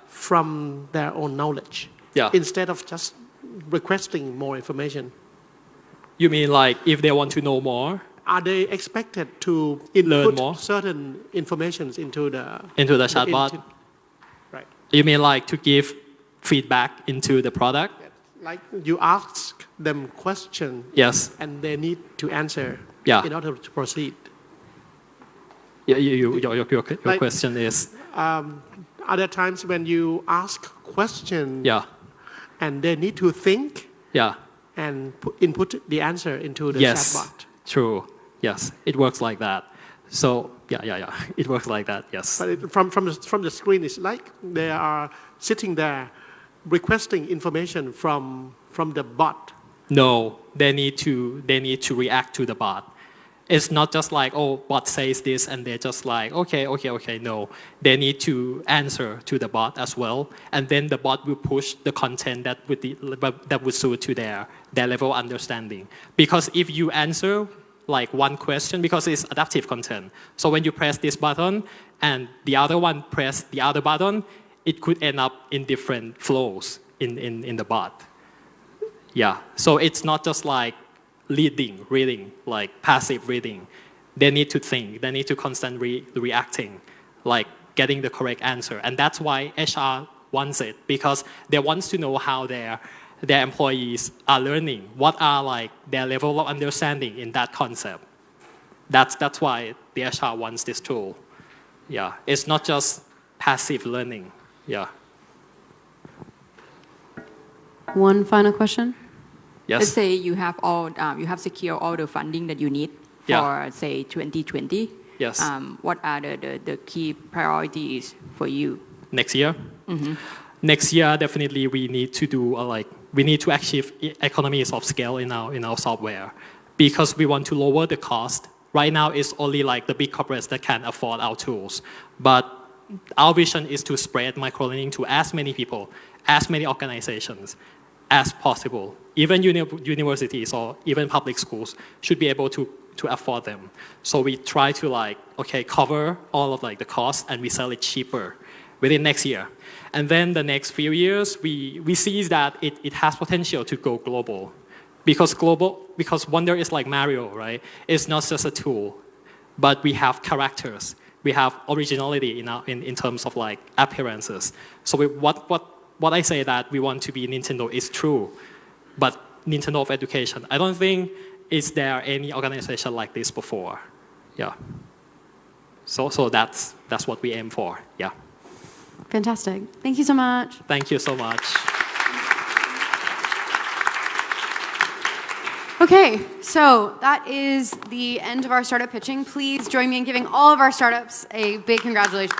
from their own knowledge instead of just requesting more information? You mean like if they want to know more? Are they expected to learn more? Certain information into the chatbot? Right. You mean like to give feedback into the product? Like you ask them question, and they need to answer in order to proceed. Your question is? Other times when you ask question, Yeah. and they need to think Yeah. and input the answer into the Yes. chatbot. True. Yes. It works like that. So yeah. It works like that. Yes. But from the screen, it's like they are sitting there requesting information from the bot. No, they need to react to the bot. It's not just like, oh, bot says this and they're just like, okay. No, they need to answer to the bot as well, and then the bot will push the content that would suit to their level of understanding. Because if you answer like one question, because it's adaptive content, so when you press this button and the other one press the other button, it could end up in different flows in the bot. Yeah, so it's not just like reading, like passive reading. They need to think, they need to constantly reacting, like getting the correct answer. And that's why HR wants it, because they want to know how their employees are learning, what are like their level of understanding in that concept. That's why the HR wants this tool. Yeah, it's not just passive learning. Yeah. One final question. Yes. Let's say you have secured all the funding that you need for, Yeah. say, 2020. Yes. What are the key priorities for you? Next year? Mhm. Next year, definitely we need to do we need to achieve economies of scale in our software, because we want to lower the cost. Right now, it's only like the big corporates that can afford our tools. But our vision is to spread microlearning to as many people, as many organizations as possible. Even universities or even public schools should be able to afford them. So we try to cover all of the costs, and we sell it cheaper within next year. And then the next few years, we see that it has potential to go global. Because Wonder is like Mario, right? It's not just a tool, but we have characters. We have originality in terms of like appearances. So what I say that we want to be Nintendo is true, but Nintendo of education. I don't think is there any organization like this before. Yeah. So that's what we aim for. Yeah. Fantastic. Thank you so much. Thank you so much. Okay, so that is the end of our startup pitching. Please join me in giving all of our startups a big congratulations.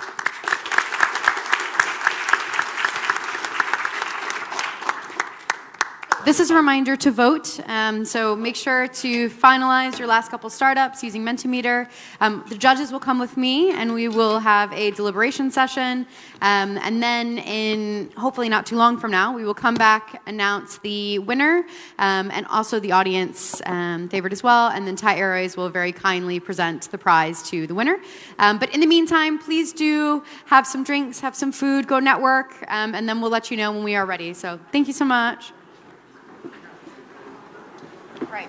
This is a reminder to vote, so make sure to finalize your last couple startups using Mentimeter. The judges will come with me, and we will have a deliberation session, and then in hopefully not too long from now, we will come back, announce the winner, and also the audience favorite as well, and then Thai Airways will very kindly present the prize to the winner. But in the meantime, please do have some drinks, have some food, go network, and then we'll let you know when we are ready. So thank you so much. Right.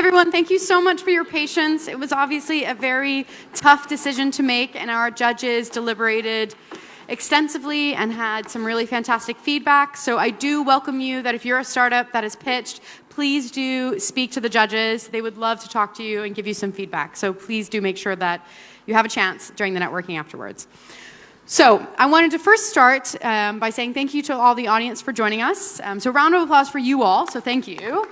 everyone, thank you so much for your patience. It was obviously a very tough decision to make, and our judges deliberated extensively and had some really fantastic feedback. So I do welcome you that if you're a startup that is pitched, please do speak to the judges. They would love to talk to you and give you some feedback. So please do make sure that you have a chance during the networking afterwards. So I wanted to first start by saying thank you to all the audience for joining us. So round of applause for you all, so thank you.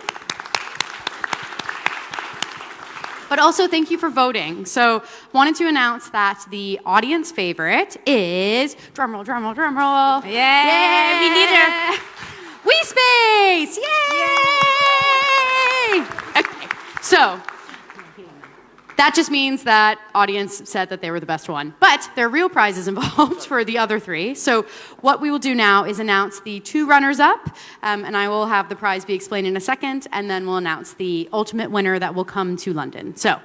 But also thank you for voting. So wanted to announce that the audience favorite is, drumroll, drumroll, drumroll. Yeah, we need a WeSpace! Yay! Okay, so that just means that audience said that they were the best one. But there are real prizes involved for the other three. So what we will do now is announce the 2 runners-up, and I will have the prize be explained in a second, and then we'll announce the ultimate winner that will come to London. So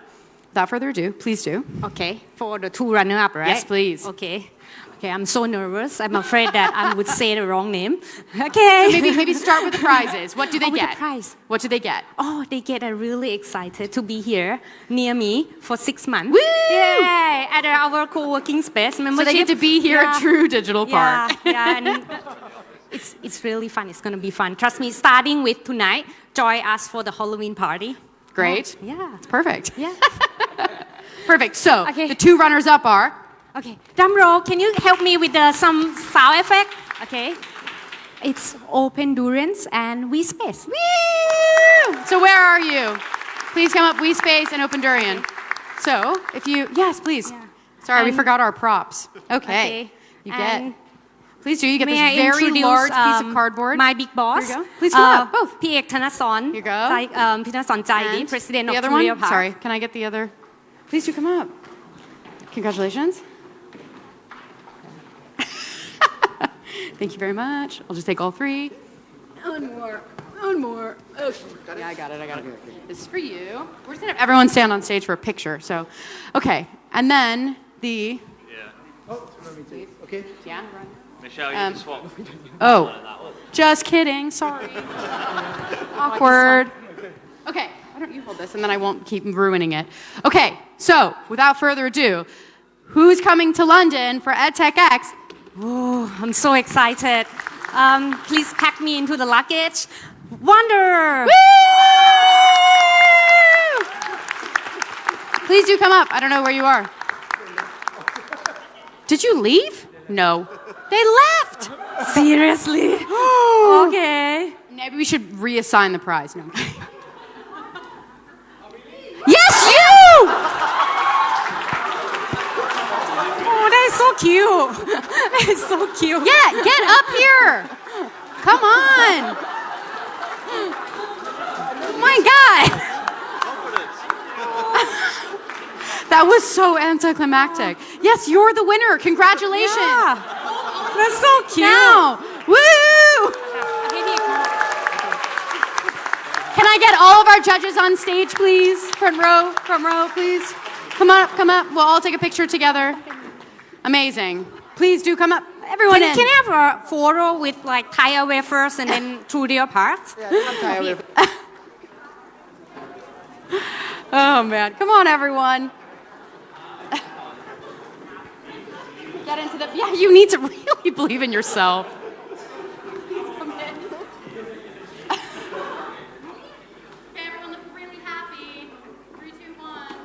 without further ado, please do. Okay, for the 2 runner-up, right? Yes, please. Okay. Okay, I'm so nervous. I'm afraid that I would say the wrong name. Okay. So maybe start with the prizes. What do they get? With the prize. What do they get? Oh, they get really excited to be here near me for 6 months. Woo! Yay! At our co-working space membership. So they get to be here at True Digital Park. Yeah, and it's really fun. It's going to be fun. Trust me, starting with tonight, join us for the Halloween party. Great. Oh, yeah. It's perfect. Yeah. Perfect. So Okay. the 2 runners-up are... Okay, drum roll, can you help me with some sound effect? Okay. It's Open Durance and WeSpace. Woo! So where are you? Please come up, WeSpace and Open Durian. So if you... Yes, please. Yeah. Sorry, we forgot our props. Okay. You get... Please do. You get this very large piece of cardboard. My big boss. Here you go. Please come up, both. พี่เอกธนสร Here you go. พี่ธนสรใจดี And President the of other Studio one? Park. Sorry, can I get the other? Please do come up. Congratulations. Thank you very much. I'll just take all 3. One more. One more. Okay. Yeah, I got it. This is for you. We're just going to have everyone stand on stage for a picture. So, okay. And then the... Yeah. Oh, okay. Yeah. Michelle, you can swap. Oh, just kidding. Sorry. Awkward. Okay. Why don't you hold this and then I won't keep ruining it. Okay. So, without further ado, who's coming to London for EdTechX? Oh, I'm so excited. Please pack me into the luggage. Wonder! Woo! Please do come up. I don't know where you are. Did you leave? No. They left! Seriously? Okay. Maybe we should reassign the prize. No. Yes, you! That is so cute. That is so cute. Yeah, get up here. Come on. Oh my God. That was so anticlimactic. Yes, you're the winner. Congratulations. Yeah. That's so cute. Now, woo! Can I get all of our judges on stage, please? Front row, please. Come up. We'll all take a picture together. Amazing. Please do come up. Everyone in. Can I have a photo with like Thai away first and then Studio Park? Oh man, come on everyone. Get into the, yeah, you need to really believe in yourself. Okay, everyone look really happy. 3, 2, 1.